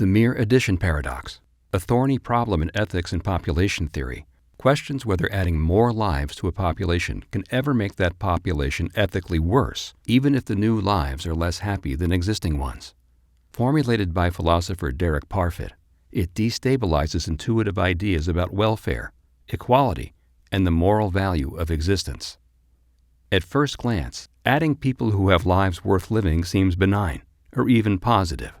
The mere addition paradox, a thorny problem in ethics and population theory, questions whether adding more lives to a population can ever make that population ethically worse, even if the new lives are less happy than existing ones. Formulated by philosopher Derek Parfit, it destabilizes intuitive ideas about welfare, equality, and the moral value of existence. At first glance, adding people who have lives worth living seems benign, or even positive.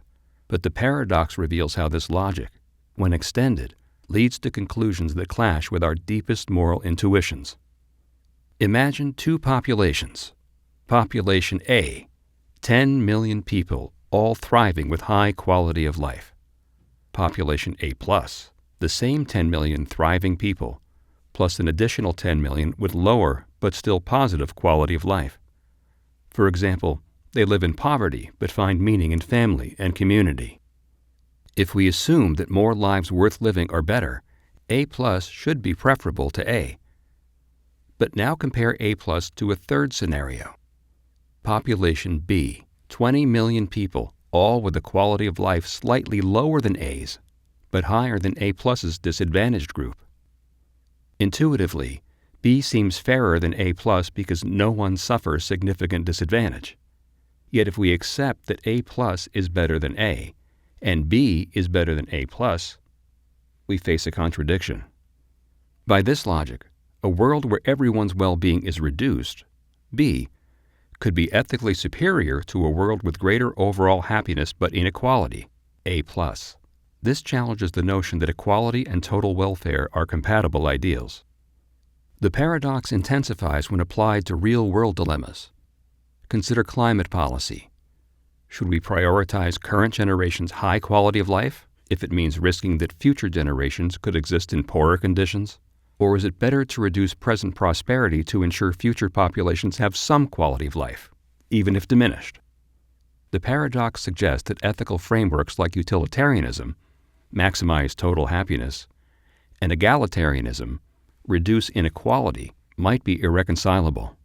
But the paradox reveals how this logic, when extended, leads to conclusions that clash with our deepest moral intuitions. Imagine two populations. Population A, 10 million people, all thriving with high quality of life. Population A+, the same 10 million thriving people, plus an additional 10 million with lower but still positive quality of life. For example, they live in poverty but find meaning in family and community. If we assume that more lives worth living are better, A+ should be preferable to A. But now compare A+ to a third scenario. Population B, 20 million people, all with a quality of life slightly lower than A's, but higher than A+'s disadvantaged group. Intuitively, B seems fairer than A+ because no one suffers significant disadvantage. Yet if we accept that A+ is better than A, and B is better than A+, we face a contradiction. By this logic, a world where everyone's well-being is reduced, B, could be ethically superior to a world with greater overall happiness but inequality, A+. This challenges the notion that equality and total welfare are compatible ideals. The paradox intensifies when applied to real-world dilemmas. Consider climate policy. Should we prioritize current generations' high quality of life if it means risking that future generations could exist in poorer conditions? Or is it better to reduce present prosperity to ensure future populations have some quality of life, even if diminished? The paradox suggests that ethical frameworks like utilitarianism maximize total happiness, and egalitarianism reduce inequality might be irreconcilable.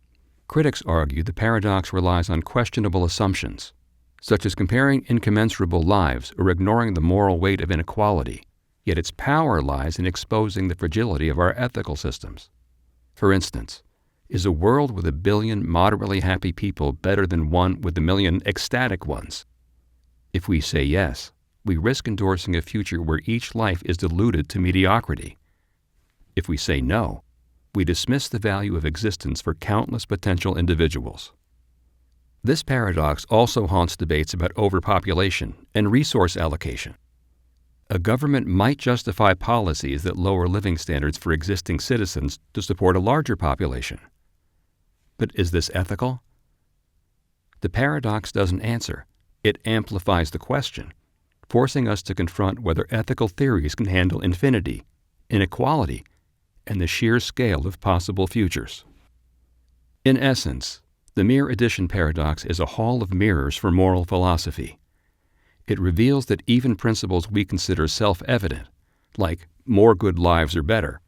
Critics argue the paradox relies on questionable assumptions, such as comparing incommensurable lives or ignoring the moral weight of inequality, yet its power lies in exposing the fragility of our ethical systems. For instance, is a world with 1 billion moderately happy people better than one with 1 million ecstatic ones? If we say yes, we risk endorsing a future where each life is diluted to mediocrity. If we say no, we dismiss the value of existence for countless potential individuals. This paradox also haunts debates about overpopulation and resource allocation. A government might justify policies that lower living standards for existing citizens to support a larger population. But is this ethical? The paradox doesn't answer. It amplifies the question, forcing us to confront whether ethical theories can handle infinity, inequality, and the sheer scale of possible futures. In essence, the mere addition paradox is a hall of mirrors for moral philosophy. It reveals that even principles we consider self-evident, like more good lives are better,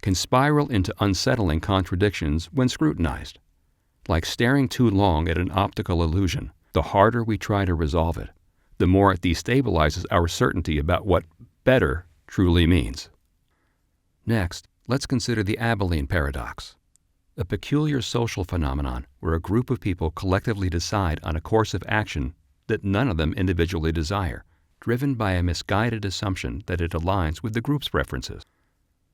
can spiral into unsettling contradictions when scrutinized. Like staring too long at an optical illusion, the harder we try to resolve it, the more it destabilizes our certainty about what better truly means. Next, let's consider the Abilene Paradox, a peculiar social phenomenon where a group of people collectively decide on a course of action that none of them individually desire, driven by a misguided assumption that it aligns with the group's preferences.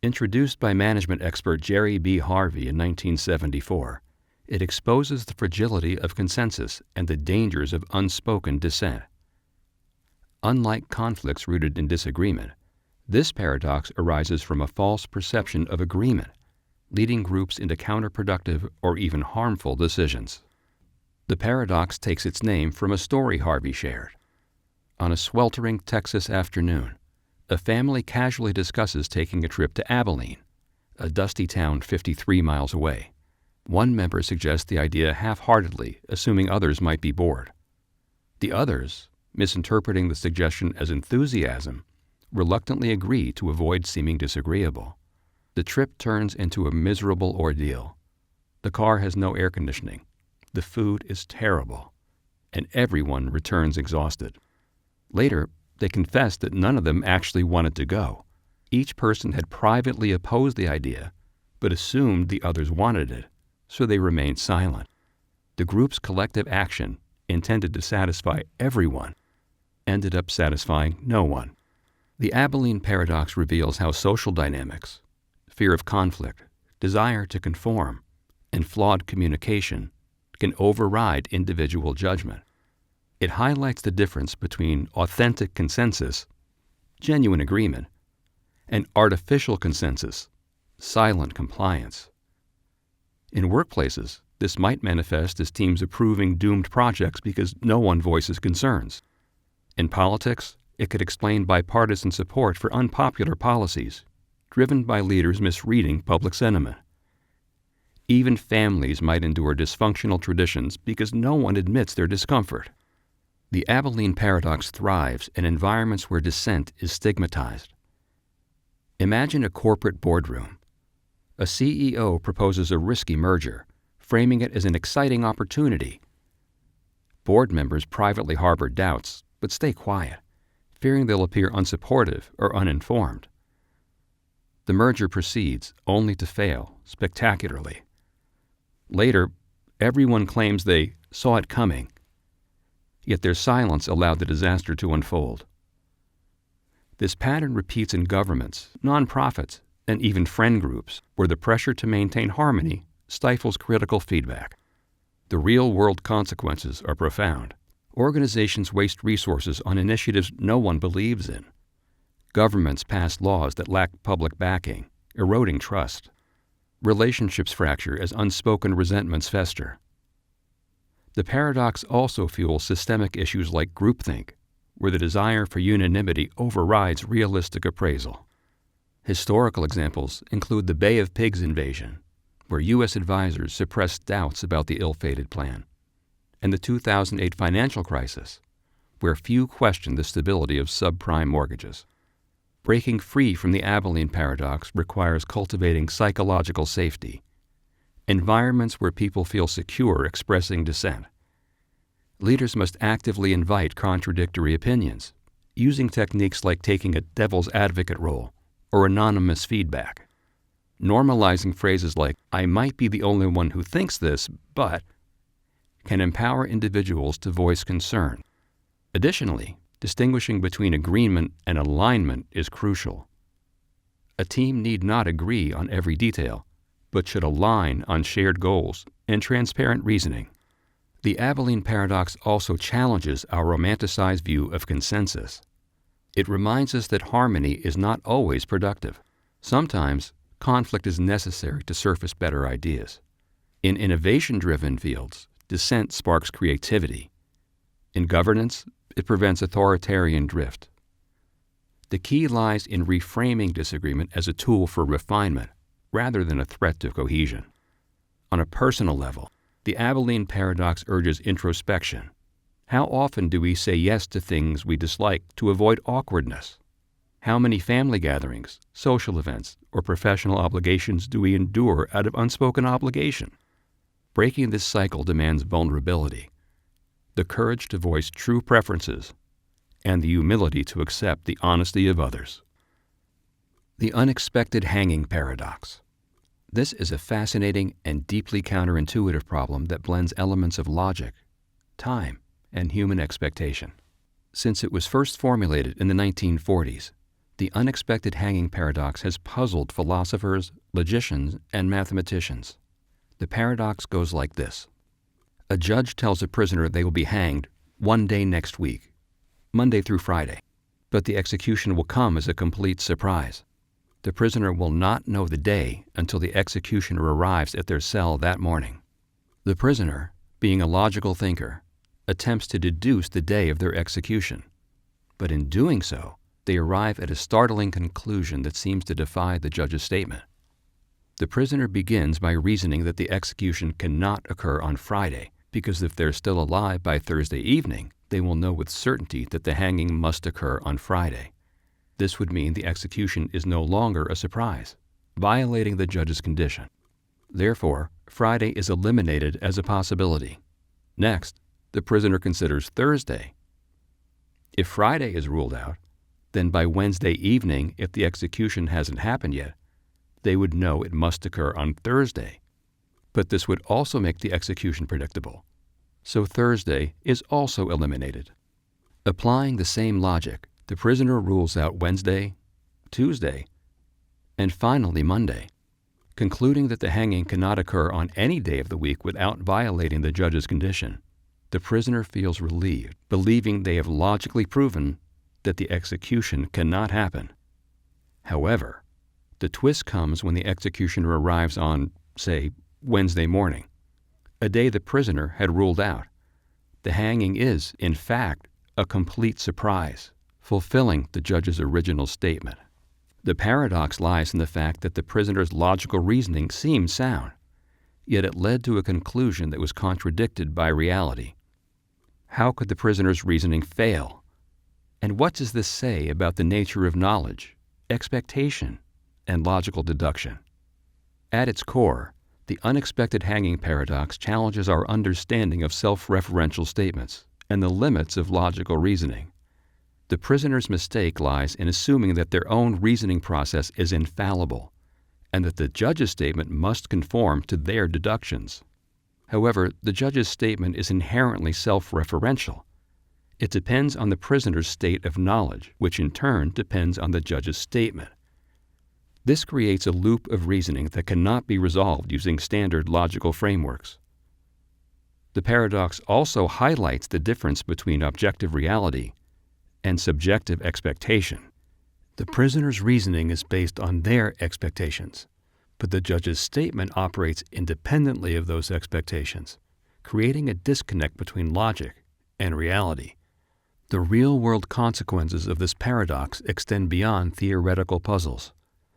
Introduced by management expert Jerry B. Harvey in 1974, it exposes the fragility of consensus and the dangers of unspoken dissent. Unlike conflicts rooted in disagreement, this paradox arises from a false perception of agreement, leading groups into counterproductive or even harmful decisions. The paradox takes its name from a story Harvey shared. On a sweltering Texas afternoon, a family casually discusses taking a trip to Abilene, a dusty town 53 miles away. One member suggests the idea half-heartedly, assuming others might be bored. The others, misinterpreting the suggestion as enthusiasm, reluctantly agree to avoid seeming disagreeable. The trip turns into a miserable ordeal. The car has no air conditioning. The food is terrible, and everyone returns exhausted. Later, They confessed that none of them actually wanted to go. Each person had privately opposed the idea, but assumed the others wanted it, so they remained silent. The group's collective action, intended to satisfy everyone, ended up satisfying no one. The Abilene Paradox reveals how social dynamics, fear of conflict, desire to conform, and flawed communication can override individual judgment. It highlights the difference between authentic consensus, genuine agreement, and artificial consensus, silent compliance. In workplaces, this might manifest as teams approving doomed projects because no one voices concerns. In politics, it could explain bipartisan support for unpopular policies, driven by leaders misreading public sentiment. Even families might endure dysfunctional traditions because no one admits their discomfort. The Abilene Paradox thrives in environments where dissent is stigmatized. Imagine a corporate boardroom. A CEO proposes a risky merger, framing it as an exciting opportunity. Board members privately harbor doubts, but stay quiet, fearing they'll appear unsupportive or uninformed. The merger proceeds, only to fail spectacularly. Later, everyone claims they saw it coming, yet their silence allowed the disaster to unfold. This pattern repeats in governments, nonprofits, and even friend groups, where the pressure to maintain harmony stifles critical feedback. The real-world consequences are profound. Organizations waste resources on initiatives no one believes in. Governments pass laws that lack public backing, eroding trust. Relationships fracture as unspoken resentments fester. The paradox also fuels systemic issues like groupthink, where the desire for unanimity overrides realistic appraisal. Historical examples include the Bay of Pigs invasion, where U.S. advisors suppressed doubts about the ill-fated plan, and the 2008 financial crisis, where few questioned the stability of subprime mortgages. Breaking free from the Abilene Paradox requires cultivating psychological safety, environments where people feel secure expressing dissent. Leaders must actively invite contradictory opinions, using techniques like taking a devil's advocate role or anonymous feedback. Normalizing phrases like, "I might be the only one who thinks this, but," can empower individuals to voice concern. Additionally, distinguishing between agreement and alignment is crucial. A team need not agree on every detail, but should align on shared goals and transparent reasoning. The Abilene Paradox also challenges our romanticized view of consensus. It reminds us that harmony is not always productive. Sometimes, conflict is necessary to surface better ideas. In innovation-driven fields, dissent sparks creativity. In governance, it prevents authoritarian drift. The key lies in reframing disagreement as a tool for refinement, rather than a threat to cohesion. On a personal level, the Abilene Paradox urges introspection. How often do we say yes to things we dislike to avoid awkwardness? How many family gatherings, social events, or professional obligations do we endure out of unspoken obligation? Breaking this cycle demands vulnerability, the courage to voice true preferences, and the humility to accept the honesty of others. The Unexpected Hanging Paradox. This is a fascinating and deeply counterintuitive problem that blends elements of logic, time, and human expectation. Since it was first formulated in the 1940s, the unexpected hanging paradox has puzzled philosophers, logicians, and mathematicians. The paradox goes like this. A judge tells a prisoner they will be hanged one day next week, Monday through Friday, but the execution will come as a complete surprise. The prisoner will not know the day until the executioner arrives at their cell that morning. The prisoner, being a logical thinker, attempts to deduce the day of their execution, but in doing so, they arrive at a startling conclusion that seems to defy the judge's statement. The prisoner begins by reasoning that the execution cannot occur on Friday, because if they're still alive by Thursday evening, they will know with certainty that the hanging must occur on Friday. This would mean the execution is no longer a surprise, violating the judge's condition. Therefore, Friday is eliminated as a possibility. Next, the prisoner considers Thursday. If Friday is ruled out, then by Wednesday evening, if the execution hasn't happened yet, they would know it must occur on Thursday. But this would also make the execution predictable. So Thursday is also eliminated. Applying the same logic, the prisoner rules out Wednesday, Tuesday, and finally Monday. Concluding that the hanging cannot occur on any day of the week without violating the judge's condition, the prisoner feels relieved, believing they have logically proven that the execution cannot happen. However, the twist comes when the executioner arrives on, say, Wednesday morning, a day the prisoner had ruled out. The hanging is, in fact, a complete surprise, fulfilling the judge's original statement. The paradox lies in the fact that the prisoner's logical reasoning seemed sound, yet it led to a conclusion that was contradicted by reality. How could the prisoner's reasoning fail? And what does this say about the nature of knowledge, expectation, and logical deduction? At its core, the unexpected hanging paradox challenges our understanding of self-referential statements and the limits of logical reasoning. The prisoner's mistake lies in assuming that their own reasoning process is infallible and that the judge's statement must conform to their deductions. However, the judge's statement is inherently self-referential. It depends on the prisoner's state of knowledge, which in turn depends on the judge's statement. This creates a loop of reasoning that cannot be resolved using standard logical frameworks. The paradox also highlights the difference between objective reality and subjective expectation. The prisoner's reasoning is based on their expectations, but the judge's statement operates independently of those expectations, creating a disconnect between logic and reality. The real-world consequences of this paradox extend beyond theoretical puzzles.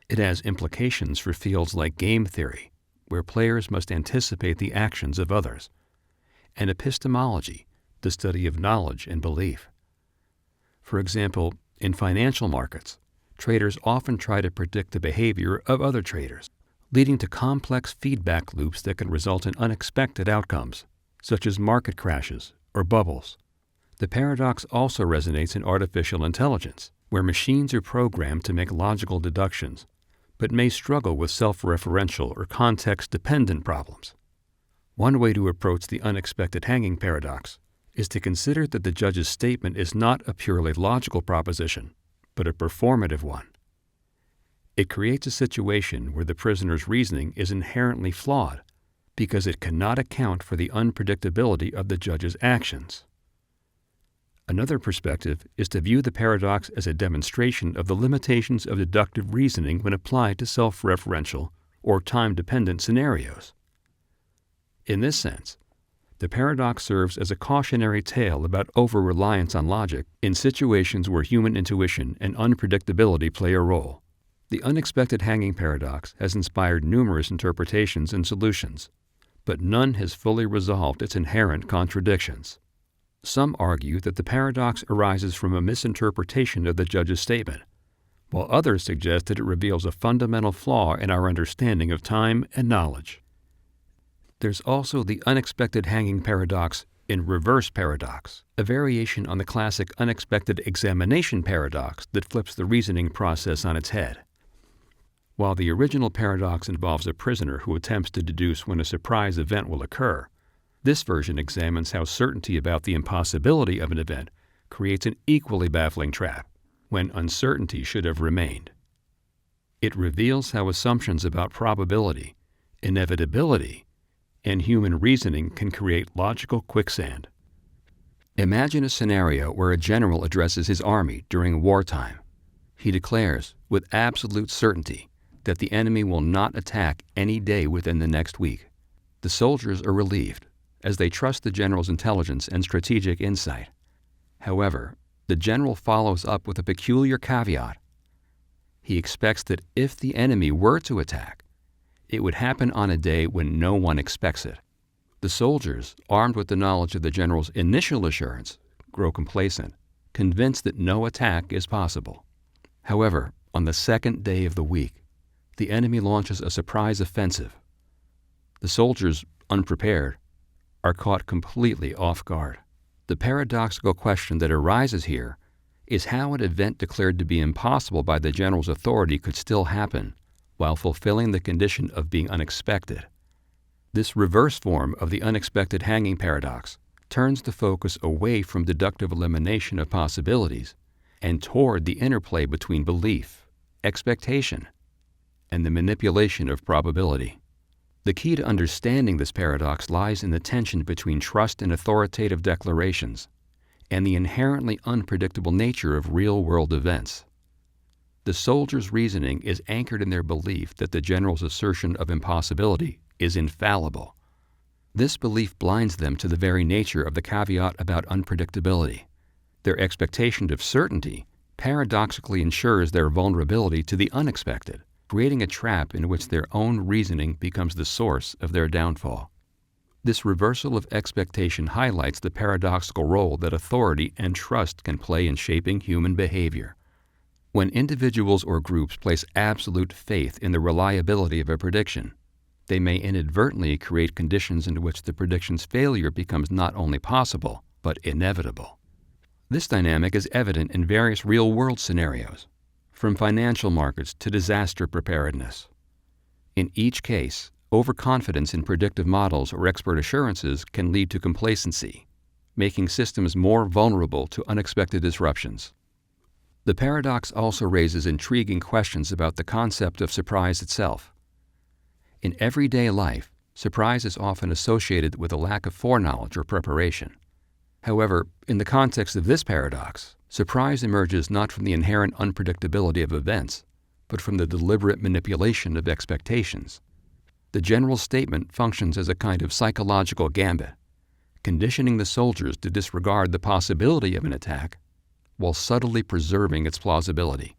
It has implications for fields like game theory, where players must anticipate the actions of others, and epistemology, the study of knowledge and belief. For example, in financial markets, traders often try to predict the behavior of other traders, leading to complex feedback loops that can result in unexpected outcomes, such as market crashes or bubbles. The paradox also resonates in artificial intelligence, where machines are programmed to make logical deductions, but may struggle with self-referential or context-dependent problems. One way to approach the unexpected hanging paradox is to consider that the judge's statement is not a purely logical proposition, but a performative one. It creates a situation where the prisoner's reasoning is inherently flawed because it cannot account for the unpredictability of the judge's actions. Another perspective is to view the paradox as a demonstration of the limitations of deductive reasoning when applied to self-referential or time-dependent scenarios. In this sense, the paradox serves as a cautionary tale about over-reliance on logic in situations where human intuition and unpredictability play a role. The unexpected hanging paradox has inspired numerous interpretations and solutions, but none has fully resolved its inherent contradictions. Some argue that the paradox arises from a misinterpretation of the judge's statement, while others suggest that it reveals a fundamental flaw in our understanding of time and knowledge. There's also the unexpected hanging paradox in reverse paradox, a variation on the classic unexpected examination paradox that flips the reasoning process on its head. While the original paradox involves a prisoner who attempts to deduce when a surprise event will occur, this version examines how certainty about the impossibility of an event creates an equally baffling trap, when uncertainty should have remained. It reveals how assumptions about probability, inevitability, and human reasoning can create logical quicksand. Imagine a scenario where a general addresses his army during wartime. He declares, with absolute certainty, that the enemy will not attack any day within the next week. The soldiers are relieved, as they trust the general's intelligence and strategic insight. However, the general follows up with a peculiar caveat. He expects that if the enemy were to attack, it would happen on a day when no one expects it. The soldiers, armed with the knowledge of the general's initial assurance, grow complacent, convinced that no attack is possible. However, on the second day of the week, the enemy launches a surprise offensive. The soldiers, unprepared, are caught completely off guard. The paradoxical question that arises here is how an event declared to be impossible by the general's authority could still happen while fulfilling the condition of being unexpected. This reverse form of the unexpected hanging paradox turns the focus away from deductive elimination of possibilities and toward the interplay between belief, expectation, and the manipulation of probability. The key to understanding this paradox lies in the tension between trust in authoritative declarations and the inherently unpredictable nature of real-world events. The soldier's reasoning is anchored in their belief that the general's assertion of impossibility is infallible. This belief blinds them to the very nature of the caveat about unpredictability. Their expectation of certainty paradoxically ensures their vulnerability to the unexpected, creating a trap in which their own reasoning becomes the source of their downfall. This reversal of expectation highlights the paradoxical role that authority and trust can play in shaping human behavior. When individuals or groups place absolute faith in the reliability of a prediction, they may inadvertently create conditions in which the prediction's failure becomes not only possible, but inevitable. This dynamic is evident in various real-world scenarios, from financial markets to disaster preparedness. In each case, overconfidence in predictive models or expert assurances can lead to complacency, making systems more vulnerable to unexpected disruptions. The paradox also raises intriguing questions about the concept of surprise itself. In everyday life, surprise is often associated with a lack of foreknowledge or preparation. However, in the context of this paradox, surprise emerges not from the inherent unpredictability of events, but from the deliberate manipulation of expectations. The general statement functions as a kind of psychological gambit, conditioning the soldiers to disregard the possibility of an attack while subtly preserving its plausibility.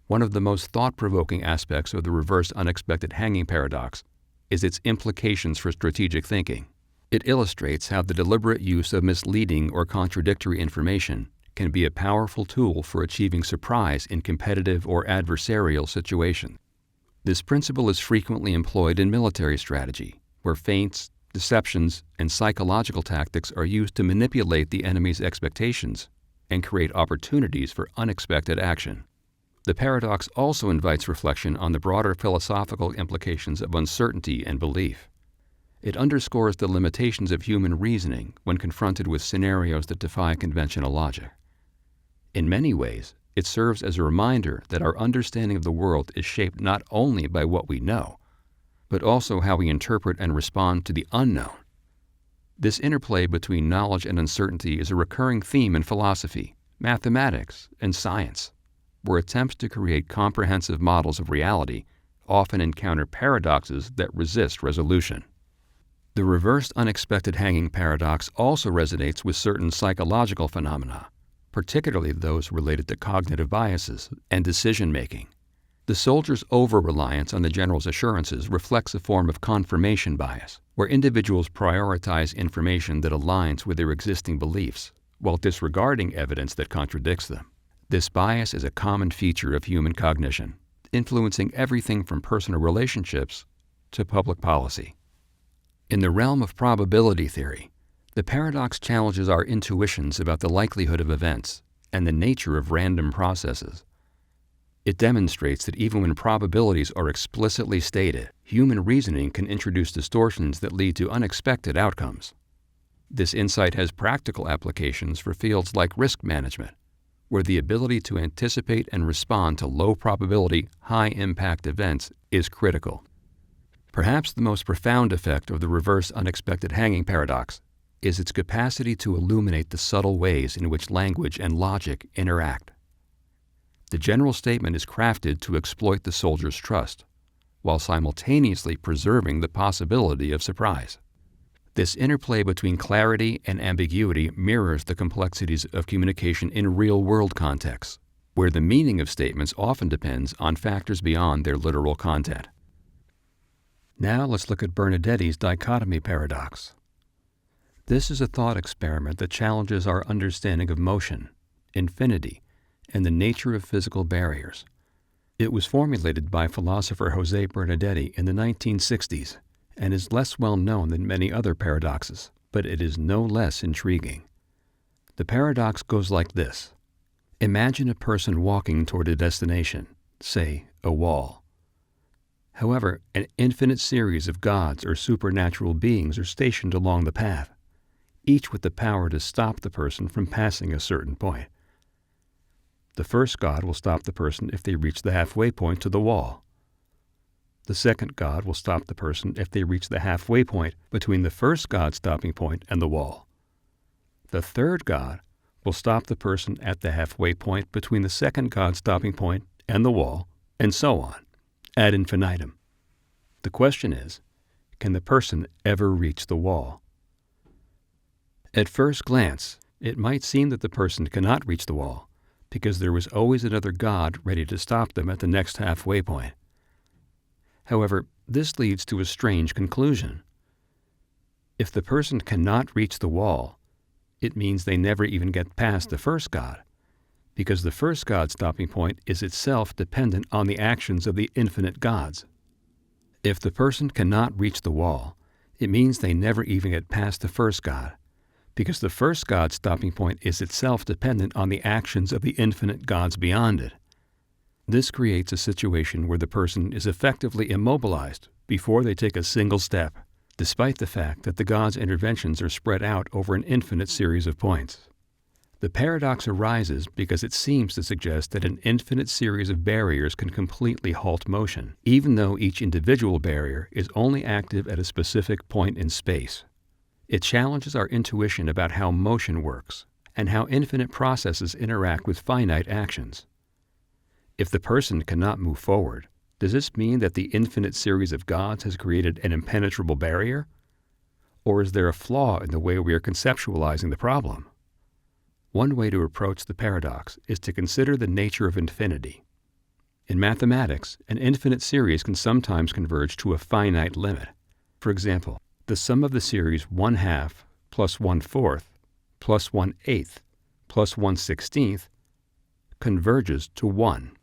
One of the most thought-provoking aspects of the reverse unexpected hanging paradox is its implications for strategic thinking. It illustrates how the deliberate use of misleading or contradictory information can be a powerful tool for achieving surprise in competitive or adversarial situations. This principle is frequently employed in military strategy, where feints, deceptions, and psychological tactics are used to manipulate the enemy's expectations and create opportunities for unexpected action. The paradox also invites reflection on the broader philosophical implications of uncertainty and belief. It underscores the limitations of human reasoning when confronted with scenarios that defy conventional logic. In many ways, it serves as a reminder that our understanding of the world is shaped not only by what we know, but also how we interpret and respond to the unknown. This interplay between knowledge and uncertainty is a recurring theme in philosophy, mathematics, and science, where attempts to create comprehensive models of reality often encounter paradoxes that resist resolution. The reversed unexpected hanging paradox also resonates with certain psychological phenomena, particularly those related to cognitive biases and decision-making. The soldier's over-reliance on the general's assurances reflects a form of confirmation bias, where individuals prioritize information that aligns with their existing beliefs, while disregarding evidence that contradicts them. This bias is a common feature of human cognition, influencing everything from personal relationships to public policy. In the realm of probability theory, the paradox challenges our intuitions about the likelihood of events and the nature of random processes. It demonstrates that even when probabilities are explicitly stated, human reasoning can introduce distortions that lead to unexpected outcomes. This insight has practical applications for fields like risk management, where the ability to anticipate and respond to low-probability, high-impact events is critical. Perhaps the most profound effect of the reverse unexpected hanging paradox is its capacity to illuminate the subtle ways in which language and logic interact. The general statement is crafted to exploit the soldier's trust, while simultaneously preserving the possibility of surprise. This interplay between clarity and ambiguity mirrors the complexities of communication in real-world contexts, where the meaning of statements often depends on factors beyond their literal content. Now let's look at Bernadete's Dichotomy Paradox. This is a thought experiment that challenges our understanding of motion, infinity, and the nature of physical barriers. It was formulated by philosopher José Benardete in the 1960s and is less well known than many other paradoxes, but it is no less intriguing. The paradox goes like this. Imagine a person walking toward a destination, say, a wall. However, an infinite series of gods or supernatural beings are stationed along the path, each with the power to stop the person from passing a certain point. The first god will stop the person if they reach the halfway point to the wall. The second god will stop the person if they reach the halfway point between the first god's stopping point and the wall. The third god will stop the person at the halfway point between the second god's stopping point and the wall, and so on, ad infinitum. The question is, can the person ever reach the wall? At first glance, it might seem that the person cannot reach the wall, because there was always another god ready to stop them at the next halfway point. However, this leads to a strange conclusion. If the person cannot reach the wall, it means they never even get past the first god, because the first god's stopping point is itself dependent on the actions of the infinite gods. If the person cannot reach the wall, it means they never even get past the first god, because the first god's stopping point is itself dependent on the actions of the infinite gods beyond it. This creates a situation where the person is effectively immobilized before they take a single step, despite the fact that the gods' interventions are spread out over an infinite series of points. The paradox arises because it seems to suggest that an infinite series of barriers can completely halt motion, even though each individual barrier is only active at a specific point in space. It challenges our intuition about how motion works and how infinite processes interact with finite actions. If the person cannot move forward, does this mean that the infinite series of gods has created an impenetrable barrier? Or is there a flaw in the way we are conceptualizing the problem? One way to approach the paradox is to consider the nature of infinity. In mathematics, an infinite series can sometimes converge to a finite limit. For example, the sum of the series 1/2 plus 1/4 plus 1/8 plus 1/16 converges to 1.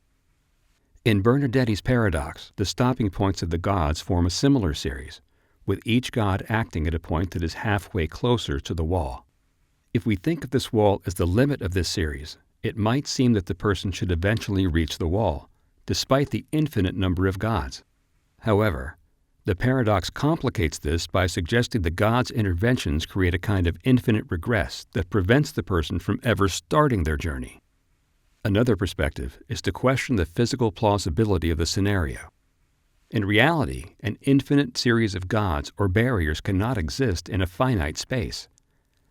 In Bernadete's paradox, the stopping points of the gods form a similar series, with each god acting at a point that is halfway closer to the wall. If we think of this wall as the limit of this series, it might seem that the person should eventually reach the wall, despite the infinite number of gods. However, the paradox complicates this by suggesting the gods' interventions create a kind of infinite regress that prevents the person from ever starting their journey. Another perspective is to question the physical plausibility of the scenario. In reality, an infinite series of gods or barriers cannot exist in a finite space,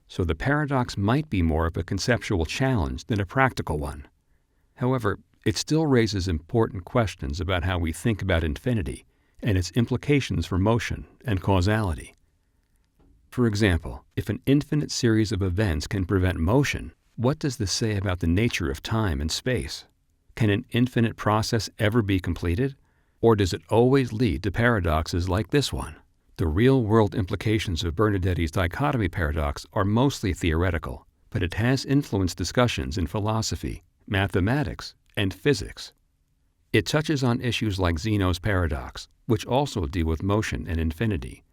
so the paradox might be more of a conceptual challenge than a practical one. However, it still raises important questions about how we think about infinity and its implications for motion and causality. For example, if an infinite series of events can prevent motion, what does this say about the nature of time and space? Can an infinite process ever be completed? Or does it always lead to paradoxes like this one? The real-world implications of Bernadete's Dichotomy paradox are mostly theoretical, but it has influenced discussions in philosophy, mathematics, and physics. It touches on issues like Zeno's paradox, which also deal with motion and infinity,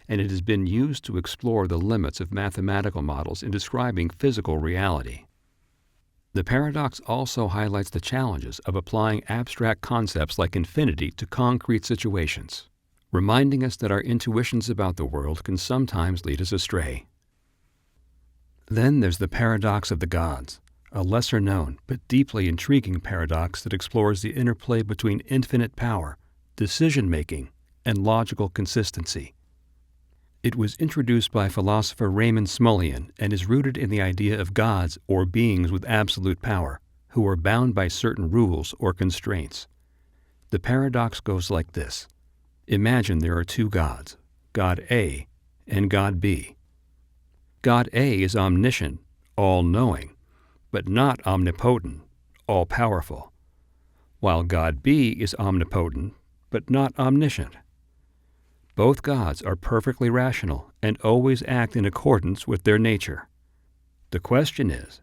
and it has been used to explore the limits of mathematical models in describing physical reality. The paradox also highlights the challenges of applying abstract concepts like infinity to concrete situations, reminding us that our intuitions about the world can sometimes lead us astray. Then there's the paradox of the gods, a lesser-known but deeply intriguing paradox that explores the interplay between infinite power, decision-making, and logical consistency. It was introduced by philosopher Raymond Smullyan and is rooted in the idea of gods or beings with absolute power, who are bound by certain rules or constraints. The paradox goes like this. Imagine there are two gods, God A and God B. God A is omniscient, all-knowing, but not omnipotent, all-powerful, while God B is omnipotent, but not omniscient. Both gods are perfectly rational and always act in accordance with their nature. The question is,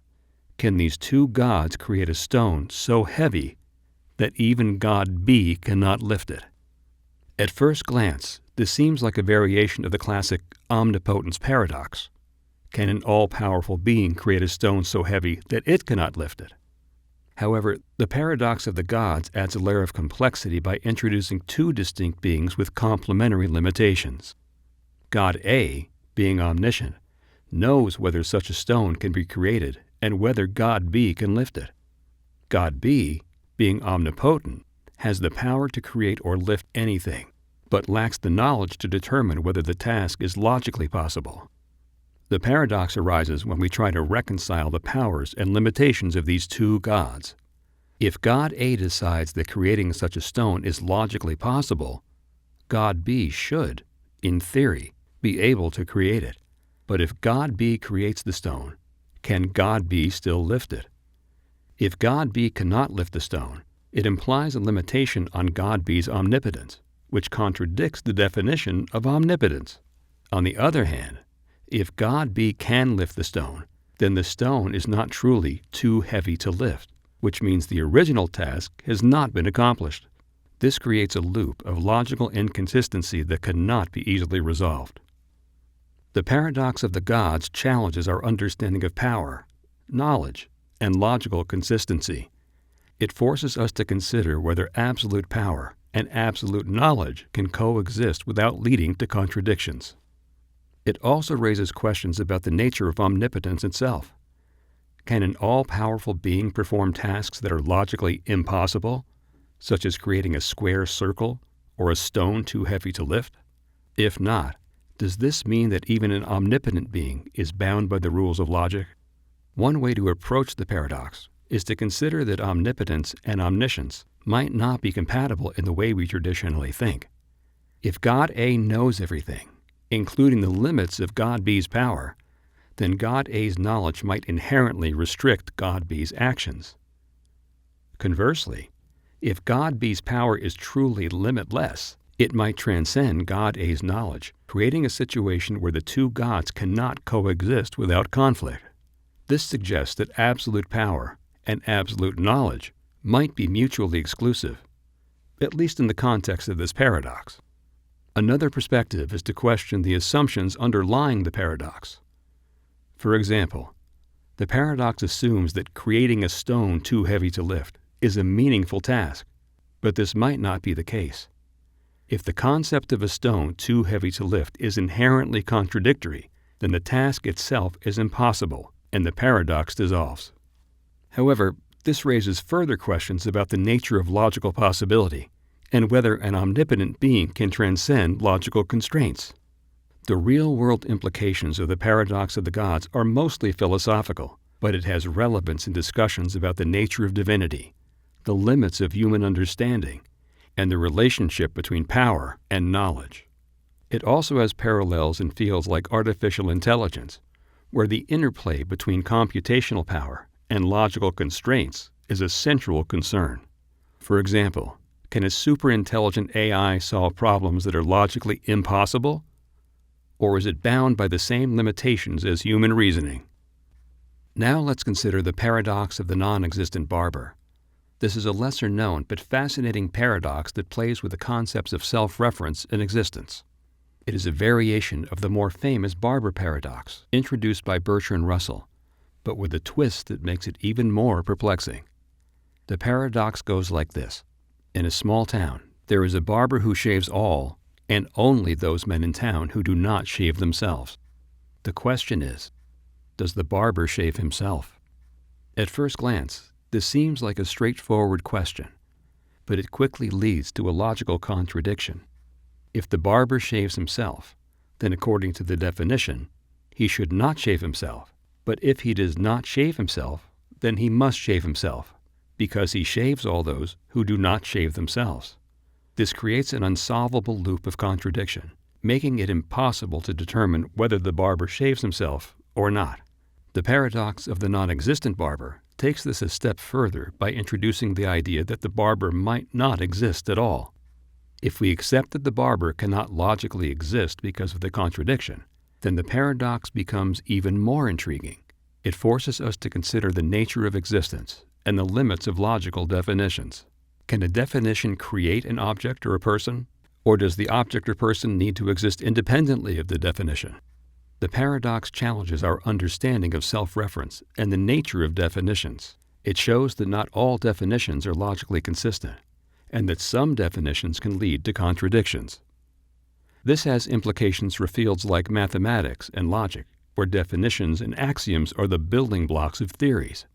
can these two gods create a stone so heavy that even God B cannot lift it? At first glance, this seems like a variation of the classic omnipotence paradox. Can an all-powerful being create a stone so heavy that it cannot lift it? However, the paradox of the gods adds a layer of complexity by introducing two distinct beings with complementary limitations. God A, being omniscient, knows whether such a stone can be created and whether God B can lift it. God B, being omnipotent, has the power to create or lift anything, but lacks the knowledge to determine whether the task is logically possible. The paradox arises when we try to reconcile the powers and limitations of these two gods. If God A decides that creating such a stone is logically possible, God B should, in theory, be able to create it. But if God B creates the stone, can God B still lift it? If God B cannot lift the stone, it implies a limitation on God B's omnipotence, which contradicts the definition of omnipotence. On the other hand, if God B can lift the stone, then the stone is not truly too heavy to lift, which means the original task has not been accomplished. This creates a loop of logical inconsistency that cannot be easily resolved. The paradox of the gods challenges our understanding of power, knowledge, and logical consistency. It forces us to consider whether absolute power and absolute knowledge can coexist without leading to contradictions. It also raises questions about the nature of omnipotence itself. Can an all-powerful being perform tasks that are logically impossible, such as creating a square circle or a stone too heavy to lift? If not, does this mean that even an omnipotent being is bound by the rules of logic? One way to approach the paradox is to consider that omnipotence and omniscience might not be compatible in the way we traditionally think. If God A knows everything, including the limits of God B's power, then God A's knowledge might inherently restrict God B's actions. Conversely, if God B's power is truly limitless, it might transcend God A's knowledge, creating a situation where the two gods cannot coexist without conflict. This suggests that absolute power and absolute knowledge might be mutually exclusive, at least in the context of this paradox. Another perspective is to question the assumptions underlying the paradox. For example, the paradox assumes that creating a stone too heavy to lift is a meaningful task, but this might not be the case. If the concept of a stone too heavy to lift is inherently contradictory, then the task itself is impossible and the paradox dissolves. However, this raises further questions about the nature of logical possibility and whether an omnipotent being can transcend logical constraints. The real-world implications of the paradox of the gods are mostly philosophical, but it has relevance in discussions about the nature of divinity, the limits of human understanding, and the relationship between power and knowledge. It also has parallels in fields like artificial intelligence, where the interplay between computational power and logical constraints is a central concern. For example, can a superintelligent AI solve problems that are logically impossible? Or is it bound by the same limitations as human reasoning? Now let's consider the paradox of the non-existent Barber. This is a lesser-known but fascinating paradox that plays with the concepts of self-reference and existence. It is a variation of the more famous Barber Paradox, introduced by Bertrand Russell, but with a twist that makes it even more perplexing. The paradox goes like this. In a small town, there is a barber who shaves all and only those men in town who do not shave themselves. The question is, does the barber shave himself? At first glance, this seems like a straightforward question, but it quickly leads to a logical contradiction. If the barber shaves himself, then according to the definition, he should not shave himself. But if he does not shave himself, then he must shave himself, because he shaves all those who do not shave themselves. This creates an unsolvable loop of contradiction, making it impossible to determine whether the barber shaves himself or not. The paradox of the non-existent barber takes this a step further by introducing the idea that the barber might not exist at all. If we accept that the barber cannot logically exist because of the contradiction, then the paradox becomes even more intriguing. It forces us to consider the nature of existence and the limits of logical definitions. Can a definition create an object or a person? Or does the object or person need to exist independently of the definition? The paradox challenges our understanding of self-reference and the nature of definitions. It shows that not all definitions are logically consistent, and that some definitions can lead to contradictions. This has implications for fields like mathematics and logic, where definitions and axioms are the building blocks of theories.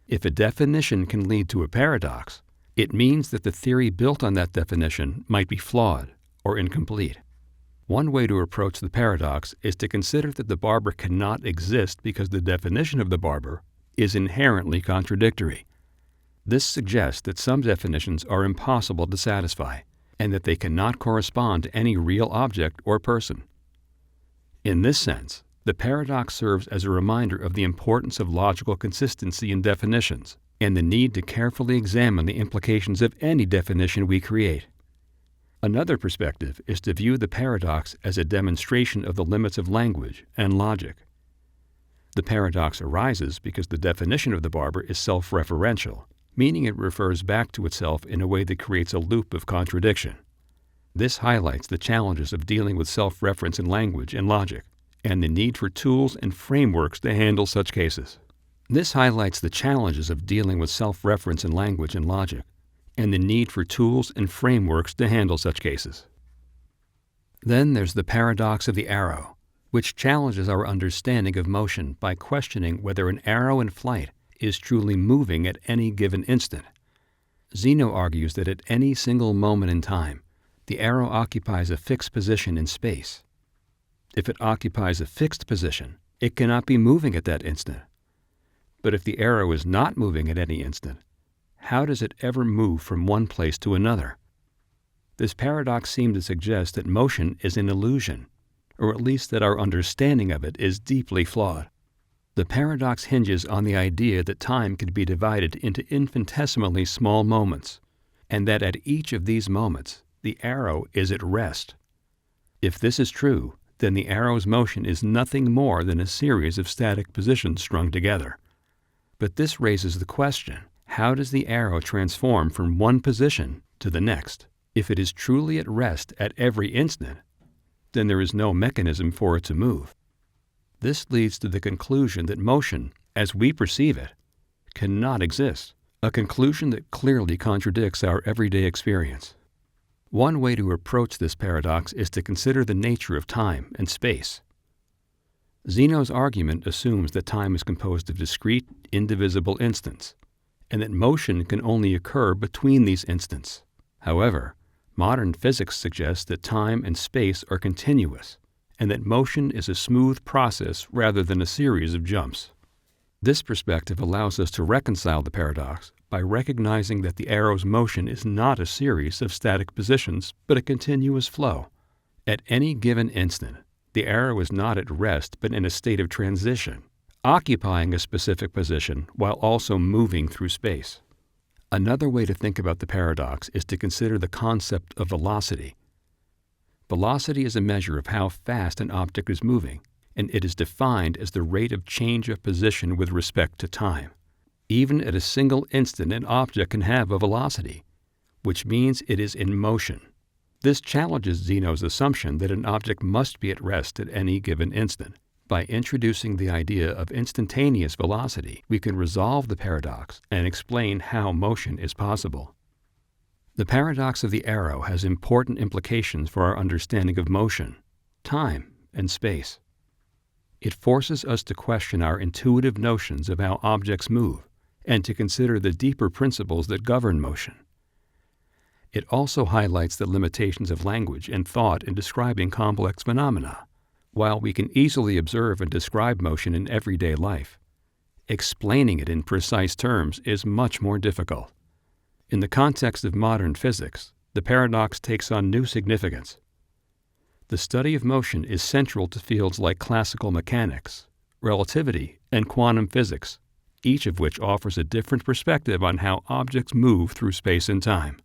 If a definition can lead to a paradox, it means that the theory built on that definition might be flawed or incomplete. One way to approach the paradox is to consider that the Barber cannot exist because the definition of the Barber is inherently contradictory. This suggests that some definitions are impossible to satisfy, and that they cannot correspond to any real object or person. In this sense, the paradox serves as a reminder of the importance of logical consistency in definitions, and the need to carefully examine the implications of any definition we create. Another perspective is to view the paradox as a demonstration of the limits of language and logic. The paradox arises because the definition of the Barber is self-referential, meaning it refers back to itself in a way that creates a loop of contradiction. This highlights the challenges of dealing with self-reference in language and logic, and the need for tools and frameworks to handle such cases. Then there's the paradox of the arrow, which challenges our understanding of motion by questioning whether an arrow in flight is truly moving at any given instant. Zeno argues that at any single moment in time, the arrow occupies a fixed position in space. If it occupies a fixed position, it cannot be moving at that instant. But if the arrow is not moving at any instant, how does it ever move from one place to another? This paradox seems to suggest that motion is an illusion, or at least that our understanding of it is deeply flawed. The paradox hinges on the idea that time can be divided into infinitesimally small moments, and that at each of these moments, the arrow is at rest. If this is true, then the arrow's motion is nothing more than a series of static positions strung together. But this raises the question, how does the arrow transform from one position to the next? If it is truly at rest at every instant, then there is no mechanism for it to move. This leads to the conclusion that motion, as we perceive it, cannot exist, a conclusion that clearly contradicts our everyday experience. One way to approach this paradox is to consider the nature of time and space. Zeno's argument assumes that time is composed of discrete, indivisible instants, and that motion can only occur between these instants. However, modern physics suggests that time and space are continuous, and that motion is a smooth process rather than a series of jumps. This perspective allows us to reconcile the paradox by recognizing that the arrow's motion is not a series of static positions, but a continuous flow. At any given instant, the arrow is not at rest but in a state of transition, occupying a specific position while also moving through space. Another way to think about the paradox is to consider the concept of velocity. Velocity is a measure of how fast an object is moving, and it is defined as the rate of change of position with respect to time. Even at a single instant, an object can have a velocity, which means it is in motion. This challenges Zeno's assumption that an object must be at rest at any given instant. By introducing the idea of instantaneous velocity, we can resolve the paradox and explain how motion is possible. The paradox of the arrow has important implications for our understanding of motion, time, and space. It forces us to question our intuitive notions of how objects move and to consider the deeper principles that govern motion. It also highlights the limitations of language and thought in describing complex phenomena. While we can easily observe and describe motion in everyday life, explaining it in precise terms is much more difficult. In the context of modern physics, the paradox takes on new significance. The study of motion is central to fields like classical mechanics, relativity, and quantum physics, each of which offers a different perspective on how objects move through space and time.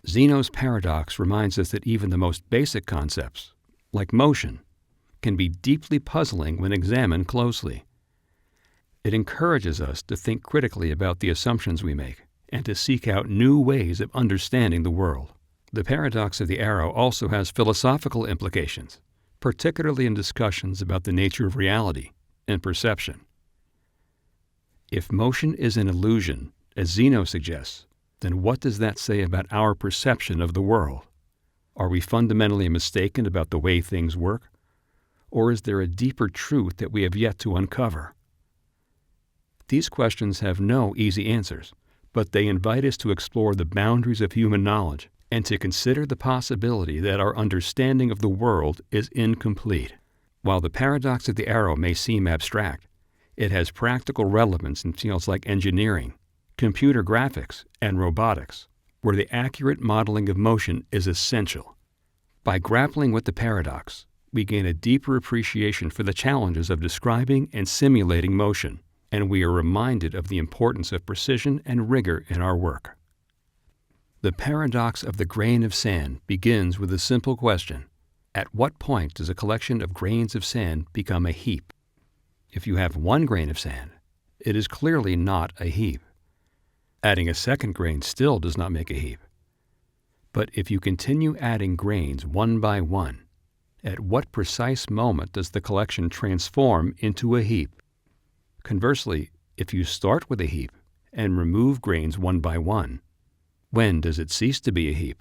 Zeno's paradox reminds us that even the most basic concepts, like motion, can be deeply puzzling when examined closely. It encourages us to think critically about the assumptions we make and to seek out new ways of understanding the world. The paradox of the arrow also has philosophical implications, particularly in discussions about the nature of reality and perception. If motion is an illusion, as Zeno suggests, then what does that say about our perception of the world? Are we fundamentally mistaken about the way things work? Or is there a deeper truth that we have yet to uncover? These questions have no easy answers, but they invite us to explore the boundaries of human knowledge and to consider the possibility that our understanding of the world is incomplete. While the paradox of the arrow may seem abstract, it has practical relevance in fields like engineering, computer graphics, and robotics, where the accurate modeling of motion is essential. By grappling with the paradox, we gain a deeper appreciation for the challenges of describing and simulating motion, and we are reminded of the importance of precision and rigor in our work. The paradox of the grain of sand begins with a simple question: at what point does a collection of grains of sand become a heap? If you have one grain of sand, it is clearly not a heap. Adding a second grain still does not make a heap. But if you continue adding grains one by one, at what precise moment does the collection transform into a heap? Conversely, if you start with a heap and remove grains one by one, when does it cease to be a heap?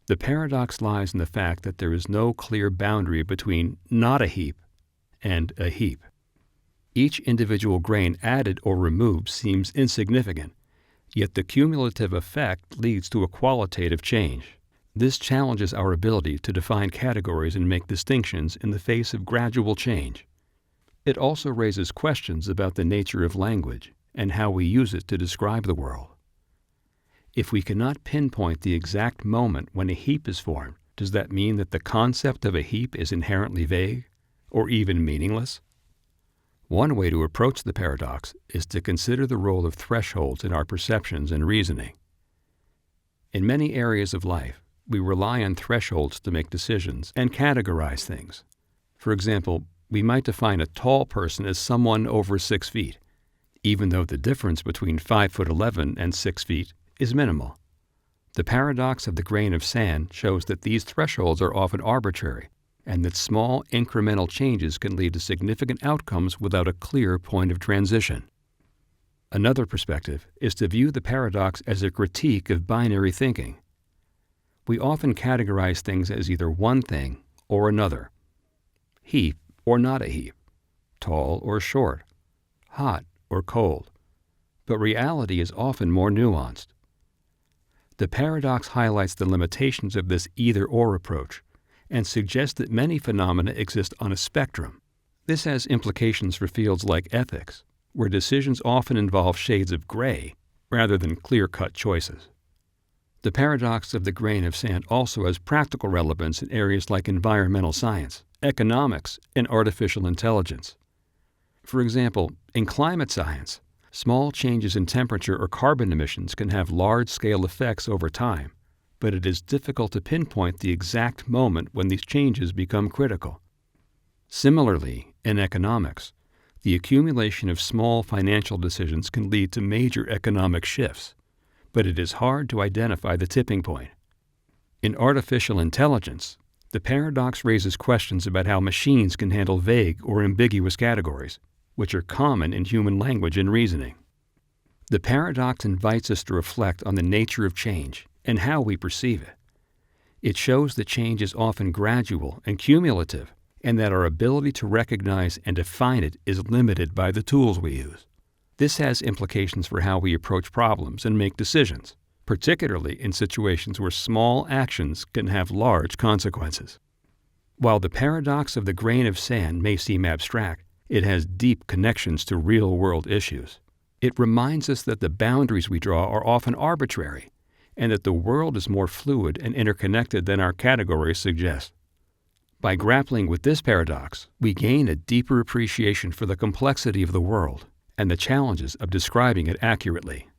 The paradox lies in the fact that there is no clear boundary between not a heap and a heap. Each individual grain added or removed seems insignificant, yet the cumulative effect leads to a qualitative change. This challenges our ability to define categories and make distinctions in the face of gradual change. It also raises questions about the nature of language and how we use it to describe the world. If we cannot pinpoint the exact moment when a heap is formed, does that mean that the concept of a heap is inherently vague or even meaningless? One way to approach the paradox is to consider the role of thresholds in our perceptions and reasoning. In many areas of life, we rely on thresholds to make decisions and categorize things. For example, we might define a tall person as someone over 6 feet, even though the difference between 5'11" and 6 feet is minimal. The paradox of the grain of sand shows that these thresholds are often arbitrary, and that small incremental changes can lead to significant outcomes without a clear point of transition. Another perspective is to view the paradox as a critique of binary thinking. We often categorize things as either one thing or another: heap or not a heap, tall or short, hot or cold. But reality is often more nuanced. The paradox highlights the limitations of this either-or approach and suggests that many phenomena exist on a spectrum. This has implications for fields like ethics, where decisions often involve shades of gray rather than clear-cut choices. The paradox of the grain of sand also has practical relevance in areas like environmental science, economics, and artificial intelligence. For example, in climate science, small changes in temperature or carbon emissions can have large-scale effects over time, but it is difficult to pinpoint the exact moment when these changes become critical. Similarly, in economics, the accumulation of small financial decisions can lead to major economic shifts, but it is hard to identify the tipping point. In artificial intelligence, the paradox raises questions about how machines can handle vague or ambiguous categories, which are common in human language and reasoning. The paradox invites us to reflect on the nature of change and how we perceive it. It shows that change is often gradual and cumulative, and that our ability to recognize and define it is limited by the tools we use. This has implications for how we approach problems and make decisions, particularly in situations where small actions can have large consequences. While the paradox of the grain of sand may seem abstract, it has deep connections to real-world issues. It reminds us that the boundaries we draw are often arbitrary, and that the world is more fluid and interconnected than our categories suggest. By grappling with this paradox, we gain a deeper appreciation for the complexity of the world and the challenges of describing it accurately.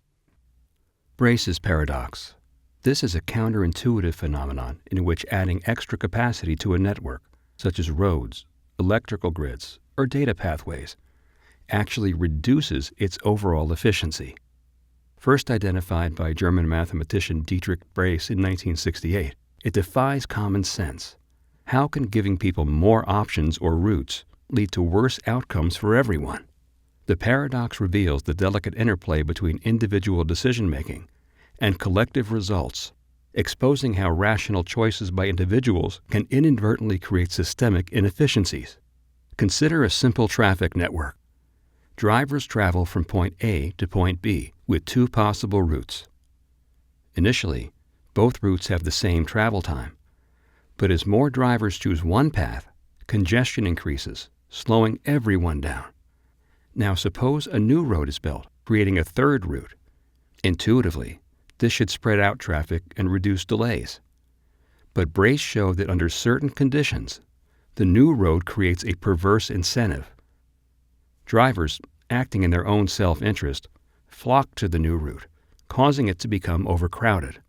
Braess's paradox. This is a counterintuitive phenomenon in which adding extra capacity to a network, such as roads, electrical grids, or data pathways, actually reduces its overall efficiency. First identified by German mathematician Dietrich Braess in 1968, it defies common sense. How can giving people more options or routes lead to worse outcomes for everyone? The paradox reveals the delicate interplay between individual decision-making and collective results, exposing how rational choices by individuals can inadvertently create systemic inefficiencies. Consider a simple traffic network. Drivers travel from point A to point B with two possible routes. Initially, both routes have the same travel time, but as more drivers choose one path, congestion increases, slowing everyone down. Now suppose a new road is built, creating a third route. Intuitively, this should spread out traffic and reduce delays. But Braess showed that under certain conditions, the new road creates a perverse incentive. Drivers, acting in their own self-interest, flock to the new route, causing it to become overcrowded.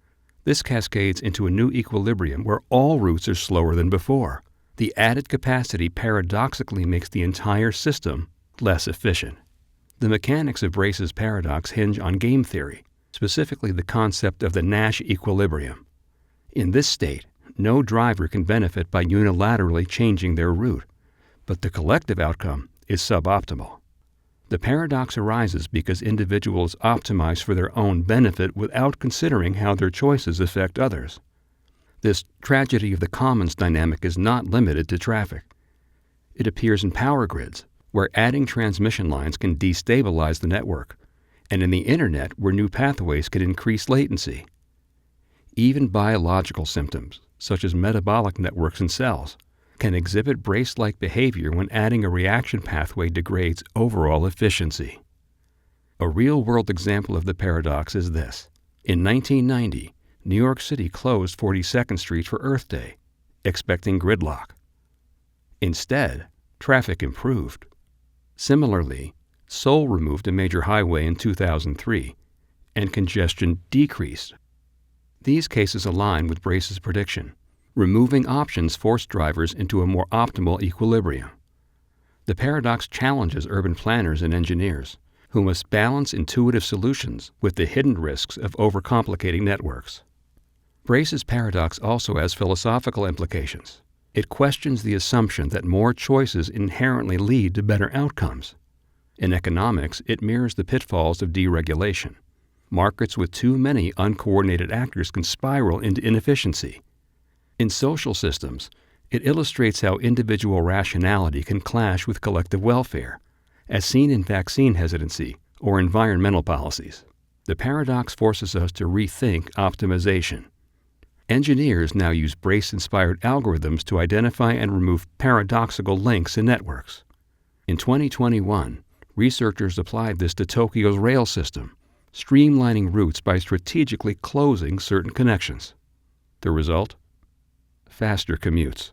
This cascades into a new equilibrium where all routes are slower than before. The added capacity paradoxically makes the entire system less efficient. The mechanics of Braess's paradox hinge on game theory, specifically the concept of the Nash equilibrium. In this state, no driver can benefit by unilaterally changing their route, but the collective outcome is suboptimal. The paradox arises because individuals optimize for their own benefit without considering how their choices affect others. This tragedy of the commons dynamic is not limited to traffic. It appears in power grids, where adding transmission lines can destabilize the network, and in the Internet, where new pathways can increase latency. Even biological symptoms, such as metabolic networks in cells, can exhibit Braess-like behavior when adding a reaction pathway degrades overall efficiency. A real-world example of the paradox is this. In 1990, New York City closed 42nd Street for Earth Day, expecting gridlock. Instead, traffic improved. Similarly, Seoul removed a major highway in 2003, and congestion decreased. These cases align with Braess's prediction. Removing options forced drivers into a more optimal equilibrium. The paradox challenges urban planners and engineers, who must balance intuitive solutions with the hidden risks of overcomplicating networks. Braess's paradox also has philosophical implications. It questions the assumption that more choices inherently lead to better outcomes. In economics, it mirrors the pitfalls of deregulation. Markets with too many uncoordinated actors can spiral into inefficiency. In social systems, it illustrates how individual rationality can clash with collective welfare, as seen in vaccine hesitancy or environmental policies. The paradox forces us to rethink optimization. Engineers now use Braess-inspired algorithms to identify and remove paradoxical links in networks. In 2021, researchers applied this to Tokyo's rail system, streamlining routes by strategically closing certain connections. The result? Faster commutes.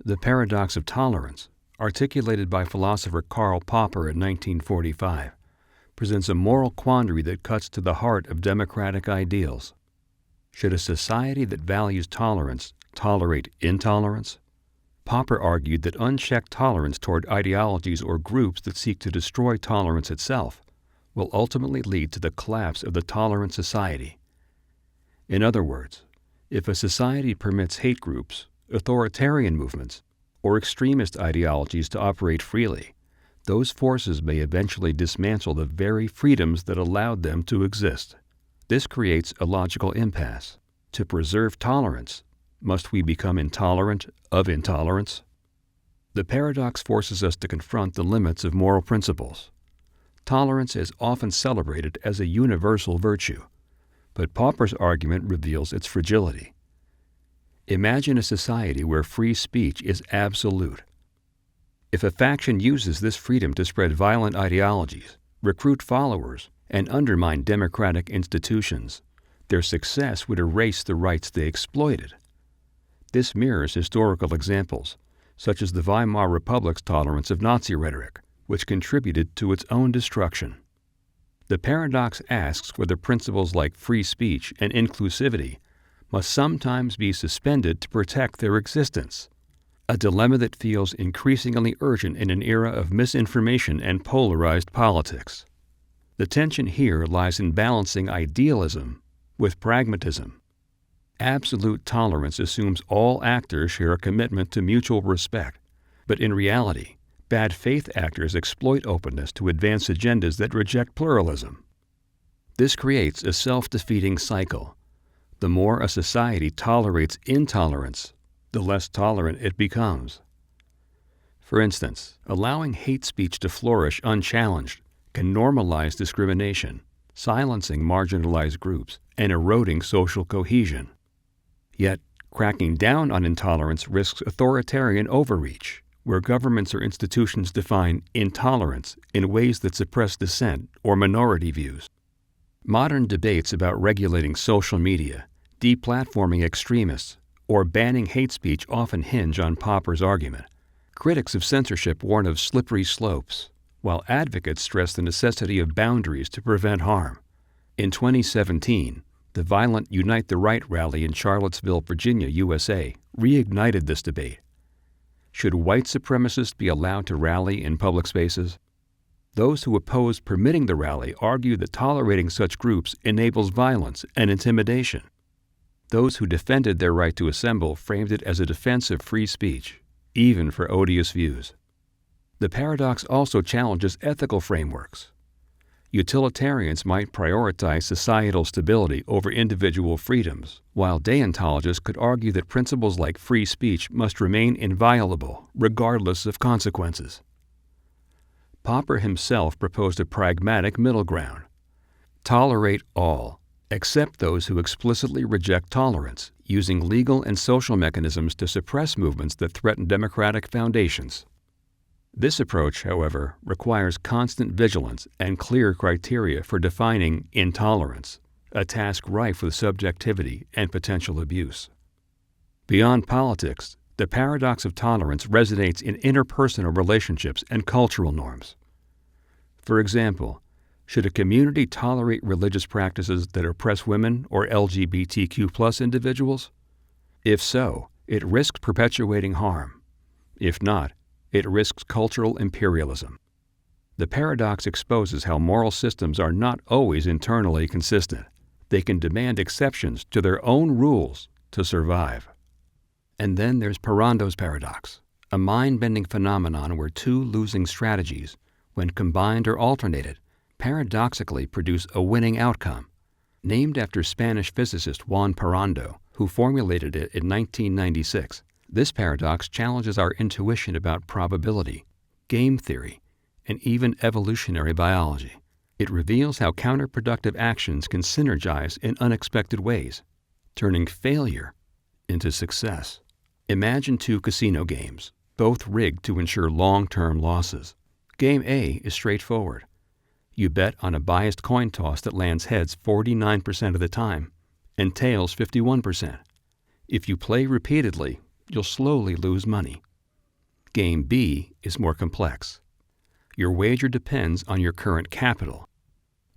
The paradox of tolerance, articulated by philosopher Karl Popper in 1945, presents a moral quandary that cuts to the heart of democratic ideals. Should a society that values tolerance tolerate intolerance? Popper argued that unchecked tolerance toward ideologies or groups that seek to destroy tolerance itself will ultimately lead to the collapse of the tolerant society. In other words, if a society permits hate groups, authoritarian movements, or extremist ideologies to operate freely, those forces may eventually dismantle the very freedoms that allowed them to exist. This creates a logical impasse. To preserve tolerance, must we become intolerant of intolerance? The paradox forces us to confront the limits of moral principles. Tolerance is often celebrated as a universal virtue, but Popper's argument reveals its fragility. Imagine a society where free speech is absolute. If a faction uses this freedom to spread violent ideologies, recruit followers, and undermine democratic institutions, their success would erase the rights they exploited. This mirrors historical examples, such as the Weimar Republic's tolerance of Nazi rhetoric, which contributed to its own destruction. The paradox asks whether principles like free speech and inclusivity must sometimes be suspended to protect their existence, a dilemma that feels increasingly urgent in an era of misinformation and polarized politics. The tension here lies in balancing idealism with pragmatism. Absolute tolerance assumes all actors share a commitment to mutual respect, but in reality, Bad faith actors exploit openness to advance agendas that reject pluralism. This creates a self-defeating cycle. The more a society tolerates intolerance, the less tolerant it becomes. For instance, allowing hate speech to flourish unchallenged can normalize discrimination, silencing marginalized groups and eroding social cohesion. Yet, cracking down on intolerance risks authoritarian overreach, where governments or institutions define intolerance in ways that suppress dissent or minority views. Modern debates about regulating social media, deplatforming extremists, or banning hate speech often hinge on Popper's argument. Critics of censorship warn of slippery slopes, while advocates stress the necessity of boundaries to prevent harm. In 2017, the violent Unite the Right rally in Charlottesville, Virginia, USA, reignited this debate. Should white supremacists be allowed to rally in public spaces? Those who opposed permitting the rally argue that tolerating such groups enables violence and intimidation. Those who defended their right to assemble framed it as a defense of free speech, even for odious views. The paradox also challenges ethical frameworks. Utilitarians might prioritize societal stability over individual freedoms, while deontologists could argue that principles like free speech must remain inviolable, regardless of consequences. Popper himself proposed a pragmatic middle ground. Tolerate all, except those who explicitly reject tolerance, using legal and social mechanisms to suppress movements that threaten democratic foundations. This approach, however, requires constant vigilance and clear criteria for defining intolerance, a task rife with subjectivity and potential abuse. Beyond politics, the paradox of tolerance resonates in interpersonal relationships and cultural norms. For example, should a community tolerate religious practices that oppress women or LGBTQ+ individuals? If so, it risks perpetuating harm. If not, it risks cultural imperialism. The paradox exposes how moral systems are not always internally consistent. They can demand exceptions to their own rules to survive. And then there's Parrondo's paradox, a mind-bending phenomenon where two losing strategies, when combined or alternated, paradoxically produce a winning outcome. Named after Spanish physicist Juan Parrondo, who formulated it in 1996, this paradox challenges our intuition about probability, game theory, and even evolutionary biology. It reveals how counterproductive actions can synergize in unexpected ways, turning failure into success. Imagine two casino games, both rigged to ensure long-term losses. Game A is straightforward. You bet on a biased coin toss that lands heads 49% of the time and tails 51%. If you play repeatedly, you'll slowly lose money. Game B is more complex. Your wager depends on your current capital.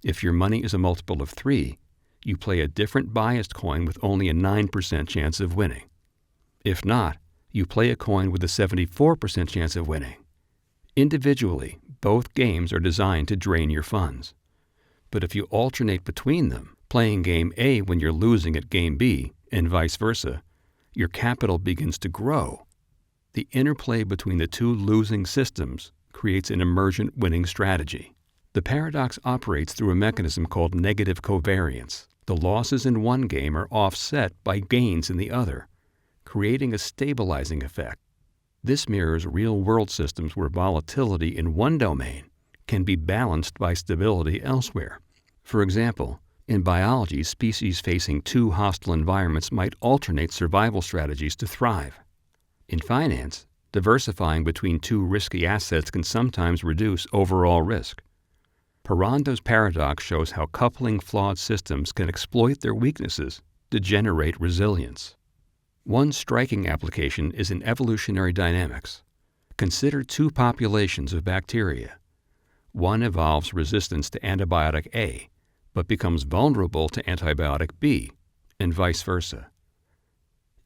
If your money is a multiple of 3, you play a different biased coin with only a 9% chance of winning. If not, you play a coin with a 74% chance of winning. Individually, both games are designed to drain your funds. But if you alternate between them, playing Game A when you're losing at Game B, and vice versa, your capital begins to grow. The interplay between the two losing systems creates an emergent winning strategy. The paradox operates through a mechanism called negative covariance. The losses in one game are offset by gains in the other, creating a stabilizing effect. This mirrors real-world systems where volatility in one domain can be balanced by stability elsewhere. For example, in biology, species facing two hostile environments might alternate survival strategies to thrive. In finance, diversifying between two risky assets can sometimes reduce overall risk. Parrondo's paradox shows how coupling flawed systems can exploit their weaknesses to generate resilience. One striking application is in evolutionary dynamics. Consider two populations of bacteria. One evolves resistance to antibiotic A, but becomes vulnerable to antibiotic B, and vice versa.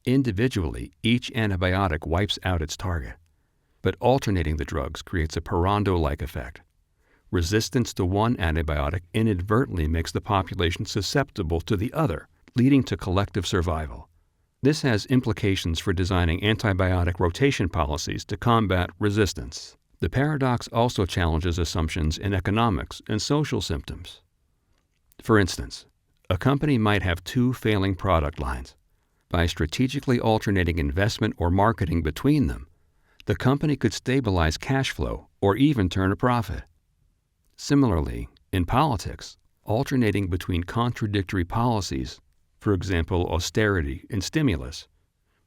Individually, each antibiotic wipes out its target, but alternating the drugs creates a Parrondo-like effect. Resistance to one antibiotic inadvertently makes the population susceptible to the other, leading to collective survival. This has implications for designing antibiotic rotation policies to combat resistance. The paradox also challenges assumptions in economics and social symptoms. For instance, a company might have two failing product lines. By strategically alternating investment or marketing between them, the company could stabilize cash flow or even turn a profit. Similarly, in politics, alternating between contradictory policies, for example austerity and stimulus,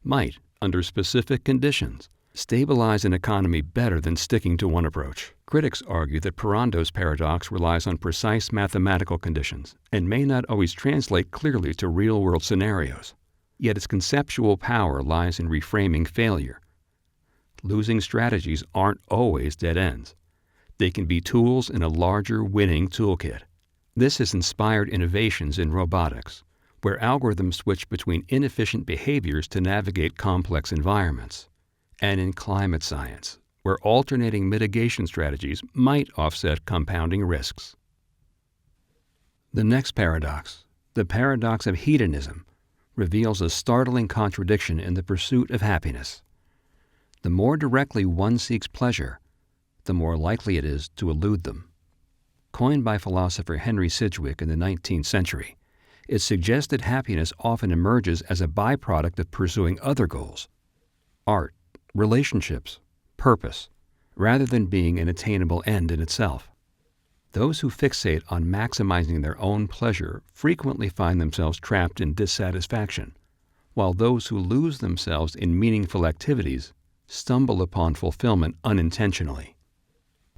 might, under specific conditions, stabilize an economy better than sticking to one approach. Critics argue that Parrondo's paradox relies on precise mathematical conditions and may not always translate clearly to real-world scenarios, yet its conceptual power lies in reframing failure. Losing strategies aren't always dead ends. They can be tools in a larger winning toolkit. This has inspired innovations in robotics, where algorithms switch between inefficient behaviors to navigate complex environments, and in climate science, where alternating mitigation strategies might offset compounding risks. The next paradox, the paradox of hedonism, reveals a startling contradiction in the pursuit of happiness. The more directly one seeks pleasure, the more likely it is to elude them. Coined by philosopher Henry Sidgwick in the 19th century, it suggests that happiness often emerges as a byproduct of pursuing other goals, art, relationships, purpose, rather than being an attainable end in itself. Those who fixate on maximizing their own pleasure frequently find themselves trapped in dissatisfaction, while those who lose themselves in meaningful activities stumble upon fulfillment unintentionally.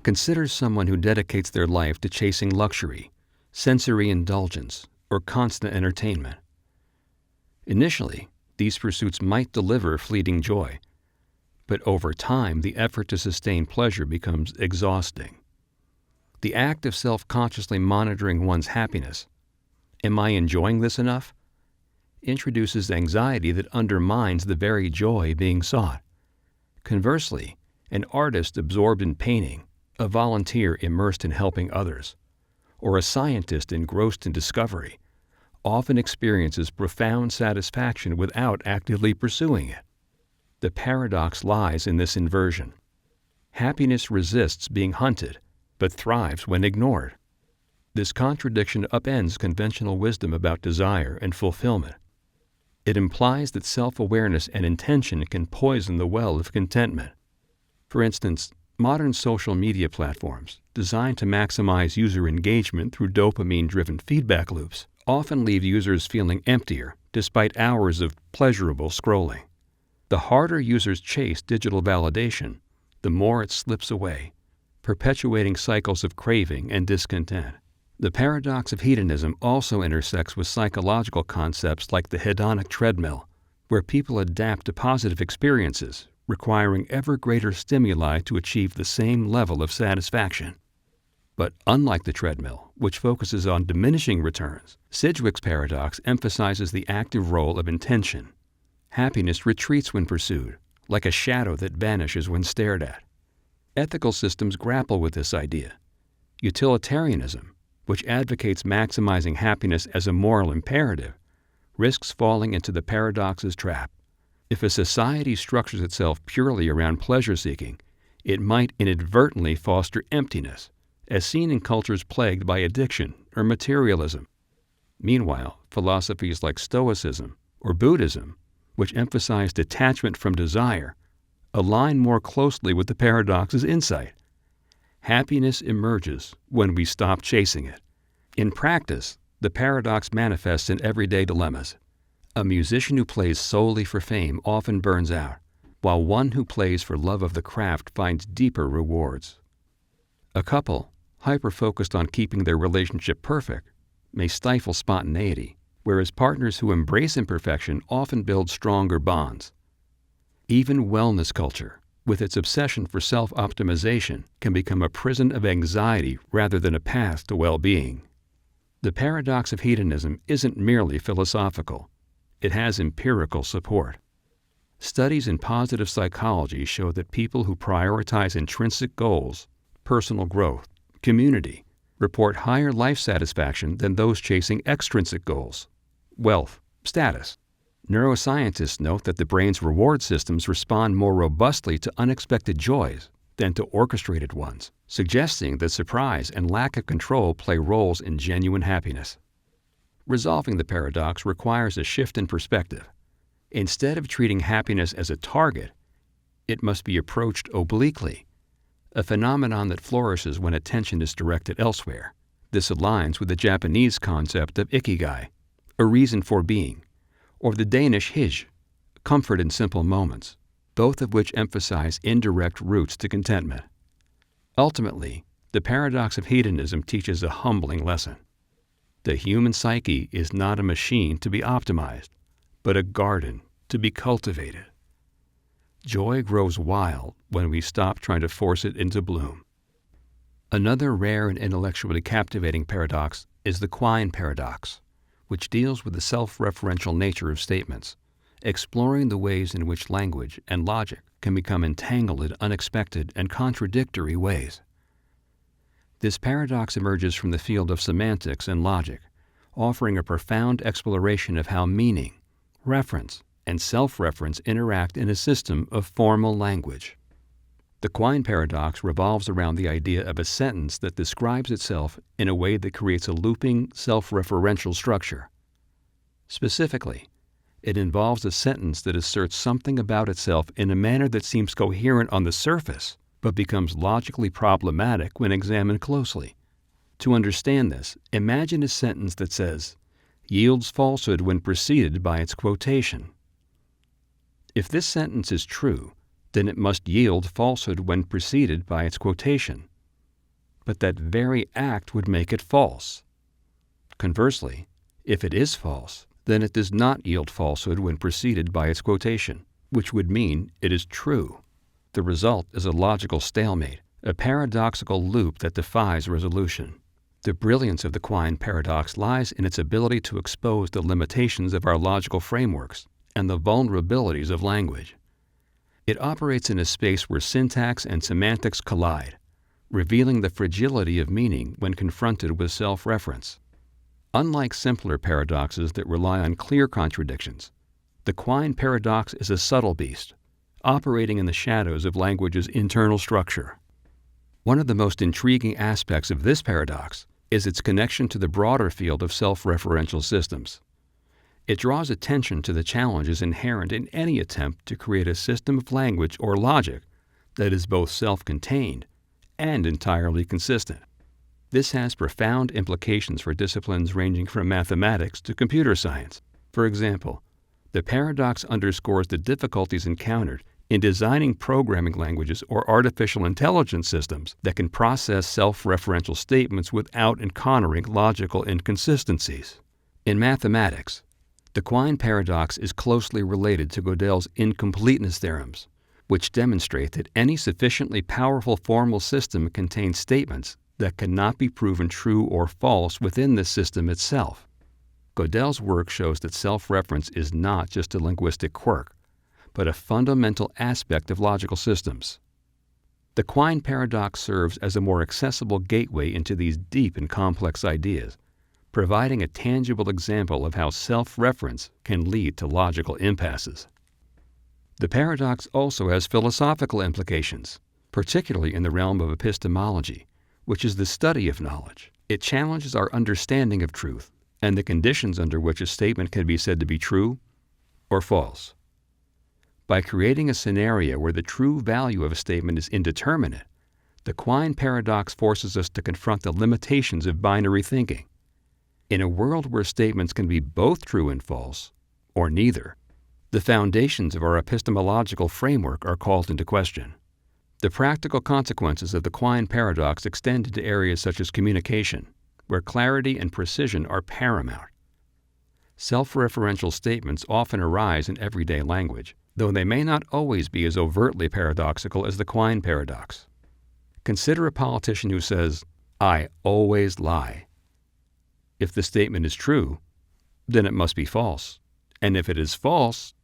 Consider someone who dedicates their life to chasing luxury, sensory indulgence, or constant entertainment. Initially, these pursuits might deliver fleeting joy, but over time the effort to sustain pleasure becomes exhausting. The act of self-consciously monitoring one's happiness, am I enjoying this enough, introduces anxiety that undermines the very joy being sought. Conversely, an artist absorbed in painting, a volunteer immersed in helping others, or a scientist engrossed in discovery, often experiences profound satisfaction without actively pursuing it. The paradox lies in this inversion. Happiness resists being hunted, but thrives when ignored. This contradiction upends conventional wisdom about desire and fulfillment. It implies that self-awareness and intention can poison the well of contentment. For instance, modern social media platforms, designed to maximize user engagement through dopamine-driven feedback loops, often leave users feeling emptier despite hours of pleasurable scrolling. The harder users chase digital validation, the more it slips away, perpetuating cycles of craving and discontent. The paradox of hedonism also intersects with psychological concepts like the hedonic treadmill, where people adapt to positive experiences, requiring ever greater stimuli to achieve the same level of satisfaction. But unlike the treadmill, which focuses on diminishing returns, Sidgwick's paradox emphasizes the active role of intention. Happiness retreats when pursued, like a shadow that vanishes when stared at. Ethical systems grapple with this idea. Utilitarianism, which advocates maximizing happiness as a moral imperative, risks falling into the paradox's trap. If a society structures itself purely around pleasure-seeking, it might inadvertently foster emptiness, as seen in cultures plagued by addiction or materialism. Meanwhile, philosophies like Stoicism or Buddhism, which emphasize detachment from desire, align more closely with the paradox's insight. Happiness emerges when we stop chasing it. In practice, the paradox manifests in everyday dilemmas. A musician who plays solely for fame often burns out, while one who plays for love of the craft finds deeper rewards. A couple, hyper-focused on keeping their relationship perfect, may stifle spontaneity, whereas partners who embrace imperfection often build stronger bonds. Even wellness culture, with its obsession for self-optimization, can become a prison of anxiety rather than a path to well-being. The paradox of hedonism isn't merely philosophical. It has empirical support. Studies in positive psychology show that people who prioritize intrinsic goals, personal growth, community, report higher life satisfaction than those chasing extrinsic goals, wealth, status. Neuroscientists note that the brain's reward systems respond more robustly to unexpected joys, than to orchestrated ones, suggesting that surprise and lack of control play roles in genuine happiness. Resolving the paradox requires a shift in perspective. Instead of treating happiness as a target, it must be approached obliquely, a phenomenon that flourishes when attention is directed elsewhere. This aligns with the Japanese concept of ikigai, a reason for being, or the Danish hij, comfort in simple moments, both of which emphasize indirect routes to contentment. Ultimately, the Paradox of Hedonism teaches a humbling lesson. The human psyche is not a machine to be optimized, but a garden to be cultivated. Joy grows wild when we stop trying to force it into bloom. Another rare and intellectually captivating paradox is the Quine Paradox, which deals with the self-referential nature of statements, exploring the ways in which language and logic can become entangled in unexpected and contradictory ways. This paradox emerges from the field of semantics and logic, offering a profound exploration of how meaning, reference, and self-reference interact in a system of formal language. The Quine Paradox revolves around the idea of a sentence that describes itself in a way that creates a looping, self-referential structure. Specifically, it involves a sentence that asserts something about itself in a manner that seems coherent on the surface, but becomes logically problematic when examined closely. To understand this, imagine a sentence that says, "yields falsehood when preceded by its quotation." If this sentence is true, then it must yield falsehood when preceded by its quotation. But that very act would make it false. Conversely, if it is false, then it does not yield falsehood when preceded by its quotation, which would mean it is true. The result is a logical stalemate, a paradoxical loop that defies resolution. The brilliance of the Quine Paradox lies in its ability to expose the limitations of our logical frameworks and the vulnerabilities of language. It operates in a space where syntax and semantics collide, revealing the fragility of meaning when confronted with self-reference. Unlike simpler paradoxes that rely on clear contradictions, the Quine Paradox is a subtle beast, operating in the shadows of language's internal structure. One of the most intriguing aspects of this paradox is its connection to the broader field of self-referential systems. It draws attention to the challenges inherent in any attempt to create a system of language or logic that is both self-contained and entirely consistent. This has profound implications for disciplines ranging from mathematics to computer science. For example, the paradox underscores the difficulties encountered in designing programming languages or artificial intelligence systems that can process self-referential statements without encountering logical inconsistencies. In mathematics, the Quine Paradox is closely related to Gödel's incompleteness theorems, which demonstrate that any sufficiently powerful formal system contains statements that cannot be proven true or false within the system itself. Gödel's work shows that self-reference is not just a linguistic quirk, but a fundamental aspect of logical systems. The Quine Paradox serves as a more accessible gateway into these deep and complex ideas, providing a tangible example of how self-reference can lead to logical impasses. The paradox also has philosophical implications, particularly in the realm of epistemology, which is the study of knowledge. It challenges our understanding of truth and the conditions under which a statement can be said to be true or false. By creating a scenario where the true value of a statement is indeterminate, the Quine Paradox forces us to confront the limitations of binary thinking. In a world where statements can be both true and false, or neither, the foundations of our epistemological framework are called into question. The practical consequences of the Quine Paradox extend into areas such as communication, where clarity and precision are paramount. Self-referential statements often arise in everyday language, though they may not always be as overtly paradoxical as the Quine Paradox. Consider a politician who says, "I always lie." If the statement is true, then it must be false, and if it is false,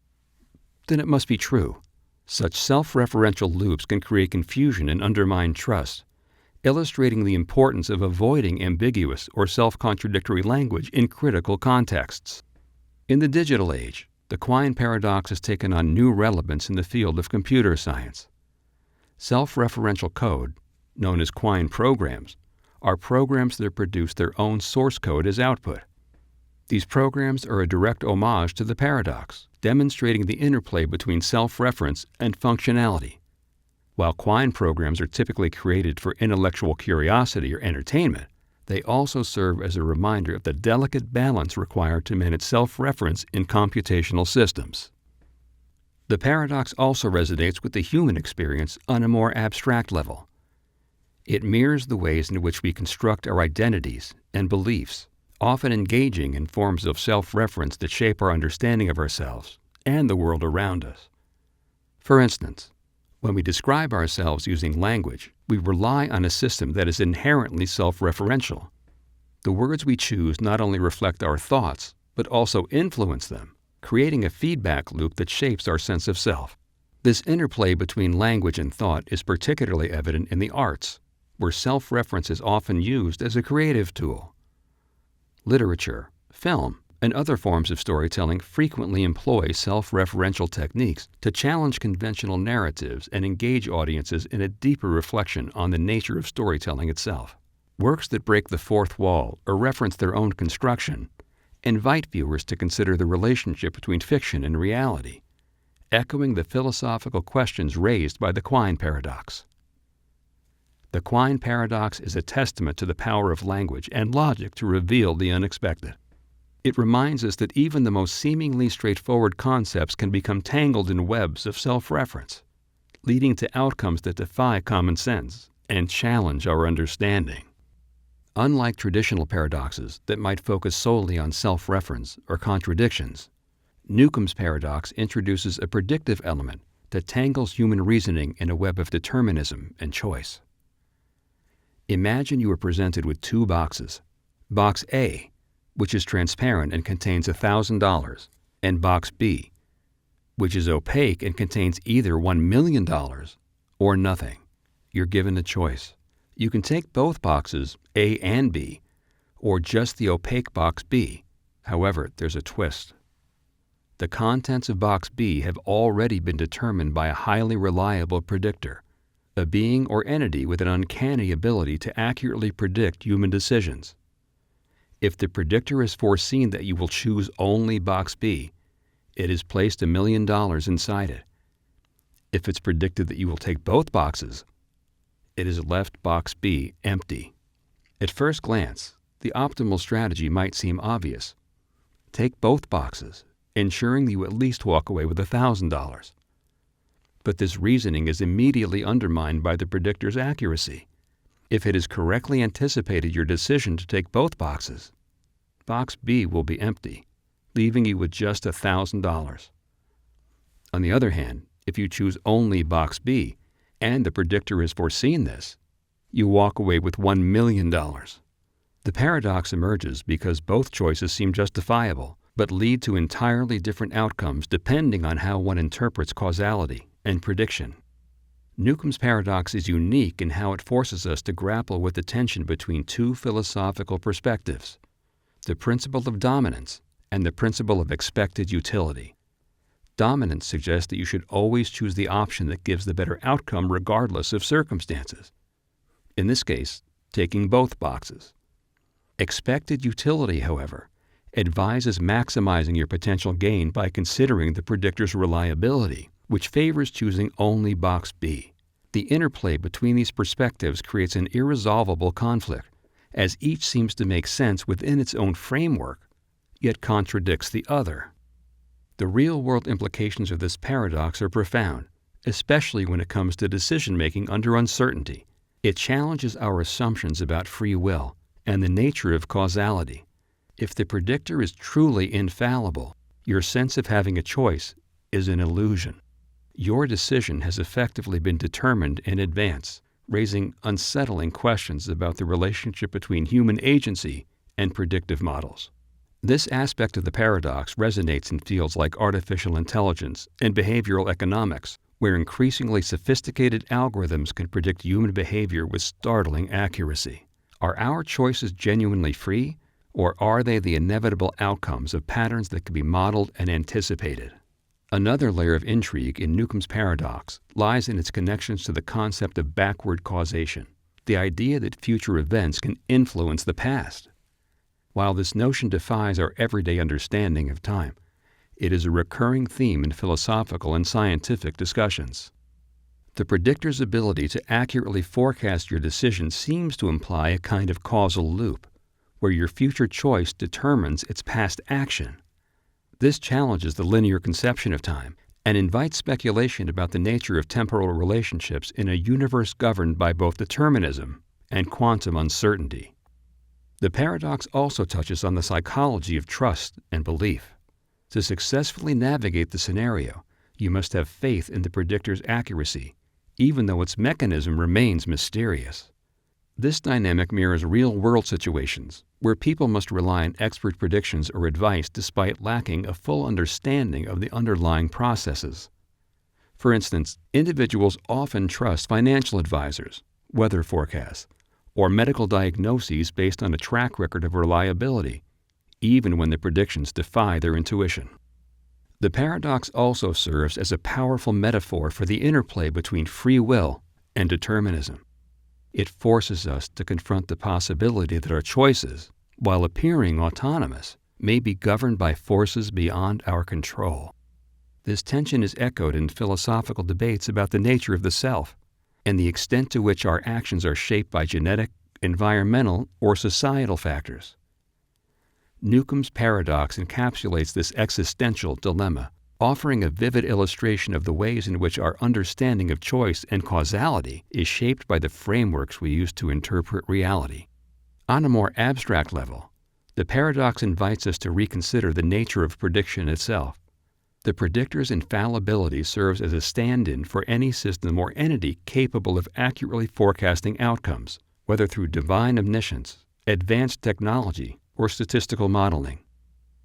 then it must be true. Such self-referential loops can create confusion and undermine trust, illustrating the importance of avoiding ambiguous or self-contradictory language in critical contexts. In the digital age, the Quine Paradox has taken on new relevance in the field of computer science. Self-referential code, known as Quine programs, are programs that produce their own source code as output. These programs are a direct homage to the paradox, demonstrating the interplay between self-reference and functionality. While Quine programs are typically created for intellectual curiosity or entertainment, they also serve as a reminder of the delicate balance required to manage self-reference in computational systems. The paradox also resonates with the human experience on a more abstract level. It mirrors the ways in which we construct our identities and beliefs, often engaging in forms of self-reference that shape our understanding of ourselves and the world around us. For instance, when we describe ourselves using language, we rely on a system that is inherently self-referential. The words we choose not only reflect our thoughts, but also influence them, creating a feedback loop that shapes our sense of self. This interplay between language and thought is particularly evident in the arts, where self-reference is often used as a creative tool. Literature, film, and other forms of storytelling frequently employ self-referential techniques to challenge conventional narratives and engage audiences in a deeper reflection on the nature of storytelling itself. Works that break the fourth wall or reference their own construction invite viewers to consider the relationship between fiction and reality, echoing the philosophical questions raised by the Quine Paradox. The Quine Paradox is a testament to the power of language and logic to reveal the unexpected. It reminds us that even the most seemingly straightforward concepts can become tangled in webs of self-reference, leading to outcomes that defy common sense and challenge our understanding. Unlike traditional paradoxes that might focus solely on self-reference or contradictions, Newcomb's paradox introduces a predictive element that tangles human reasoning in a web of determinism and choice. Imagine you are presented with two boxes, Box A, which is transparent and contains $1,000, and Box B, which is opaque and contains either $1 million or nothing. You're given a choice. You can take both boxes, A and B, or just the opaque Box B. However, there's a twist. The contents of Box B have already been determined by a highly reliable predictor, a being or entity with an uncanny ability to accurately predict human decisions. If the predictor has foreseen that you will choose only Box B, it has placed $1 million inside it. If it's predicted that you will take both boxes, it has left Box B empty. At first glance, the optimal strategy might seem obvious. Take both boxes, ensuring that you at least walk away with $1,000. But this reasoning is immediately undermined by the predictor's accuracy. If it has correctly anticipated your decision to take both boxes, Box B will be empty, leaving you with just $1,000. On the other hand, if you choose only Box B, and the predictor has foreseen this, you walk away with $1 million. The paradox emerges because both choices seem justifiable, but lead to entirely different outcomes depending on how one interprets causality and prediction. Newcomb's paradox is unique in how it forces us to grapple with the tension between two philosophical perspectives, the principle of dominance and the principle of expected utility. Dominance suggests that you should always choose the option that gives the better outcome regardless of circumstances. In this case, taking both boxes. Expected utility, however, advises maximizing your potential gain by considering the predictor's reliability, which favors choosing only Box B. The interplay between these perspectives creates an irresolvable conflict, as each seems to make sense within its own framework, yet contradicts the other. The real-world implications of this paradox are profound, especially when it comes to decision-making under uncertainty. It challenges our assumptions about free will and the nature of causality. If the predictor is truly infallible, your sense of having a choice is an illusion. Your decision has effectively been determined in advance, raising unsettling questions about the relationship between human agency and predictive models. This aspect of the paradox resonates in fields like artificial intelligence and behavioral economics, where increasingly sophisticated algorithms can predict human behavior with startling accuracy. Are our choices genuinely free, or are they the inevitable outcomes of patterns that can be modeled and anticipated? Another layer of intrigue in Newcomb's paradox lies in its connections to the concept of backward causation, the idea that future events can influence the past. While this notion defies our everyday understanding of time, it is a recurring theme in philosophical and scientific discussions. The predictor's ability to accurately forecast your decision seems to imply a kind of causal loop, where your future choice determines its past action. This challenges the linear conception of time and invites speculation about the nature of temporal relationships in a universe governed by both determinism and quantum uncertainty. The paradox also touches on the psychology of trust and belief. To successfully navigate the scenario, you must have faith in the predictor's accuracy, even though its mechanism remains mysterious. This dynamic mirrors real-world situations where people must rely on expert predictions or advice despite lacking a full understanding of the underlying processes. For instance, individuals often trust financial advisors, weather forecasts, or medical diagnoses based on a track record of reliability, even when the predictions defy their intuition. The paradox also serves as a powerful metaphor for the interplay between free will and determinism. It forces us to confront the possibility that our choices, while appearing autonomous, may be governed by forces beyond our control. This tension is echoed in philosophical debates about the nature of the self and the extent to which our actions are shaped by genetic, environmental, or societal factors. Newcomb's paradox encapsulates this existential dilemma, offering a vivid illustration of the ways in which our understanding of choice and causality is shaped by the frameworks we use to interpret reality. On a more abstract level, the paradox invites us to reconsider the nature of prediction itself. The predictor's infallibility serves as a stand-in for any system or entity capable of accurately forecasting outcomes, whether through divine omniscience, advanced technology, or statistical modeling.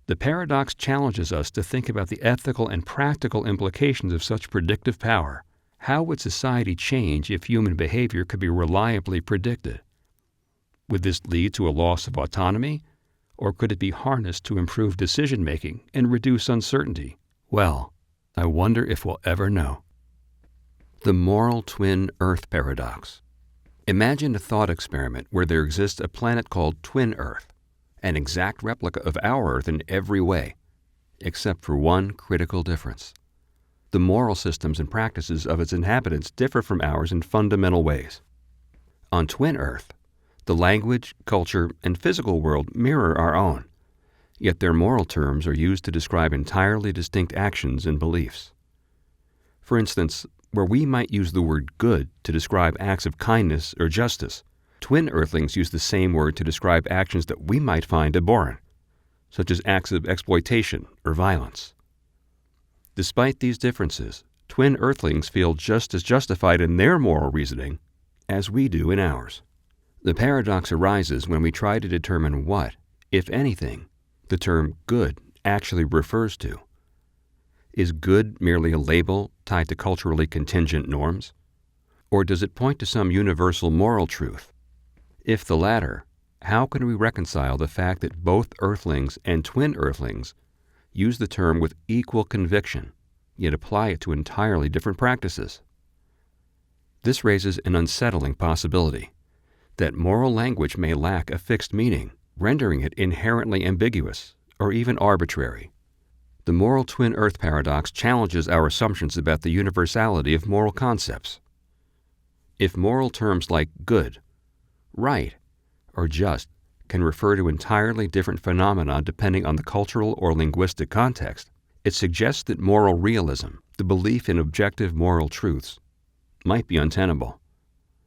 The paradox challenges us to think about the ethical and practical implications of such predictive power. How would society change if human behavior could be reliably predicted? Would this lead to a loss of autonomy, or could it be harnessed to improve decision-making and reduce uncertainty? Well, I wonder if we'll ever know. The moral twin Earth paradox. Imagine a thought experiment where there exists a planet called Twin Earth, an exact replica of our Earth in every way, except for one critical difference. The moral systems and practices of its inhabitants differ from ours in fundamental ways. On Twin Earth, the language, culture, and physical world mirror our own, yet their moral terms are used to describe entirely distinct actions and beliefs. For instance, where we might use the word good to describe acts of kindness or justice, twin Earthlings use the same word to describe actions that we might find abhorrent, such as acts of exploitation or violence. Despite these differences, twin Earthlings feel just as justified in their moral reasoning as we do in ours. The paradox arises when we try to determine what, if anything, the term good actually refers to. Is good merely a label tied to culturally contingent norms? Or does it point to some universal moral truth? If the latter, how can we reconcile the fact that both Earthlings and twin Earthlings use the term with equal conviction, yet apply it to entirely different practices? This raises an unsettling possibility that moral language may lack a fixed meaning, rendering it inherently ambiguous or even arbitrary. The moral twin Earth paradox challenges our assumptions about the universality of moral concepts. If moral terms like good, right, or just can refer to entirely different phenomena depending on the cultural or linguistic context, it suggests that moral realism, the belief in objective moral truths, might be untenable.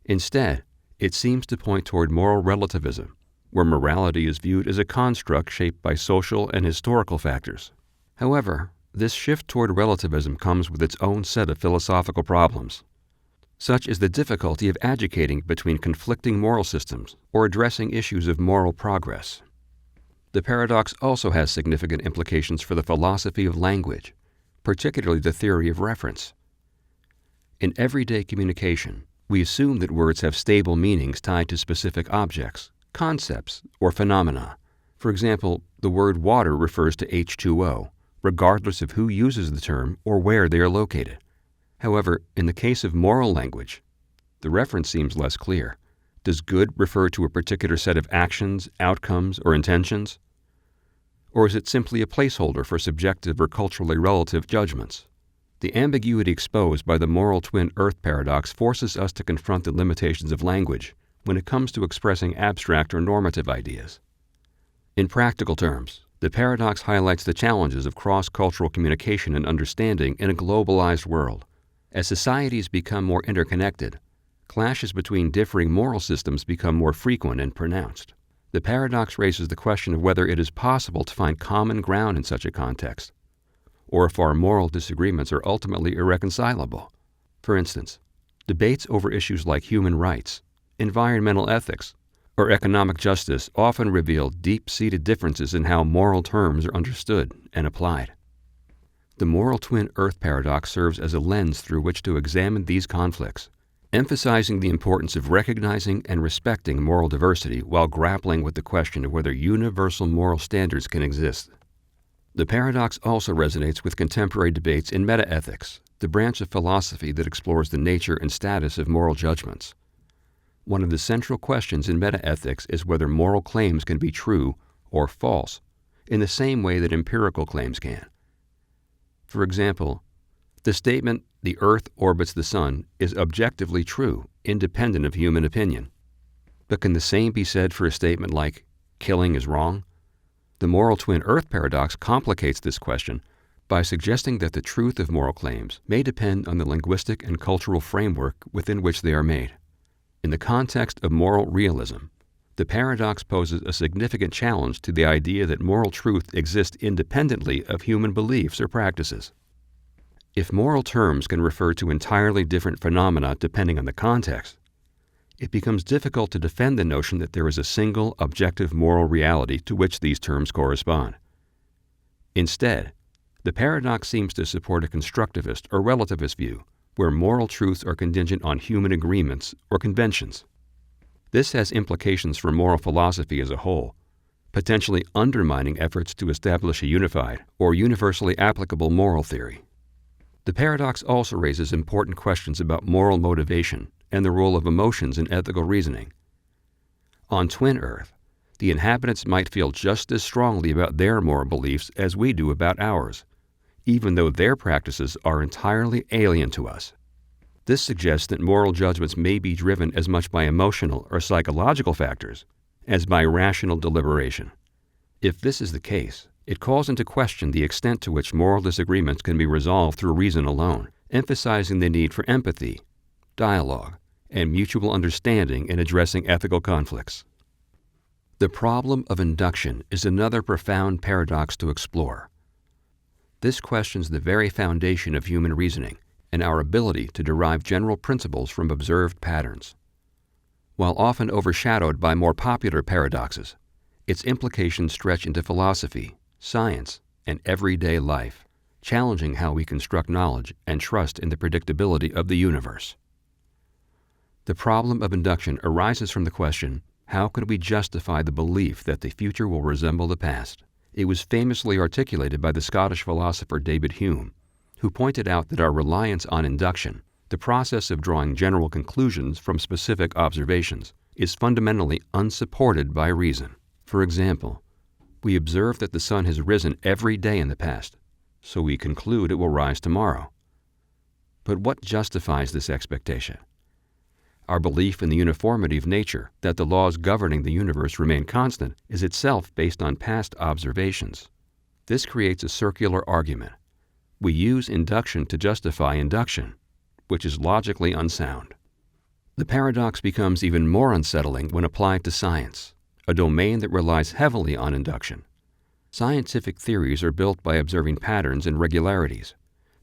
Instead, it seems to point toward moral relativism, where morality is viewed as a construct shaped by social and historical factors. However, this shift toward relativism comes with its own set of philosophical problems. Such is the difficulty of agitating between conflicting moral systems or addressing issues of moral progress. The paradox also has significant implications for the philosophy of language, particularly the theory of reference. In everyday communication, we assume that words have stable meanings tied to specific objects, concepts, or phenomena. For example, the word water refers to H2O, regardless of who uses the term or where they are located. However, in the case of moral language, the reference seems less clear. Does good refer to a particular set of actions, outcomes, or intentions? Or is it simply a placeholder for subjective or culturally relative judgments? The ambiguity exposed by the moral twin earth paradox forces us to confront the limitations of language when it comes to expressing abstract or normative ideas. In practical terms, the paradox highlights the challenges of cross-cultural communication and understanding in a globalized world. As societies become more interconnected, clashes between differing moral systems become more frequent and pronounced. The paradox raises the question of whether it is possible to find common ground in such a context, or if our moral disagreements are ultimately irreconcilable. For instance, debates over issues like human rights, environmental ethics, or economic justice often reveal deep-seated differences in how moral terms are understood and applied. The moral twin earth paradox serves as a lens through which to examine these conflicts, emphasizing the importance of recognizing and respecting moral diversity while grappling with the question of whether universal moral standards can exist. The paradox also resonates with contemporary debates in metaethics, the branch of philosophy that explores the nature and status of moral judgments. One of the central questions in metaethics is whether moral claims can be true or false in the same way that empirical claims can. For example, the statement, "the Earth orbits the Sun," is objectively true, independent of human opinion. But can the same be said for a statement like, "killing is wrong"? The moral twin earth paradox complicates this question by suggesting that the truth of moral claims may depend on the linguistic and cultural framework within which they are made. In the context of moral realism, the paradox poses a significant challenge to the idea that moral truth exists independently of human beliefs or practices. If moral terms can refer to entirely different phenomena depending on the context, it becomes difficult to defend the notion that there is a single objective moral reality to which these terms correspond. Instead, the paradox seems to support a constructivist or relativist view, where moral truths are contingent on human agreements or conventions. This has implications for moral philosophy as a whole, potentially undermining efforts to establish a unified or universally applicable moral theory. The paradox also raises important questions about moral motivation and the role of emotions in ethical reasoning. On Twin Earth, the inhabitants might feel just as strongly about their moral beliefs as we do about ours, even though their practices are entirely alien to us. This suggests that moral judgments may be driven as much by emotional or psychological factors as by rational deliberation. If this is the case, it calls into question the extent to which moral disagreements can be resolved through reason alone, emphasizing the need for empathy, dialogue, and mutual understanding in addressing ethical conflicts. The problem of induction is another profound paradox to explore. This questions the very foundation of human reasoning and our ability to derive general principles from observed patterns. While often overshadowed by more popular paradoxes, its implications stretch into philosophy, science, and everyday life, challenging how we construct knowledge and trust in the predictability of the universe. The problem of induction arises from the question, how could we justify the belief that the future will resemble the past? It was famously articulated by the Scottish philosopher David Hume, who pointed out that our reliance on induction, the process of drawing general conclusions from specific observations, is fundamentally unsupported by reason. For example, we observe that the sun has risen every day in the past, so we conclude it will rise tomorrow. But what justifies this expectation? Our belief in the uniformity of nature, that the laws governing the universe remain constant, is itself based on past observations. This creates a circular argument. We use induction to justify induction, which is logically unsound. The paradox becomes even more unsettling when applied to science, a domain that relies heavily on induction. Scientific theories are built by observing patterns and regularities,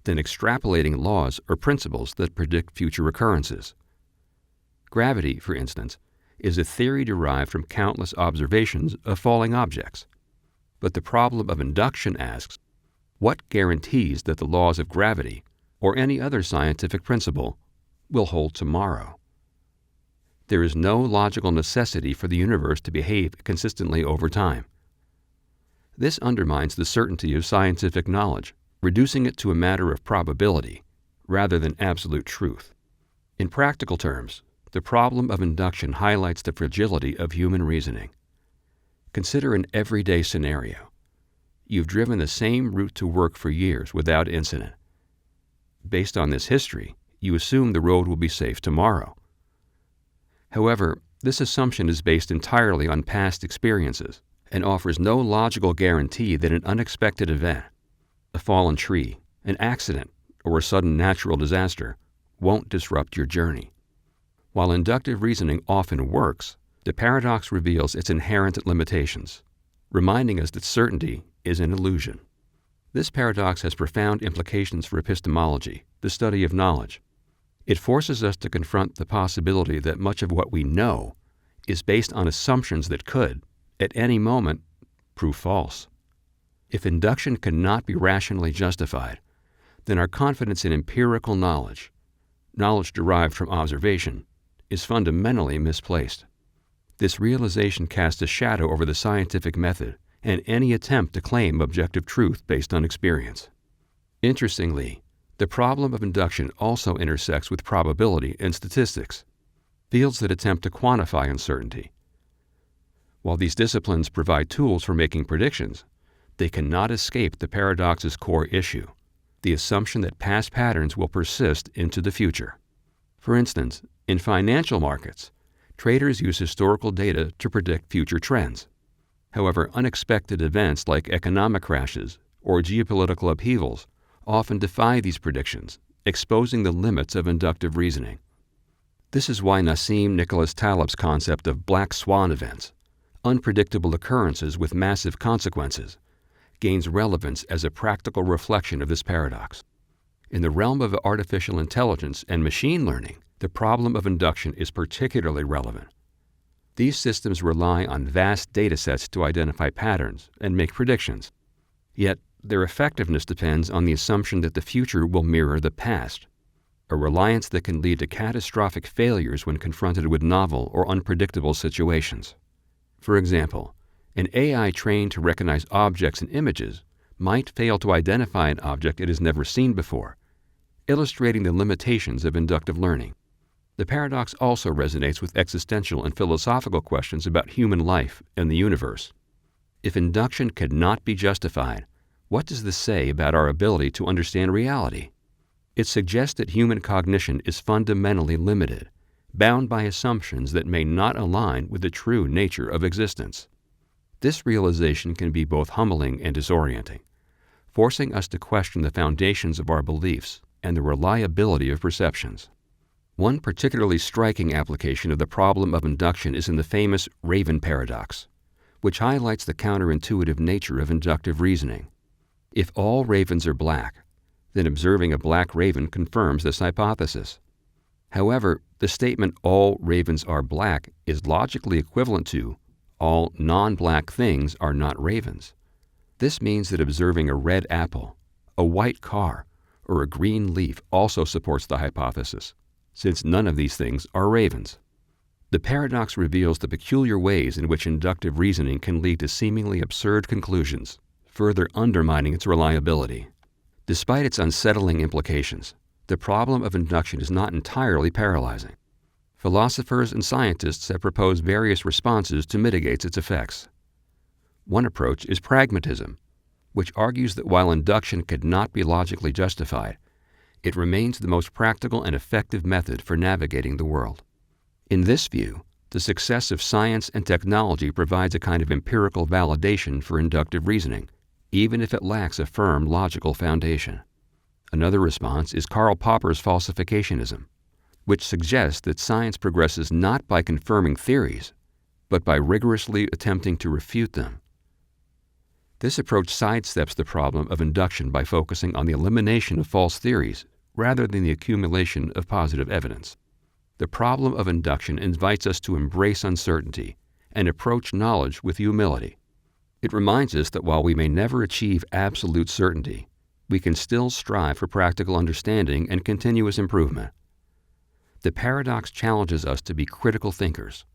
then extrapolating laws or principles that predict future occurrences. Gravity, for instance, is a theory derived from countless observations of falling objects. But the problem of induction asks, what guarantees that the laws of gravity, or any other scientific principle, will hold tomorrow? There is no logical necessity for the universe to behave consistently over time. This undermines the certainty of scientific knowledge, reducing it to a matter of probability rather than absolute truth. In practical terms, the problem of induction highlights the fragility of human reasoning. Consider an everyday scenario. You've driven the same route to work for years without incident. Based on this history, you assume the road will be safe tomorrow. However, this assumption is based entirely on past experiences and offers no logical guarantee that an unexpected event, a fallen tree, an accident, or a sudden natural disaster, won't disrupt your journey. While inductive reasoning often works, the paradox reveals its inherent limitations, reminding us that certainty is an illusion. This paradox has profound implications for epistemology, the study of knowledge. It forces us to confront the possibility that much of what we know is based on assumptions that could, at any moment, prove false. If induction cannot be rationally justified, then our confidence in empirical knowledge derived from observation, is fundamentally misplaced. This realization casts a shadow over the scientific method and any attempt to claim objective truth based on experience. Interestingly, the problem of induction also intersects with probability and statistics, fields that attempt to quantify uncertainty. While these disciplines provide tools for making predictions, they cannot escape the paradox's core issue, the assumption that past patterns will persist into the future. For instance, in financial markets, traders use historical data to predict future trends. However, unexpected events like economic crashes or geopolitical upheavals often defy these predictions, exposing the limits of inductive reasoning. This is why Nassim Nicholas Taleb's concept of black swan events, unpredictable occurrences with massive consequences, gains relevance as a practical reflection of this paradox. In the realm of artificial intelligence and machine learning, the problem of induction is particularly relevant. These systems rely on vast data sets to identify patterns and make predictions. Yet, their effectiveness depends on the assumption that the future will mirror the past, a reliance that can lead to catastrophic failures when confronted with novel or unpredictable situations. For example, an AI trained to recognize objects and images might fail to identify an object it has never seen before, illustrating the limitations of inductive learning. The paradox also resonates with existential and philosophical questions about human life and the universe. If induction cannot be justified, what does this say about our ability to understand reality? It suggests that human cognition is fundamentally limited, bound by assumptions that may not align with the true nature of existence. This realization can be both humbling and disorienting, forcing us to question the foundations of our beliefs and the reliability of perceptions. One particularly striking application of the problem of induction is in the famous Raven Paradox, which highlights the counterintuitive nature of inductive reasoning. If all ravens are black, then observing a black raven confirms this hypothesis. However, the statement "all ravens are black" is logically equivalent to "all non-black things are not ravens." This means that observing a red apple, a white car, or a green leaf also supports the hypothesis, since none of these things are ravens. The paradox reveals the peculiar ways in which inductive reasoning can lead to seemingly absurd conclusions, further undermining its reliability. Despite its unsettling implications, the problem of induction is not entirely paralyzing. Philosophers and scientists have proposed various responses to mitigate its effects. One approach is pragmatism, which argues that while induction could not be logically justified, it remains the most practical and effective method for navigating the world. In this view, the success of science and technology provides a kind of empirical validation for inductive reasoning, even if it lacks a firm logical foundation. Another response is Karl Popper's falsificationism, which suggests that science progresses not by confirming theories, but by rigorously attempting to refute them. This approach sidesteps the problem of induction by focusing on the elimination of false theories rather than the accumulation of positive evidence. The problem of induction invites us to embrace uncertainty and approach knowledge with humility. It reminds us that while we may never achieve absolute certainty, we can still strive for practical understanding and continuous improvement. The paradox challenges us to be critical thinkers,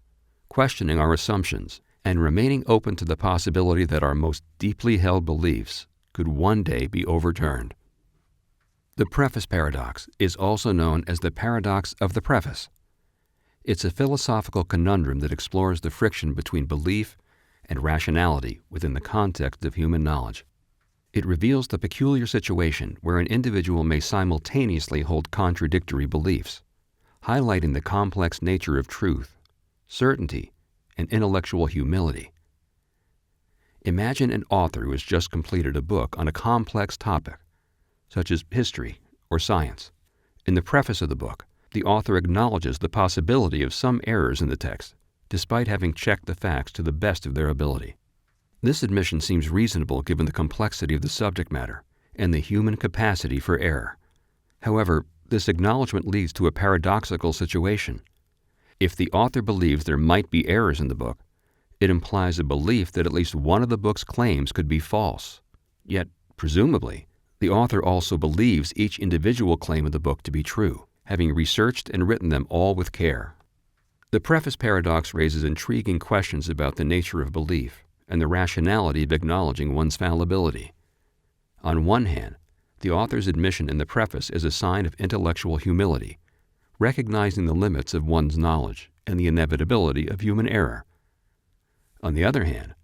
questioning our assumptions and remaining open to the possibility that our most deeply held beliefs could one day be overturned. The Preface Paradox is also known as the Paradox of the Preface. It's a philosophical conundrum that explores the friction between belief and rationality within the context of human knowledge. It reveals the peculiar situation where an individual may simultaneously hold contradictory beliefs, highlighting the complex nature of truth, certainty, and intellectual humility. Imagine an author who has just completed a book on a complex topic, such as history or science. In the preface of the book, the author acknowledges the possibility of some errors in the text, despite having checked the facts to the best of their ability. This admission seems reasonable given the complexity of the subject matter and the human capacity for error. However, this acknowledgement leads to a paradoxical situation. If the author believes there might be errors in the book, it implies a belief that at least one of the book's claims could be false. Yet, presumably, the author also believes each individual claim of the book to be true, having researched and written them all with care. The Preface Paradox raises intriguing questions about the nature of belief and the rationality of acknowledging one's fallibility. On one hand, the author's admission in the preface is a sign of intellectual humility, recognizing the limits of one's knowledge and the inevitability of human error. On the other hand,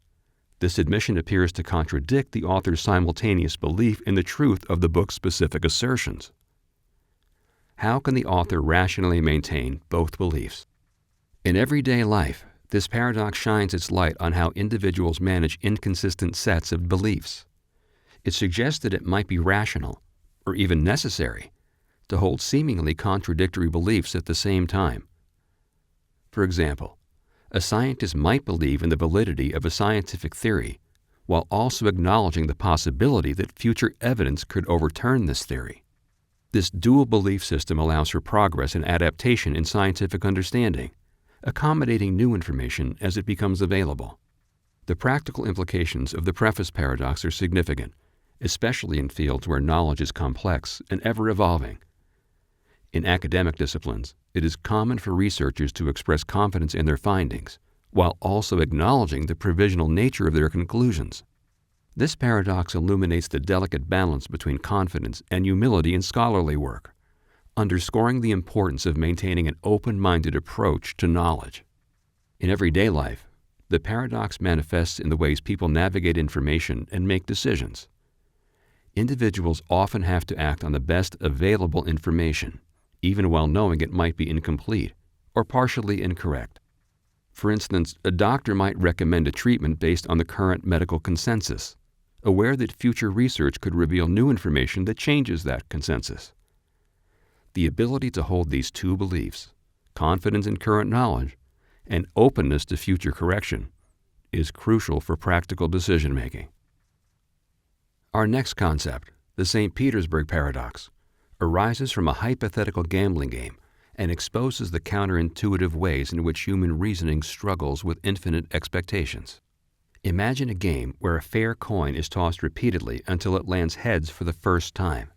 this admission appears to contradict the author's simultaneous belief in the truth of the book's specific assertions. How can the author rationally maintain both beliefs? In everyday life, this paradox shines its light on how individuals manage inconsistent sets of beliefs. It suggests that it might be rational, or even necessary, to hold seemingly contradictory beliefs at the same time. For example, a scientist might believe in the validity of a scientific theory while also acknowledging the possibility that future evidence could overturn this theory. This dual belief system allows for progress and adaptation in scientific understanding, accommodating new information as it becomes available. The practical implications of the Preface Paradox are significant, especially in fields where knowledge is complex and ever-evolving. In academic disciplines, it is common for researchers to express confidence in their findings, while also acknowledging the provisional nature of their conclusions. This paradox illuminates the delicate balance between confidence and humility in scholarly work, underscoring the importance of maintaining an open-minded approach to knowledge. In everyday life, the paradox manifests in the ways people navigate information and make decisions. Individuals often have to act on the best available information, even while knowing it might be incomplete or partially incorrect. For instance, a doctor might recommend a treatment based on the current medical consensus, aware that future research could reveal new information that changes that consensus. The ability to hold these two beliefs, confidence in current knowledge and openness to future correction, is crucial for practical decision-making. Our next concept, the St. Petersburg Paradox, arises from a hypothetical gambling game and exposes the counterintuitive ways in which human reasoning struggles with infinite expectations. Imagine a game where a fair coin is tossed repeatedly until it lands heads for the first time.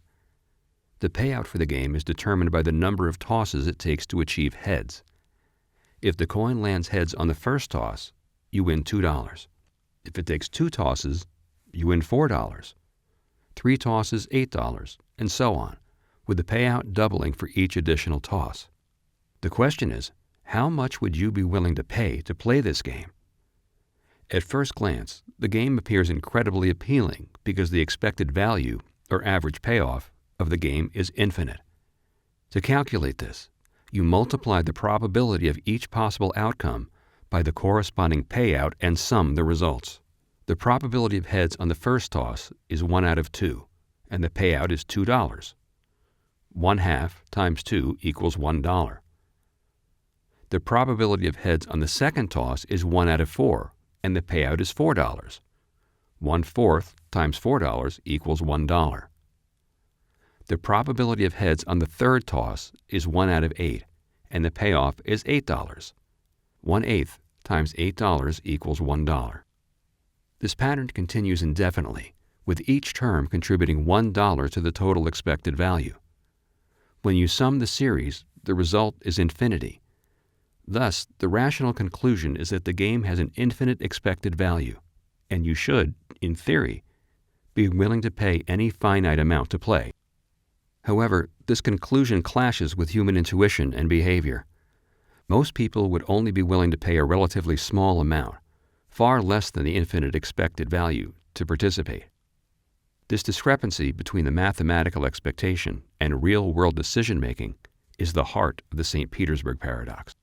The payout for the game is determined by the number of tosses it takes to achieve heads. If the coin lands heads on the first toss, you win $2. If it takes 2 tosses, you win $4. 3 tosses, $8, and so on, with the payout doubling for each additional toss. The question is, how much would you be willing to pay to play this game? At first glance, the game appears incredibly appealing because the expected value, or average payoff, of the game is infinite. To calculate this, you multiply the probability of each possible outcome by the corresponding payout and sum the results. The probability of heads on the first toss is 1 out of 2, and the payout is $2. 1/2 times 2 equals $1. The probability of heads on the second toss is 1 out of 4, and the payout is $4. 1/4 times $4 equals $1. The probability of heads on the third toss is 1 out of 8, and the payoff is $8. 1/8 times $8 equals $1. This pattern continues indefinitely, with each term contributing $1 to the total expected value. When you sum the series, the result is infinity. Thus, the rational conclusion is that the game has an infinite expected value, and you should, in theory, be willing to pay any finite amount to play. However, this conclusion clashes with human intuition and behavior. Most people would only be willing to pay a relatively small amount, far less than the infinite expected value, to participate. This discrepancy between the mathematical expectation and real-world decision-making is the heart of the St. Petersburg Paradox.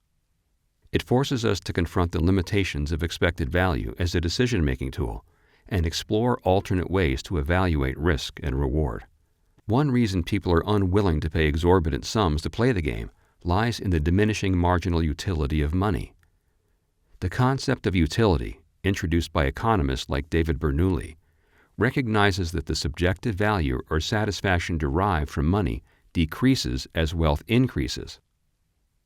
It forces us to confront the limitations of expected value as a decision-making tool and explore alternate ways to evaluate risk and reward. One reason people are unwilling to pay exorbitant sums to play the game lies in the diminishing marginal utility of money. The concept of utility, introduced by economists like David Bernoulli, recognizes that the subjective value or satisfaction derived from money decreases as wealth increases.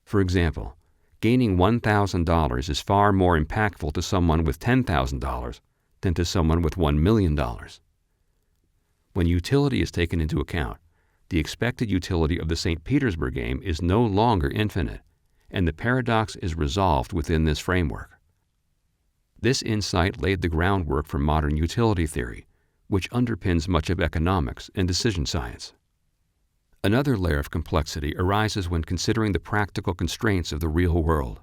For example, gaining $1,000 is far more impactful to someone with $10,000 than to someone with $1 million. When utility is taken into account, the expected utility of the St. Petersburg game is no longer infinite, and the paradox is resolved within this framework. This insight laid the groundwork for modern utility theory, which underpins much of economics and decision science. Another layer of complexity arises when considering the practical constraints of the real world.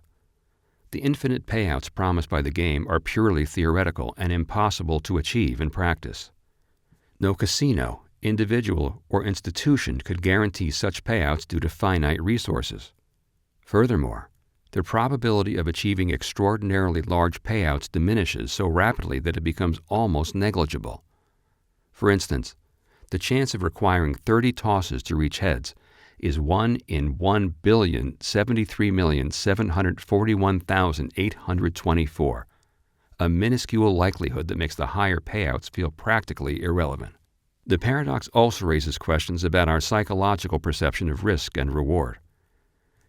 The infinite payouts promised by the game are purely theoretical and impossible to achieve in practice. No casino, individual, or institution could guarantee such payouts due to finite resources. Furthermore, the probability of achieving extraordinarily large payouts diminishes so rapidly that it becomes almost negligible. For instance, the chance of requiring 30 tosses to reach heads is 1 in 1,073,741,824, a minuscule likelihood that makes the higher payouts feel practically irrelevant. The paradox also raises questions about our psychological perception of risk and reward.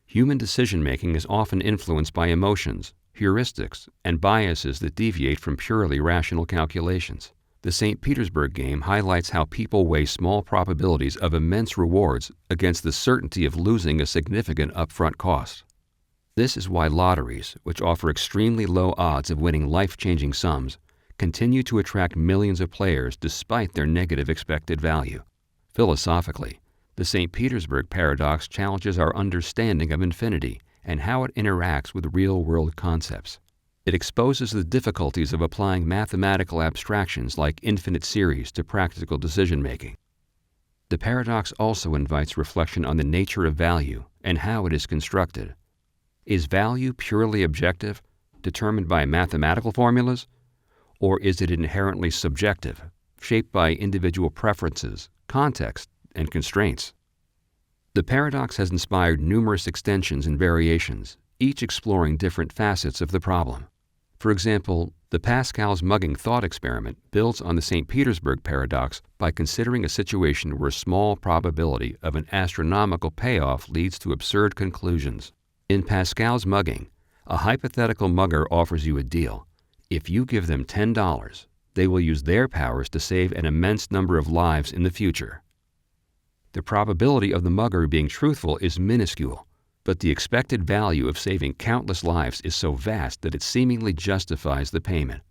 Human decision-making is often influenced by emotions, heuristics, and biases that deviate from purely rational calculations. The St. Petersburg game highlights how people weigh small probabilities of immense rewards against the certainty of losing a significant upfront cost. This is why lotteries, which offer extremely low odds of winning life-changing sums, continue to attract millions of players despite their negative expected value. Philosophically, the St. Petersburg Paradox challenges our understanding of infinity and how it interacts with real-world concepts. It exposes the difficulties of applying mathematical abstractions like infinite series to practical decision-making. The paradox also invites reflection on the nature of value and how it is constructed. Is value purely objective, determined by mathematical formulas, or is it inherently subjective, shaped by individual preferences, context, and constraints? The paradox has inspired numerous extensions and variations, each exploring different facets of the problem. For example, the Pascal's mugging thought experiment builds on the St. Petersburg Paradox by considering a situation where a small probability of an astronomical payoff leads to absurd conclusions. In Pascal's mugging, a hypothetical mugger offers you a deal. If you give them $10, they will use their powers to save an immense number of lives in the future. The probability of the mugger being truthful is minuscule, but the expected value of saving countless lives is so vast that it seemingly justifies the payment.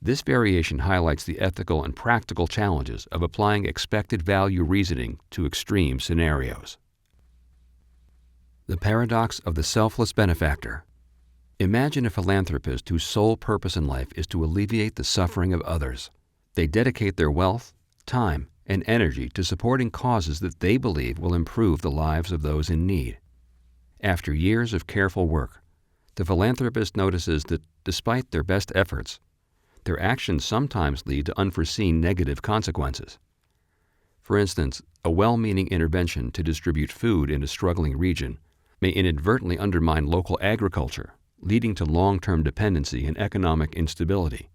This variation highlights the ethical and practical challenges of applying expected value reasoning to extreme scenarios. The Paradox of the Selfless Benefactor. Imagine a philanthropist whose sole purpose in life is to alleviate the suffering of others. They dedicate their wealth, time, and energy to supporting causes that they believe will improve the lives of those in need. After years of careful work, the philanthropist notices that despite their best efforts, their actions sometimes lead to unforeseen negative consequences. For instance, a well-meaning intervention to distribute food in a struggling region may inadvertently undermine local agriculture, leading to long-term dependency and economic instability.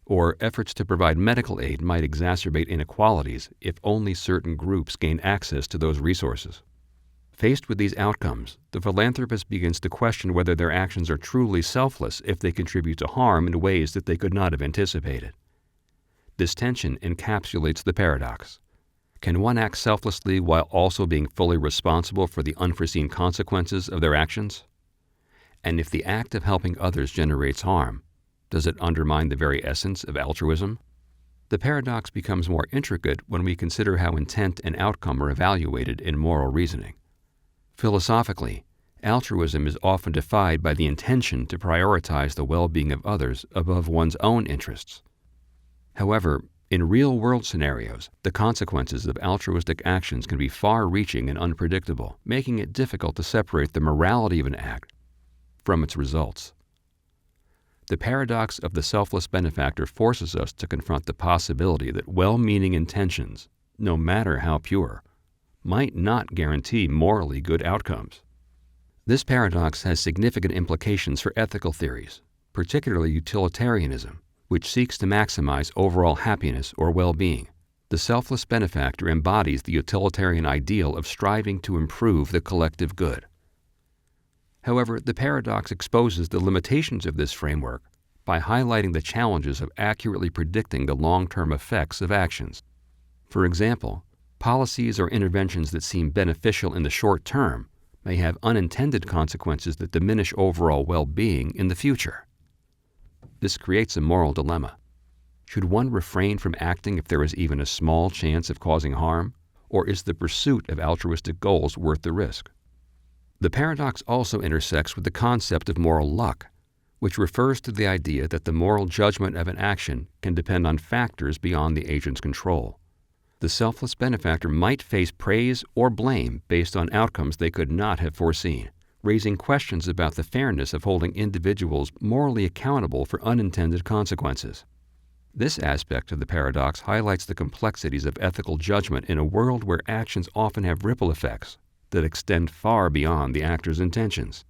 Or efforts to provide medical aid might exacerbate inequalities if only certain groups gain access to those resources. Faced with these outcomes, the philanthropist begins to question whether their actions are truly selfless if they contribute to harm in ways that they could not have anticipated. This tension encapsulates the paradox. Can one act selflessly while also being fully responsible for the unforeseen consequences of their actions? And if the act of helping others generates harm, does it undermine the very essence of altruism? The paradox becomes more intricate when we consider how intent and outcome are evaluated in moral reasoning. Philosophically, altruism is often defined by the intention to prioritize the well-being of others above one's own interests. However, in real-world scenarios, the consequences of altruistic actions can be far-reaching and unpredictable, making it difficult to separate the morality of an act from its results. The paradox of the selfless benefactor forces us to confront the possibility that well-meaning intentions, no matter how pure, might not guarantee morally good outcomes. This paradox has significant implications for ethical theories, particularly utilitarianism, which seeks to maximize overall happiness or well-being. The selfless benefactor embodies the utilitarian ideal of striving to improve the collective good. However, the paradox exposes the limitations of this framework by highlighting the challenges of accurately predicting the long-term effects of actions. For example, policies or interventions that seem beneficial in the short term may have unintended consequences that diminish overall well-being in the future. This creates a moral dilemma. Should one refrain from acting if there is even a small chance of causing harm, or is the pursuit of altruistic goals worth the risk? The paradox also intersects with the concept of moral luck, which refers to the idea that the moral judgment of an action can depend on factors beyond the agent's control. The selfless benefactor might face praise or blame based on outcomes they could not have foreseen, raising questions about the fairness of holding individuals morally accountable for unintended consequences. This aspect of the paradox highlights the complexities of ethical judgment in a world where actions often have ripple effects that extend far beyond the actor's intentions.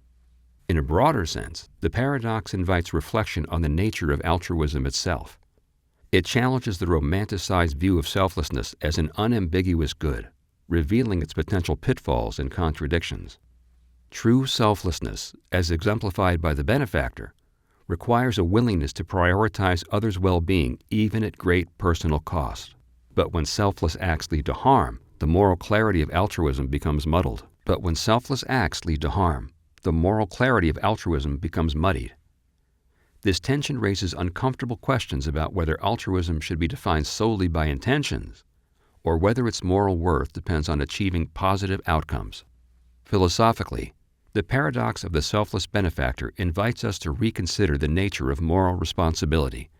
In a broader sense, the paradox invites reflection on the nature of altruism itself. It challenges the romanticized view of selflessness as an unambiguous good, revealing its potential pitfalls and contradictions. True selflessness, as exemplified by the benefactor, requires a willingness to prioritize others' well-being even at great personal cost. But when selfless acts lead to harm, the moral clarity of altruism becomes muddled. This tension raises uncomfortable questions about whether altruism should be defined solely by intentions, or whether its moral worth depends on achieving positive outcomes. Philosophically, the paradox of the selfless benefactor invites us to reconsider the nature of moral responsibility.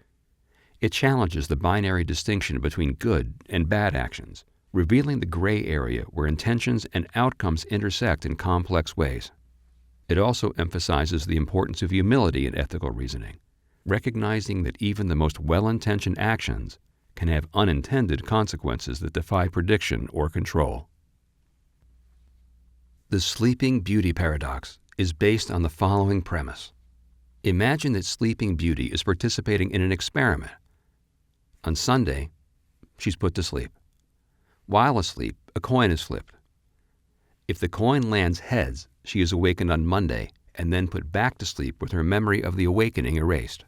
It challenges the binary distinction between good and bad actions, revealing the gray area where intentions and outcomes intersect in complex ways. It also emphasizes the importance of humility in ethical reasoning, recognizing that even the most well-intentioned actions can have unintended consequences that defy prediction or control. The Sleeping Beauty Paradox is based on the following premise. Imagine that Sleeping Beauty is participating in an experiment. On Sunday, she's put to sleep. While asleep, a coin is flipped. If the coin lands heads, she is awakened on Monday and then put back to sleep with her memory of the awakening erased.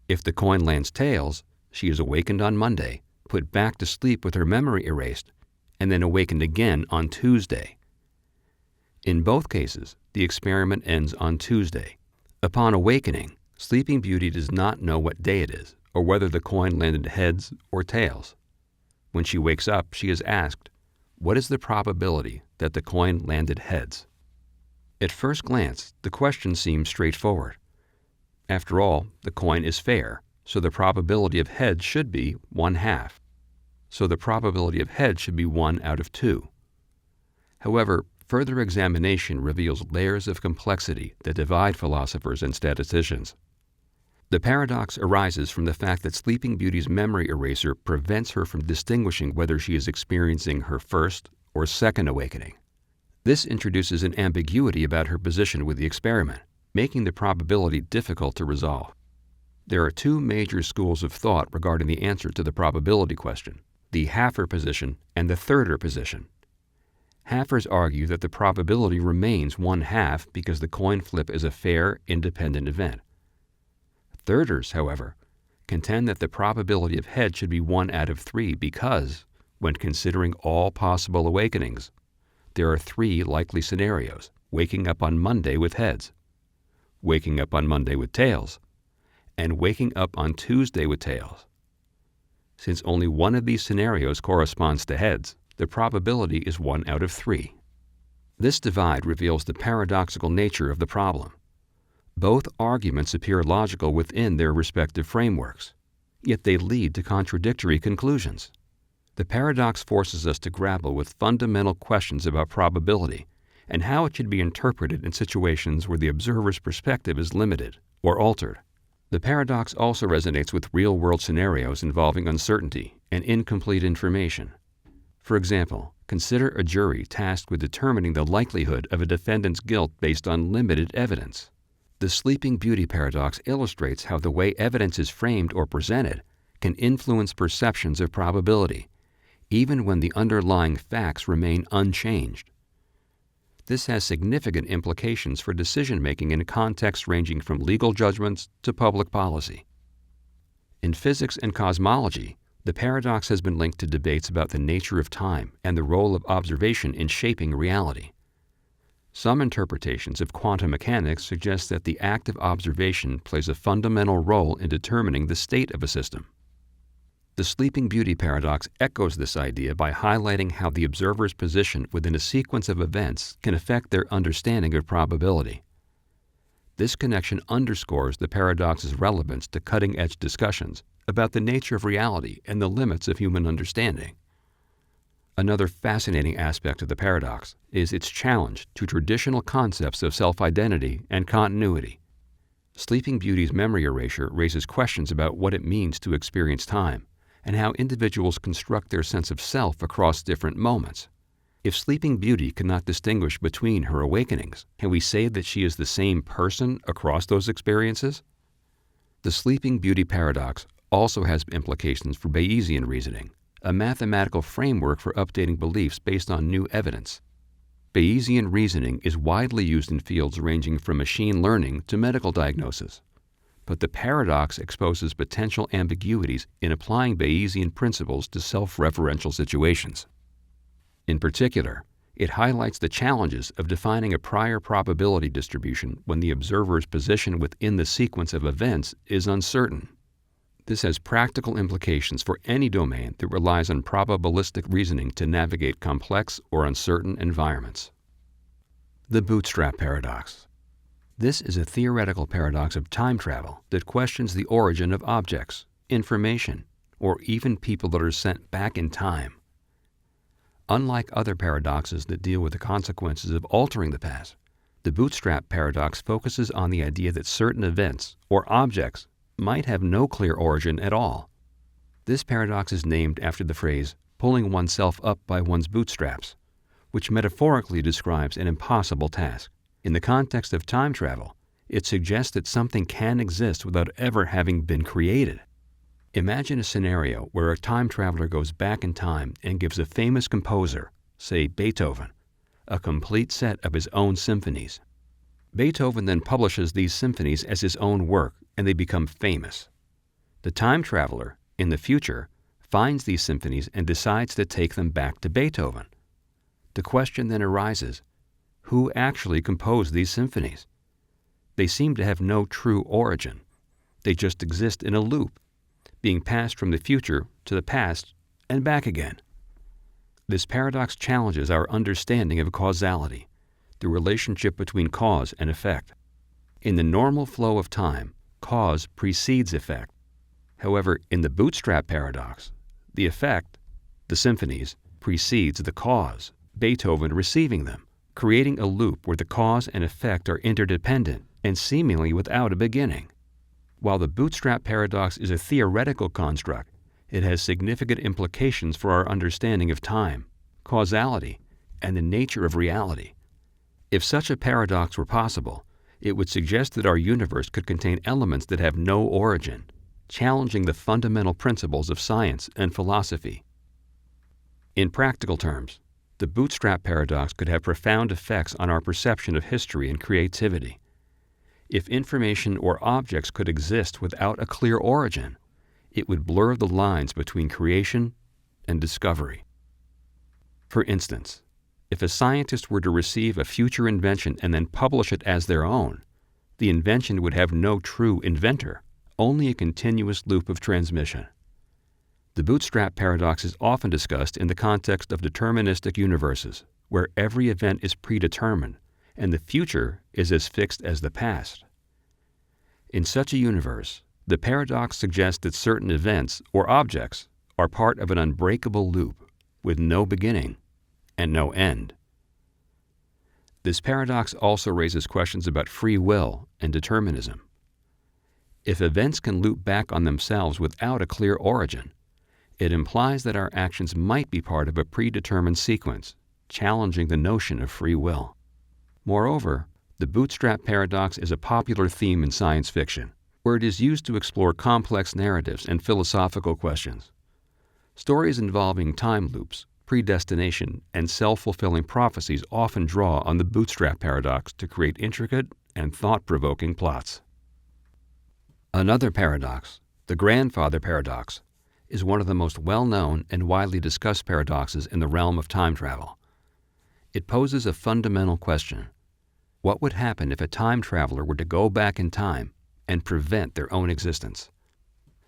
If the coin lands tails, she is awakened on Monday, put back to sleep with her memory erased, and then awakened again on Tuesday. In both cases, the experiment ends on Tuesday. Upon awakening, Sleeping Beauty does not know what day it is or whether the coin landed heads or tails. When she wakes up, she is asked, "What is the probability that the coin landed heads?" At first glance, the question seems straightforward. After all, the coin is fair, so the probability of heads should be 1/2. So the probability of heads should be 1 out of 2. However, further examination reveals layers of complexity that divide philosophers and statisticians. The paradox arises from the fact that Sleeping Beauty's memory eraser prevents her from distinguishing whether she is experiencing her first or second awakening. This introduces an ambiguity about her position with the experiment, making the probability difficult to resolve. There are two major schools of thought regarding the answer to the probability question, the halfer position and the thirder position. Halfers argue that the probability remains 1/2 because the coin flip is a fair, independent event. Thirders, however, contend that the probability of heads should be 1 out of 3 because, when considering all possible awakenings, there are 3 likely scenarios, waking up on Monday with heads. waking up on Monday with tails, and waking up on Tuesday with tails. Since only one of these scenarios corresponds to heads, the probability is 1 out of 3. This divide reveals the paradoxical nature of the problem. Both arguments appear logical within their respective frameworks, yet they lead to contradictory conclusions. The paradox forces us to grapple with fundamental questions about probability and how it should be interpreted in situations where the observer's perspective is limited or altered. The paradox also resonates with real-world scenarios involving uncertainty and incomplete information. For example, consider a jury tasked with determining the likelihood of a defendant's guilt based on limited evidence. The Sleeping Beauty paradox illustrates how the way evidence is framed or presented can influence perceptions of probability, even when the underlying facts remain unchanged. This has significant implications for decision-making in contexts ranging from legal judgments to public policy. In physics and cosmology, the paradox has been linked to debates about the nature of time and the role of observation in shaping reality. Some interpretations of quantum mechanics suggest that the act of observation plays a fundamental role in determining the state of a system. The Sleeping Beauty paradox echoes this idea by highlighting how the observer's position within a sequence of events can affect their understanding of probability. This connection underscores the paradox's relevance to cutting-edge discussions about the nature of reality and the limits of human understanding. Another fascinating aspect of the paradox is its challenge to traditional concepts of self-identity and continuity. Sleeping Beauty's memory erasure raises questions about what it means to experience time and how individuals construct their sense of self across different moments. If Sleeping Beauty cannot distinguish between her awakenings, can we say that she is the same person across those experiences? The Sleeping Beauty paradox also has implications for Bayesian reasoning, a mathematical framework for updating beliefs based on new evidence. Bayesian reasoning is widely used in fields ranging from machine learning to medical diagnosis. But the paradox exposes potential ambiguities in applying Bayesian principles to self-referential situations. In particular, it highlights the challenges of defining a prior probability distribution when the observer's position within the sequence of events is uncertain. This has practical implications for any domain that relies on probabilistic reasoning to navigate complex or uncertain environments. The Bootstrap Paradox. This is a theoretical paradox of time travel that questions the origin of objects, information, or even people that are sent back in time. Unlike other paradoxes that deal with the consequences of altering the past, the Bootstrap Paradox focuses on the idea that certain events or objects might have no clear origin at all. This paradox is named after the phrase, pulling oneself up by one's bootstraps, which metaphorically describes an impossible task. In the context of time travel, it suggests that something can exist without ever having been created. Imagine a scenario where a time traveler goes back in time and gives a famous composer, say Beethoven, a complete set of his own symphonies. Beethoven then publishes these symphonies as his own work, and they become famous. The time traveler, in the future, finds these symphonies and decides to take them back to Beethoven. The question then arises, who actually composed these symphonies? They seem to have no true origin. They just exist in a loop, being passed from the future to the past and back again. This paradox challenges our understanding of causality, the relationship between cause and effect. In the normal flow of time, cause precedes effect. However, in the Bootstrap Paradox, the effect, the symphonies, precedes the cause, Beethoven receiving them, creating a loop where the cause and effect are interdependent and seemingly without a beginning. While the Bootstrap Paradox is a theoretical construct, it has significant implications for our understanding of time, causality, and the nature of reality. If such a paradox were possible, it would suggest that our universe could contain elements that have no origin, challenging the fundamental principles of science and philosophy. In practical terms, the Bootstrap Paradox could have profound effects on our perception of history and creativity. If information or objects could exist without a clear origin, it would blur the lines between creation and discovery. For instance, if a scientist were to receive a future invention and then publish it as their own, the invention would have no true inventor, only a continuous loop of transmission. The Bootstrap Paradox is often discussed in the context of deterministic universes, where every event is predetermined and the future is as fixed as the past. In such a universe, the paradox suggests that certain events or objects are part of an unbreakable loop with no beginning and no end. This paradox also raises questions about free will and determinism. If events can loop back on themselves without a clear origin, it implies that our actions might be part of a predetermined sequence, challenging the notion of free will. Moreover, the Bootstrap Paradox is a popular theme in science fiction, where it is used to explore complex narratives and philosophical questions. Stories involving time loops, predestination, and self-fulfilling prophecies often draw on the Bootstrap Paradox to create intricate and thought-provoking plots. Another paradox, the Grandfather Paradox, is one of the most well-known and widely discussed paradoxes in the realm of time travel. It poses a fundamental question. What would happen if a time traveler were to go back in time and prevent their own existence?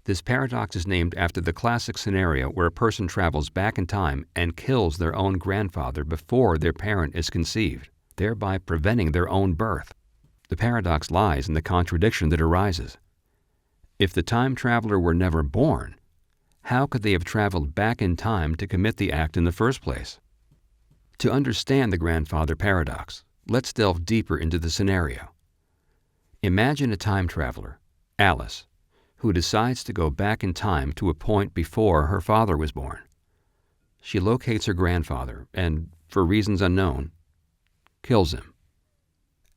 This paradox is named after the classic scenario where a person travels back in time and kills their own grandfather before their parent is conceived, thereby preventing their own birth. The paradox lies in the contradiction that arises. If the time traveler were never born, how could they have traveled back in time to commit the act in the first place? To understand the Grandfather Paradox, let's delve deeper into the scenario. Imagine a time traveler, Alice, who decides to go back in time to a point before her father was born. She locates her grandfather and, for reasons unknown, kills him.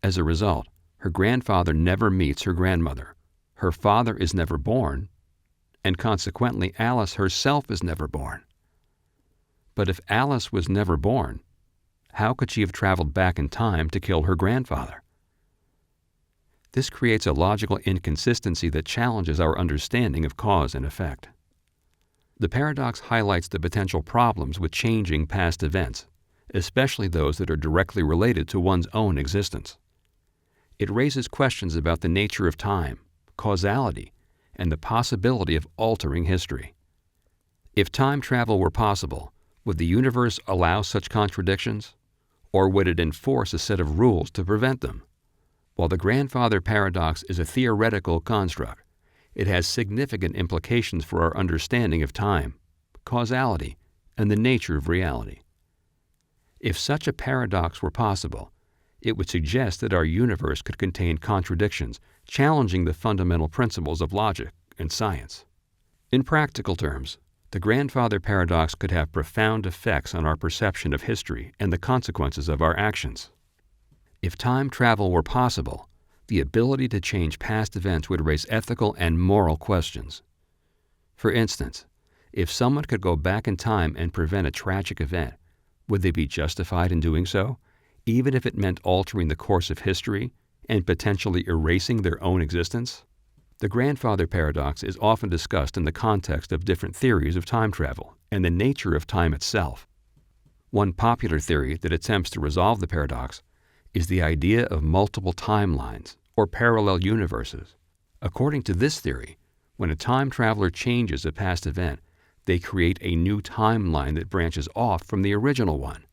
As a result, her grandfather never meets her grandmother, her father is never born, and consequently Alice herself is never born. But if Alice was never born, how could she have traveled back in time to kill her grandfather? This creates a logical inconsistency that challenges our understanding of cause and effect. The paradox highlights the potential problems with changing past events, especially those that are directly related to one's own existence. It raises questions about the nature of time, causality, and the possibility of altering history. If time travel were possible, would the universe allow such contradictions? Or would it enforce a set of rules to prevent them? While the Grandfather Paradox is a theoretical construct, it has significant implications for our understanding of time, causality, and the nature of reality. If such a paradox were possible, it would suggest that our universe could contain contradictions, challenging the fundamental principles of logic and science. In practical terms, the Grandfather Paradox could have profound effects on our perception of history and the consequences of our actions. If time travel were possible, the ability to change past events would raise ethical and moral questions. For instance, if someone could go back in time and prevent a tragic event, would they be justified in doing so, even if it meant altering the course of history and potentially erasing their own existence? The Grandfather Paradox is often discussed in the context of different theories of time travel and the nature of time itself. One popular theory that attempts to resolve the paradox is the idea of multiple timelines or parallel universes. According to this theory, when a time traveler changes a past event, they create a new timeline that branches off from the original one.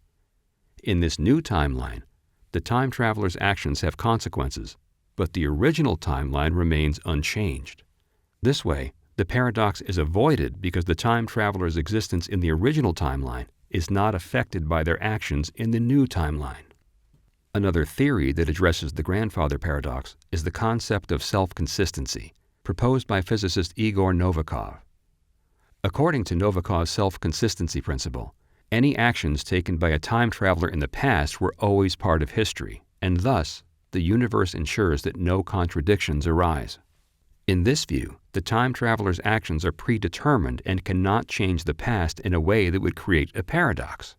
In this new timeline, the time traveler's actions have consequences, but the original timeline remains unchanged. This way, the paradox is avoided because the time traveler's existence in the original timeline is not affected by their actions in the new timeline. Another theory that addresses the Grandfather Paradox is the concept of self-consistency, proposed by physicist Igor Novikov. According to Novikov's self-consistency principle, any actions taken by a time traveler in the past were always part of history, and thus, the universe ensures that no contradictions arise. In this view, the time traveler's actions are predetermined and cannot change the past in a way that would create a paradox.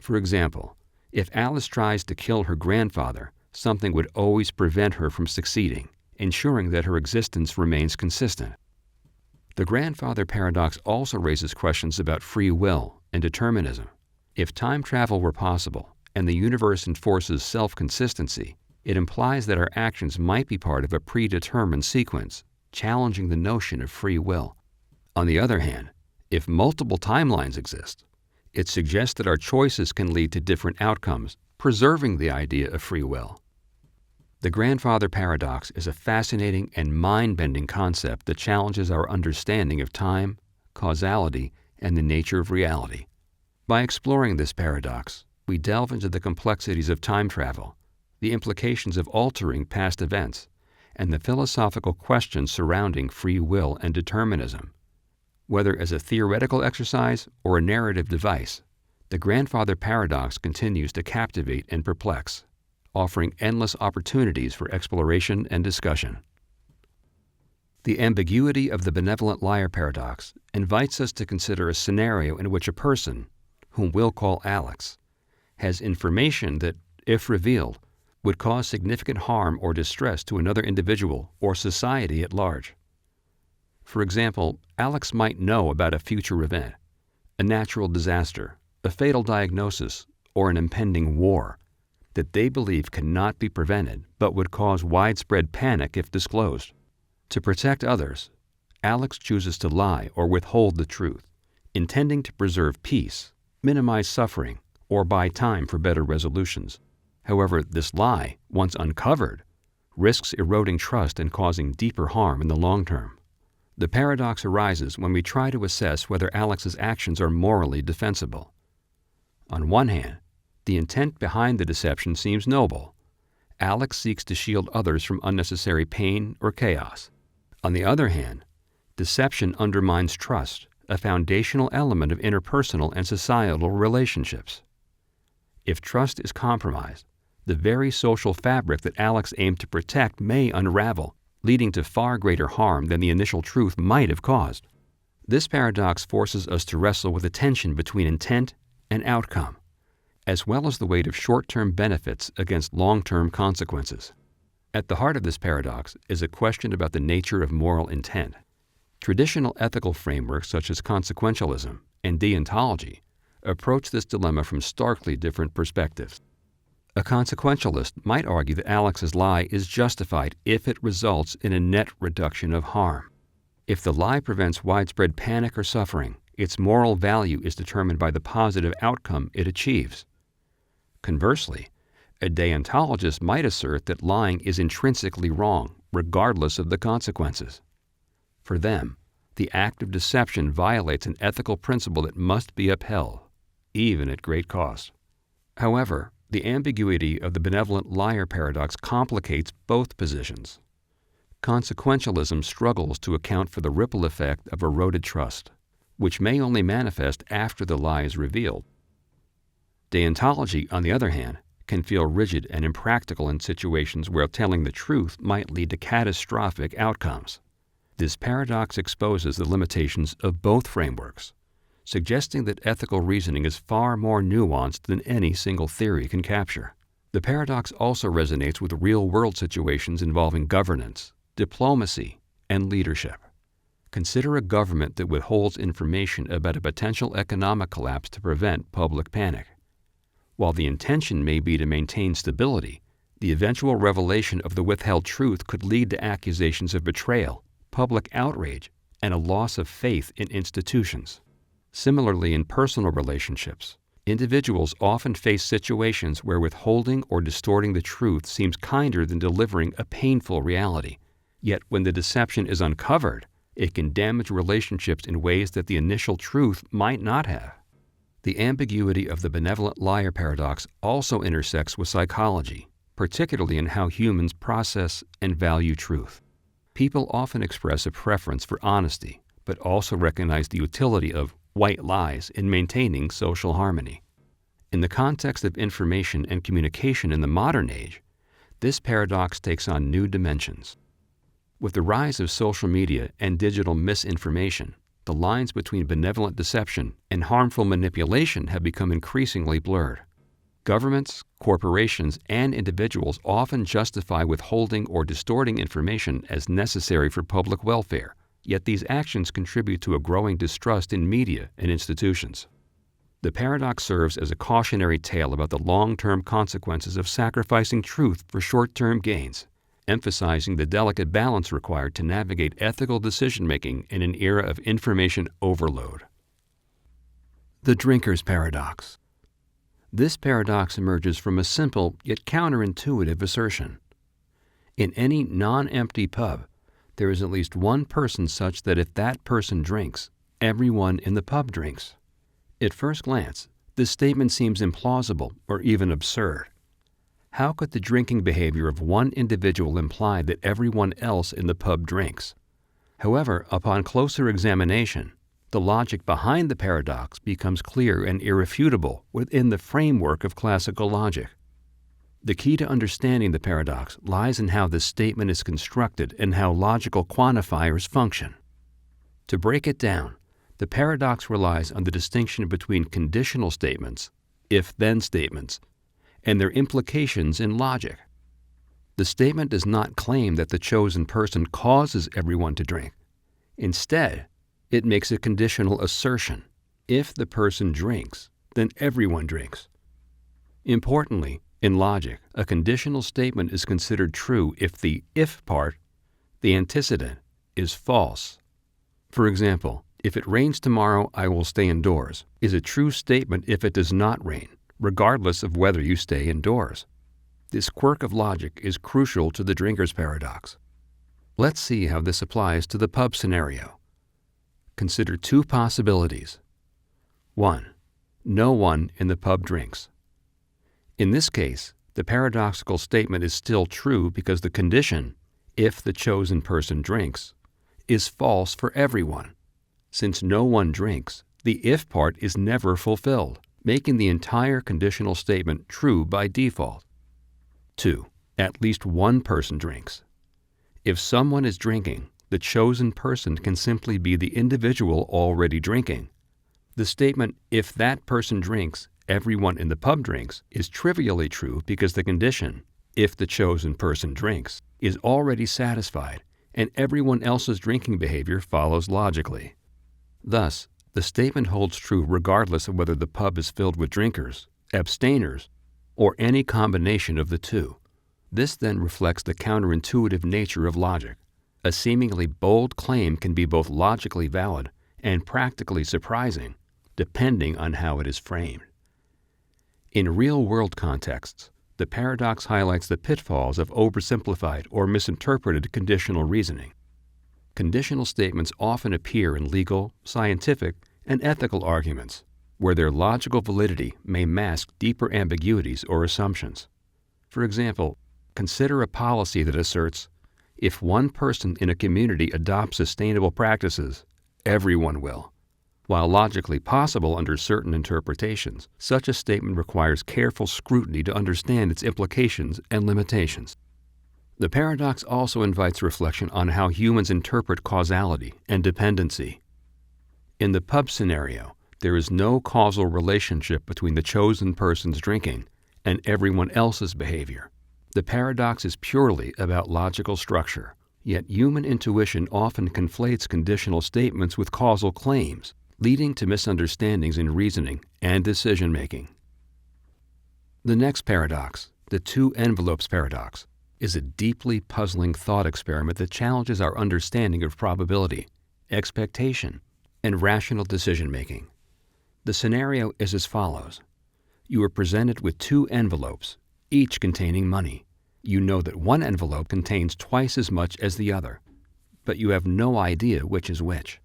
For example, if Alice tries to kill her grandfather, something would always prevent her from succeeding, ensuring that her existence remains consistent. The Grandfather Paradox also raises questions about free will and determinism. If time travel were possible and the universe enforces self-consistency, It implies that our actions might be part of a predetermined sequence, challenging the notion of free will. On the other hand, if multiple timelines exist, it suggests that our choices can lead to different outcomes, preserving the idea of free will. The grandfather paradox is a fascinating and mind-bending concept that challenges our understanding of time, causality, and the nature of reality. By exploring this paradox, we delve into the complexities of time travel, the implications of altering past events, and the philosophical questions surrounding free will and determinism. Whether as a theoretical exercise or a narrative device, the grandfather paradox continues to captivate and perplex, offering endless opportunities for exploration and discussion. The ambiguity of the benevolent liar paradox invites us to consider a scenario in which a person, whom we'll call Alex, has information that, if revealed, would cause significant harm or distress to another individual or society at large. For example, Alex might know about a future event, a natural disaster, a fatal diagnosis, or an impending war that they believe cannot be prevented but would cause widespread panic if disclosed. To protect others, Alex chooses to lie or withhold the truth, intending to preserve peace, minimize suffering, or buy time for better resolutions. However, this lie, once uncovered, risks eroding trust and causing deeper harm in the long term. The paradox arises when we try to assess whether Alex's actions are morally defensible. On one hand, the intent behind the deception seems noble. Alex seeks to shield others from unnecessary pain or chaos. On the other hand, deception undermines trust, a foundational element of interpersonal and societal relationships. If trust is compromised, the very social fabric that Alex aimed to protect may unravel, leading to far greater harm than the initial truth might have caused. This paradox forces us to wrestle with the tension between intent and outcome, as well as the weight of short-term benefits against long-term consequences. At the heart of this paradox is a question about the nature of moral intent. Traditional ethical frameworks such as consequentialism and deontology approach this dilemma from starkly different perspectives. A consequentialist might argue that Alex's lie is justified if it results in a net reduction of harm. If the lie prevents widespread panic or suffering, its moral value is determined by the positive outcome it achieves. Conversely, a deontologist might assert that lying is intrinsically wrong, regardless of the consequences. For them, the act of deception violates an ethical principle that must be upheld, even at great cost. However, the ambiguity of the benevolent liar paradox complicates both positions. Consequentialism struggles to account for the ripple effect of eroded trust, which may only manifest after the lie is revealed. Deontology, on the other hand, can feel rigid and impractical in situations where telling the truth might lead to catastrophic outcomes. This paradox exposes the limitations of both frameworks, suggesting that ethical reasoning is far more nuanced than any single theory can capture. The paradox also resonates with real-world situations involving governance, diplomacy, and leadership. Consider a government that withholds information about a potential economic collapse to prevent public panic. While the intention may be to maintain stability, the eventual revelation of the withheld truth could lead to accusations of betrayal, public outrage, and a loss of faith in institutions. Similarly, in personal relationships, individuals often face situations where withholding or distorting the truth seems kinder than delivering a painful reality. Yet when the deception is uncovered, it can damage relationships in ways that the initial truth might not have. The ambiguity of the benevolent liar paradox also intersects with psychology, particularly in how humans process and value truth. People often express a preference for honesty, but also recognize the utility of white lies in maintaining social harmony. In the context of information and communication in the modern age, this paradox takes on new dimensions. With the rise of social media and digital misinformation, the lines between benevolent deception and harmful manipulation have become increasingly blurred. Governments, corporations, and individuals often justify withholding or distorting information as necessary for public welfare, yet these actions contribute to a growing distrust in media and institutions. The paradox serves as a cautionary tale about the long-term consequences of sacrificing truth for short-term gains, emphasizing the delicate balance required to navigate ethical decision-making in an era of information overload. The Drinker's Paradox. This paradox emerges from a simple yet counterintuitive assertion. In any non-empty pub, there is at least one person such that if that person drinks, everyone in the pub drinks. At first glance, this statement seems implausible or even absurd. How could the drinking behavior of one individual imply that everyone else in the pub drinks? However, upon closer examination, the logic behind the paradox becomes clear and irrefutable within the framework of classical logic. The key to understanding the paradox lies in how this statement is constructed and how logical quantifiers function. To break it down, the paradox relies on the distinction between conditional statements, if-then statements, and their implications in logic. The statement does not claim that the chosen person causes everyone to drink. Instead, it makes a conditional assertion. If the person drinks, then everyone drinks. Importantly, in logic, a conditional statement is considered true if the if part, the antecedent, is false. For example, if it rains tomorrow, I will stay indoors, is a true statement if it does not rain, regardless of whether you stay indoors. This quirk of logic is crucial to the Drinker's Paradox. Let's see how this applies to the pub scenario. Consider two possibilities. 1. No one in the pub drinks. In this case, the paradoxical statement is still true because the condition, if the chosen person drinks, is false for everyone. Since no one drinks, the if part is never fulfilled, making the entire conditional statement true by default. 2. At least one person drinks. If someone is drinking, the chosen person can simply be the individual already drinking. The statement, if that person drinks, everyone in the pub drinks, is trivially true because the condition, if the chosen person drinks, is already satisfied, and everyone else's drinking behavior follows logically. Thus, the statement holds true regardless of whether the pub is filled with drinkers, abstainers, or any combination of the two. This then reflects the counterintuitive nature of logic. A seemingly bold claim can be both logically valid and practically surprising, depending on how it is framed. In real-world contexts, the paradox highlights the pitfalls of oversimplified or misinterpreted conditional reasoning. Conditional statements often appear in legal, scientific, and ethical arguments, where their logical validity may mask deeper ambiguities or assumptions. For example, consider a policy that asserts, if one person in a community adopts sustainable practices, everyone will. While logically possible under certain interpretations, such a statement requires careful scrutiny to understand its implications and limitations. The paradox also invites reflection on how humans interpret causality and dependency. In the pub scenario, there is no causal relationship between the chosen person's drinking and everyone else's behavior. The paradox is purely about logical structure, yet human intuition often conflates conditional statements with causal claims, leading to misunderstandings in reasoning and decision-making. The next paradox, the two envelopes paradox, is a deeply puzzling thought experiment that challenges our understanding of probability, expectation, and rational decision-making. The scenario is as follows. You are presented with two envelopes, each containing money. You know that one envelope contains twice as much as the other, but you have no idea which is which.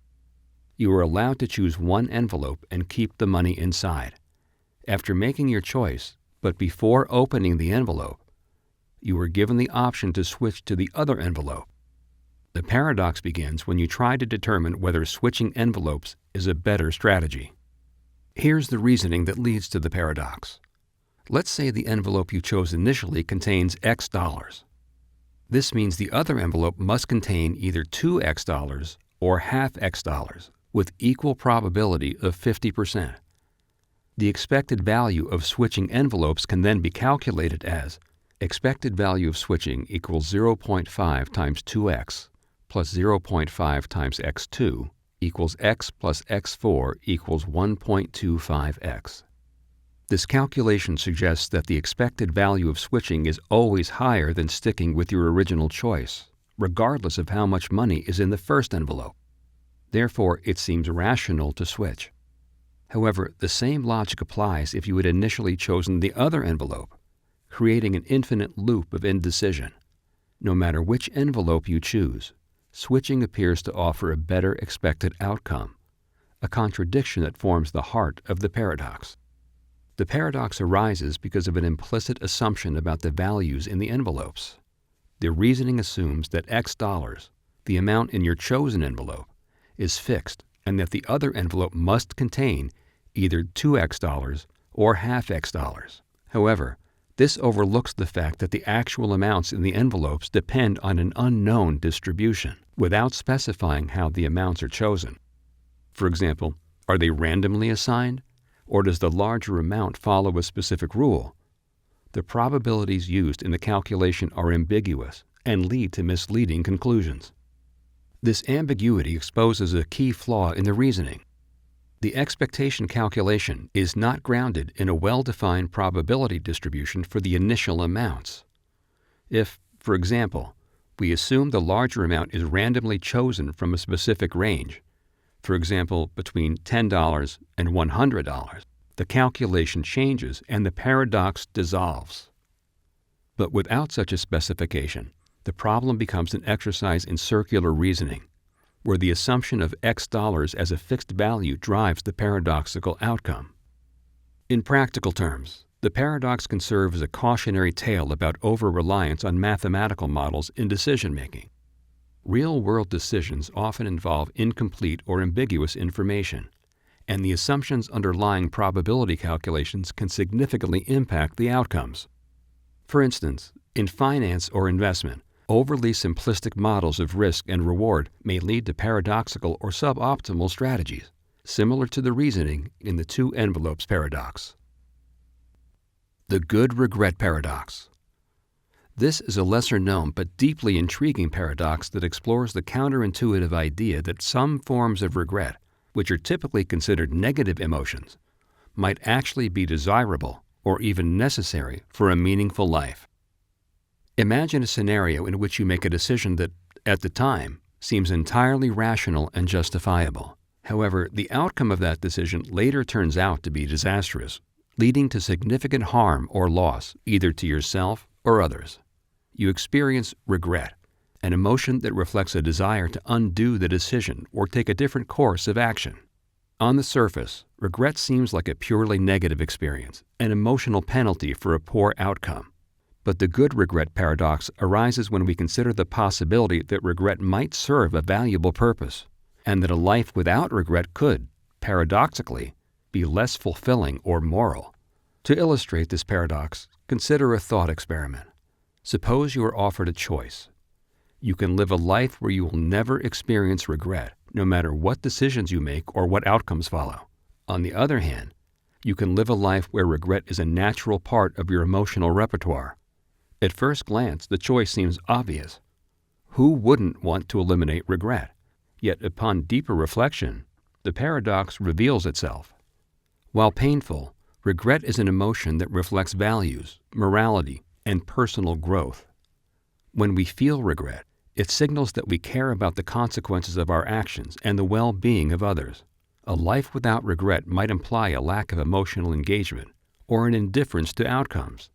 You are allowed to choose one envelope and keep the money inside. After making your choice, but before opening the envelope, you are given the option to switch to the other envelope. The paradox begins when you try to determine whether switching envelopes is a better strategy. Here's the reasoning that leads to the paradox. Let's say the envelope you chose initially contains X dollars. This means the other envelope must contain either 2X dollars or half X dollars, with equal probability of 50%. The expected value of switching envelopes can then be calculated as expected value of switching equals 0.5 times 2x plus 0.5 times x2 equals x plus x4 equals 1.25x. This calculation suggests that the expected value of switching is always higher than sticking with your original choice, regardless of how much money is in the first envelope. Therefore, it seems rational to switch. However, the same logic applies if you had initially chosen the other envelope, creating an infinite loop of indecision. No matter which envelope you choose, switching appears to offer a better expected outcome, a contradiction that forms the heart of the paradox. The paradox arises because of an implicit assumption about the values in the envelopes. The reasoning assumes that X dollars, the amount in your chosen envelope, is fixed and that the other envelope must contain either 2x dollars or half x dollars. However, this overlooks the fact that the actual amounts in the envelopes depend on an unknown distribution, without specifying how the amounts are chosen. For example, are they randomly assigned, or does the larger amount follow a specific rule? The probabilities used in the calculation are ambiguous and lead to misleading conclusions. This ambiguity exposes a key flaw in the reasoning. The expectation calculation is not grounded in a well-defined probability distribution for the initial amounts. If, for example, we assume the larger amount is randomly chosen from a specific range, for example, between $10 and $100, the calculation changes and the paradox dissolves. But without such a specification, the problem becomes an exercise in circular reasoning, where the assumption of X dollars as a fixed value drives the paradoxical outcome. In practical terms, the paradox can serve as a cautionary tale about over-reliance on mathematical models in decision-making. Real-world decisions often involve incomplete or ambiguous information, and the assumptions underlying probability calculations can significantly impact the outcomes. For instance, in finance or investment, overly simplistic models of risk and reward may lead to paradoxical or suboptimal strategies, similar to the reasoning in the two envelopes paradox. The good regret paradox. This is a lesser-known but deeply intriguing paradox that explores the counterintuitive idea that some forms of regret, which are typically considered negative emotions, might actually be desirable or even necessary for a meaningful life. Imagine a scenario in which you make a decision that, at the time, seems entirely rational and justifiable. However, the outcome of that decision later turns out to be disastrous, leading to significant harm or loss either to yourself or others. You experience regret, an emotion that reflects a desire to undo the decision or take a different course of action. On the surface, regret seems like a purely negative experience, an emotional penalty for a poor outcome. But the good regret paradox arises when we consider the possibility that regret might serve a valuable purpose, and that a life without regret could, paradoxically, be less fulfilling or moral. To illustrate this paradox, consider a thought experiment. Suppose you are offered a choice. You can live a life where you will never experience regret, no matter what decisions you make or what outcomes follow. On the other hand, you can live a life where regret is a natural part of your emotional repertoire. At first glance, the choice seems obvious. Who wouldn't want to eliminate regret? Yet upon deeper reflection, the paradox reveals itself. While painful, regret is an emotion that reflects values, morality, and personal growth. When we feel regret, it signals that we care about the consequences of our actions and the well-being of others. A life without regret might imply a lack of emotional engagement or an indifference to outcomes.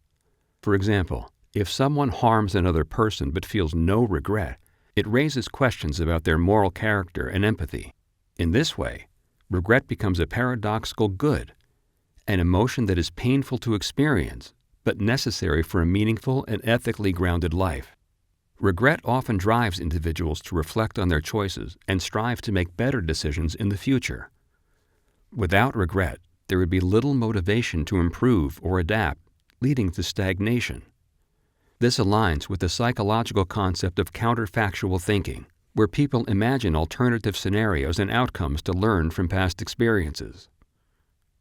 For example, if someone harms another person but feels no regret, it raises questions about their moral character and empathy. In this way, regret becomes a paradoxical good, an emotion that is painful to experience, but necessary for a meaningful and ethically grounded life. Regret often drives individuals to reflect on their choices and strive to make better decisions in the future. Without regret, there would be little motivation to improve or adapt, leading to stagnation. This aligns with the psychological concept of counterfactual thinking, where people imagine alternative scenarios and outcomes to learn from past experiences.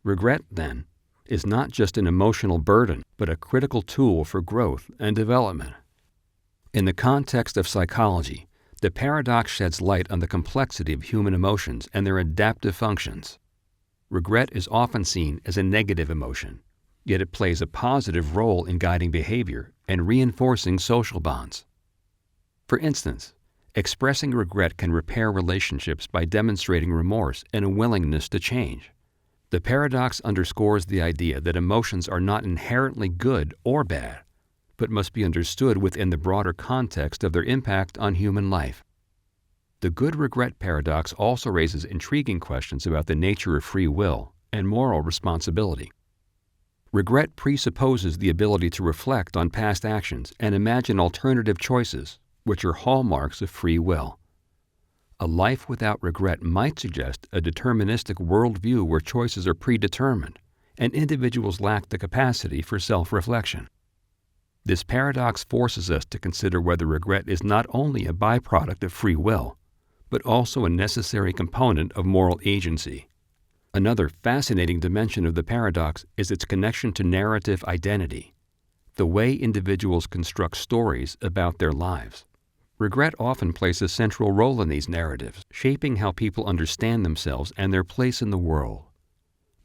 Regret, then, is not just an emotional burden, but a critical tool for growth and development. In the context of psychology, The paradox sheds light on the complexity of human emotions and their adaptive functions. Regret is often seen as a negative emotion, yet it plays a positive role in guiding behavior and reinforcing social bonds. For instance, expressing regret can repair relationships by demonstrating remorse and a willingness to change. The paradox underscores the idea that emotions are not inherently good or bad, but must be understood within the broader context of their impact on human life. The good regret paradox also raises intriguing questions about the nature of free will and moral responsibility. Regret presupposes the ability to reflect on past actions and imagine alternative choices, which are hallmarks of free will. A life without regret might suggest a deterministic worldview where choices are predetermined and individuals lack the capacity for self-reflection. This paradox forces us to consider whether regret is not only a byproduct of free will, but also a necessary component of moral agency. Another fascinating dimension of the paradox is its connection to narrative identity, the way individuals construct stories about their lives. Regret often plays a central role in these narratives, shaping how people understand themselves and their place in the world.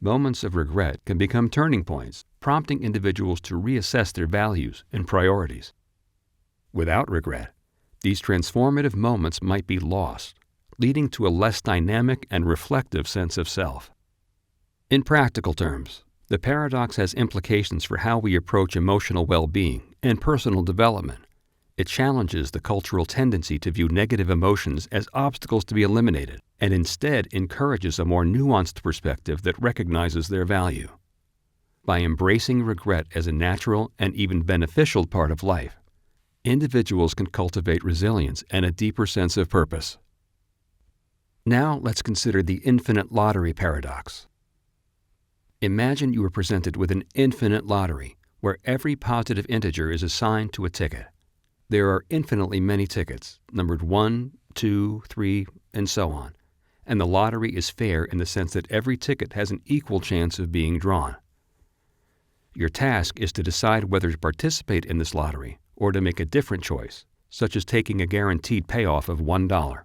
Moments of regret can become turning points, prompting individuals to reassess their values and priorities. Without regret, these transformative moments might be lost, leading to a less dynamic and reflective sense of self. In practical terms, the paradox has implications for how we approach emotional well-being and personal development. It challenges the cultural tendency to view negative emotions as obstacles to be eliminated, and instead encourages a more nuanced perspective that recognizes their value. By embracing regret as a natural and even beneficial part of life, individuals can cultivate resilience and a deeper sense of purpose. Now let's consider the infinite lottery paradox. Imagine you are presented with an infinite lottery where every positive integer is assigned to a ticket. There are infinitely many tickets, numbered 1, 2, 3, and so on, and the lottery is fair in the sense that every ticket has an equal chance of being drawn. Your task is to decide whether to participate in this lottery or to make a different choice, such as taking a guaranteed payoff of $1.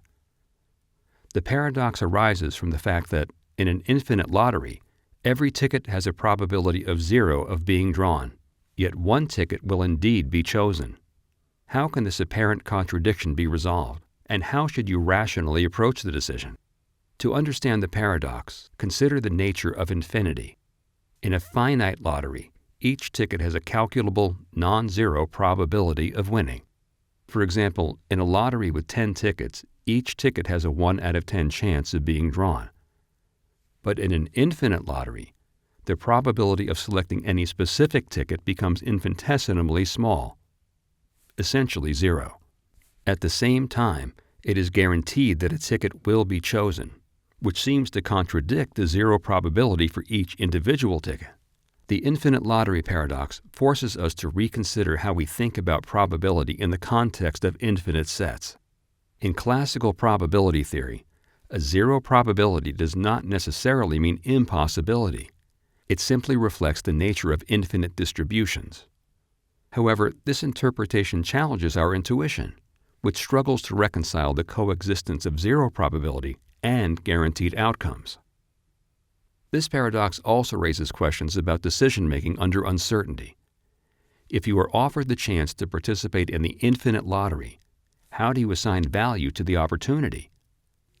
The paradox arises from the fact that, in an infinite lottery, every ticket has a probability of 0 of being drawn, yet one ticket will indeed be chosen. How can this apparent contradiction be resolved, and how should you rationally approach the decision? To understand the paradox, consider the nature of infinity. In a finite lottery, each ticket has a calculable, non-zero probability of winning. For example, in a lottery with 10 tickets, each ticket has a 1 out of 10 chance of being drawn. But in an infinite lottery, the probability of selecting any specific ticket becomes infinitesimally small, essentially 0. At the same time, it is guaranteed that a ticket will be chosen, which seems to contradict the 0 probability for each individual ticket. The infinite lottery paradox forces us to reconsider how we think about probability in the context of infinite sets. In classical probability theory, a 0 probability does not necessarily mean impossibility. It simply reflects the nature of infinite distributions. However, this interpretation challenges our intuition, which struggles to reconcile the coexistence of 0 probability and guaranteed outcomes. This paradox also raises questions about decision-making under uncertainty. If you are offered the chance to participate in the infinite lottery, how do you assign value to the opportunity?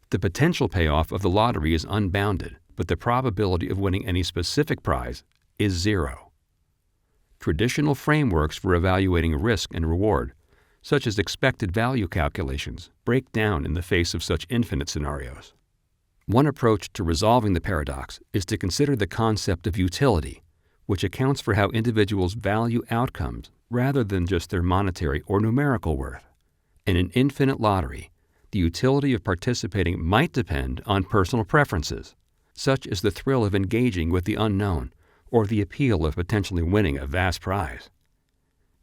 The potential payoff of the lottery is unbounded, but the probability of winning any specific prize is 0. Traditional frameworks for evaluating risk and reward, such as expected value calculations, break down in the face of such infinite scenarios. One approach to resolving the paradox is to consider the concept of utility, which accounts for how individuals value outcomes rather than just their monetary or numerical worth. In an infinite lottery, the utility of participating might depend on personal preferences, such as the thrill of engaging with the unknown or the appeal of potentially winning a vast prize.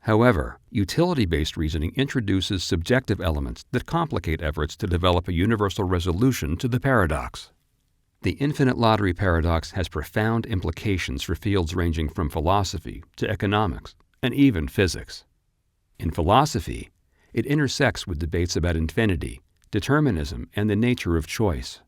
However, utility-based reasoning introduces subjective elements that complicate efforts to develop a universal resolution to the paradox. The infinite lottery paradox has profound implications for fields ranging from philosophy to economics and even physics. In philosophy, It intersects with debates about infinity, determinism, and the nature of choice.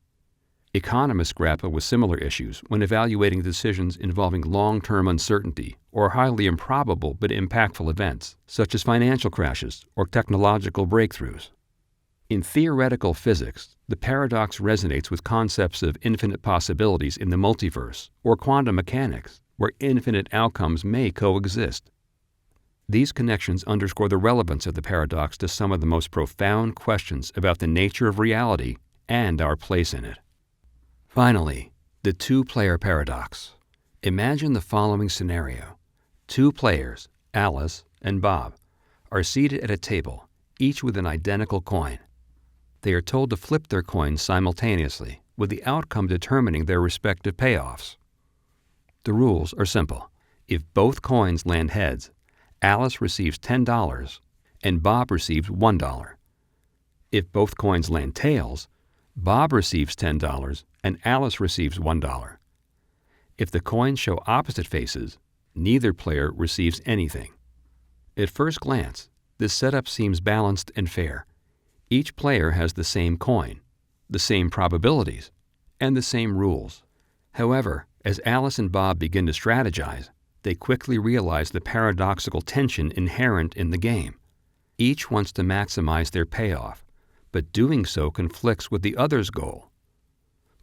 Economists grapple with similar issues when evaluating decisions involving long-term uncertainty or highly improbable but impactful events, such as financial crashes or technological breakthroughs. In theoretical physics, the paradox resonates with concepts of infinite possibilities in the multiverse or quantum mechanics, where infinite outcomes may coexist. These connections underscore the relevance of the paradox to some of the most profound questions about the nature of reality and our place in it. Finally, the two-player paradox. Imagine the following scenario. Two players, Alice and Bob, are seated at a table, each with an identical coin. They are told to flip their coins simultaneously, with the outcome determining their respective payoffs. The rules are simple. If both coins land heads, Alice receives $10 and Bob receives $1. If both coins land tails, Bob receives $10 and Alice receives $1. If the coins show opposite faces, neither player receives anything. At first glance, this setup seems balanced and fair. Each player has the same coin, the same probabilities, and the same rules. However, as Alice and Bob begin to strategize, they quickly realize the paradoxical tension inherent in the game. Each wants to maximize their payoff, but doing so conflicts with the other's goal.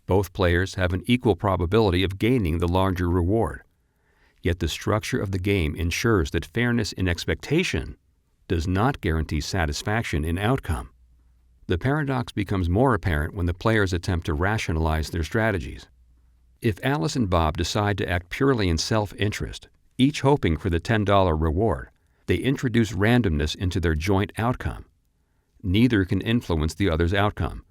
Both players have an equal probability of gaining the larger reward, yet the structure of the game ensures that fairness in expectation does not guarantee satisfaction in outcome. The paradox becomes more apparent when the players attempt to rationalize their strategies. If Alice and Bob decide to act purely in self-interest, each hoping for the $10 reward, they introduce randomness into their joint outcome. Neither can influence the other's outcome,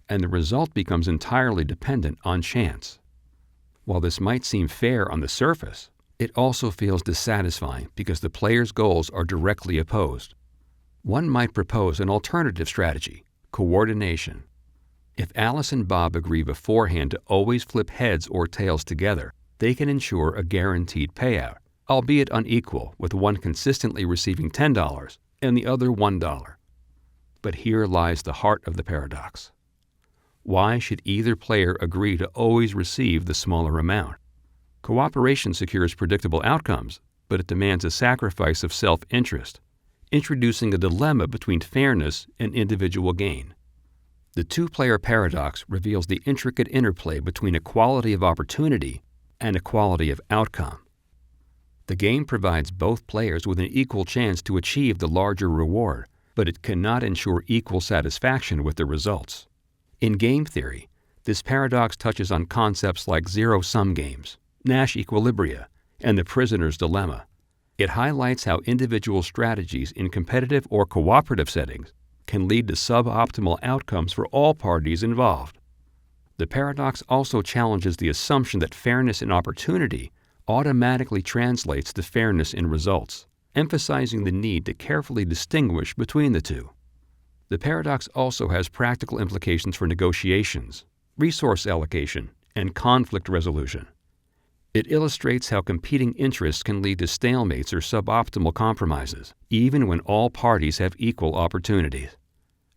and the result becomes entirely dependent on chance. While this might seem fair on the surface, it also feels dissatisfying because the players' goals are directly opposed. One might propose an alternative strategy: coordination. If Alice and Bob agree beforehand to always flip heads or tails together, they can ensure a guaranteed payout, albeit unequal, with one consistently receiving $10 and the other $1. But here lies the heart of the paradox. Why should either player agree to always receive the smaller amount? Cooperation secures predictable outcomes, but it demands a sacrifice of self-interest, introducing a dilemma between fairness and individual gain. The two-player paradox reveals the intricate interplay between equality of opportunity and equality of outcome. The game provides both players with an equal chance to achieve the larger reward, but it cannot ensure equal satisfaction with the results. In game theory, this paradox touches on concepts like zero-sum games, Nash equilibria, and the prisoner's dilemma. It highlights how individual strategies in competitive or cooperative settings can lead to suboptimal outcomes for all parties involved. The paradox also challenges the assumption that fairness in opportunity automatically translates to fairness in results, emphasizing the need to carefully distinguish between the two. The paradox also has practical implications for negotiations, resource allocation, and conflict resolution. It illustrates how competing interests can lead to stalemates or suboptimal compromises, even when all parties have equal opportunities.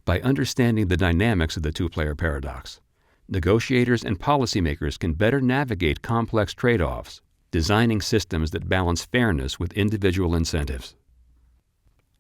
By understanding the dynamics of the two-player paradox, negotiators and policymakers can better navigate complex trade-offs, designing systems that balance fairness with individual incentives.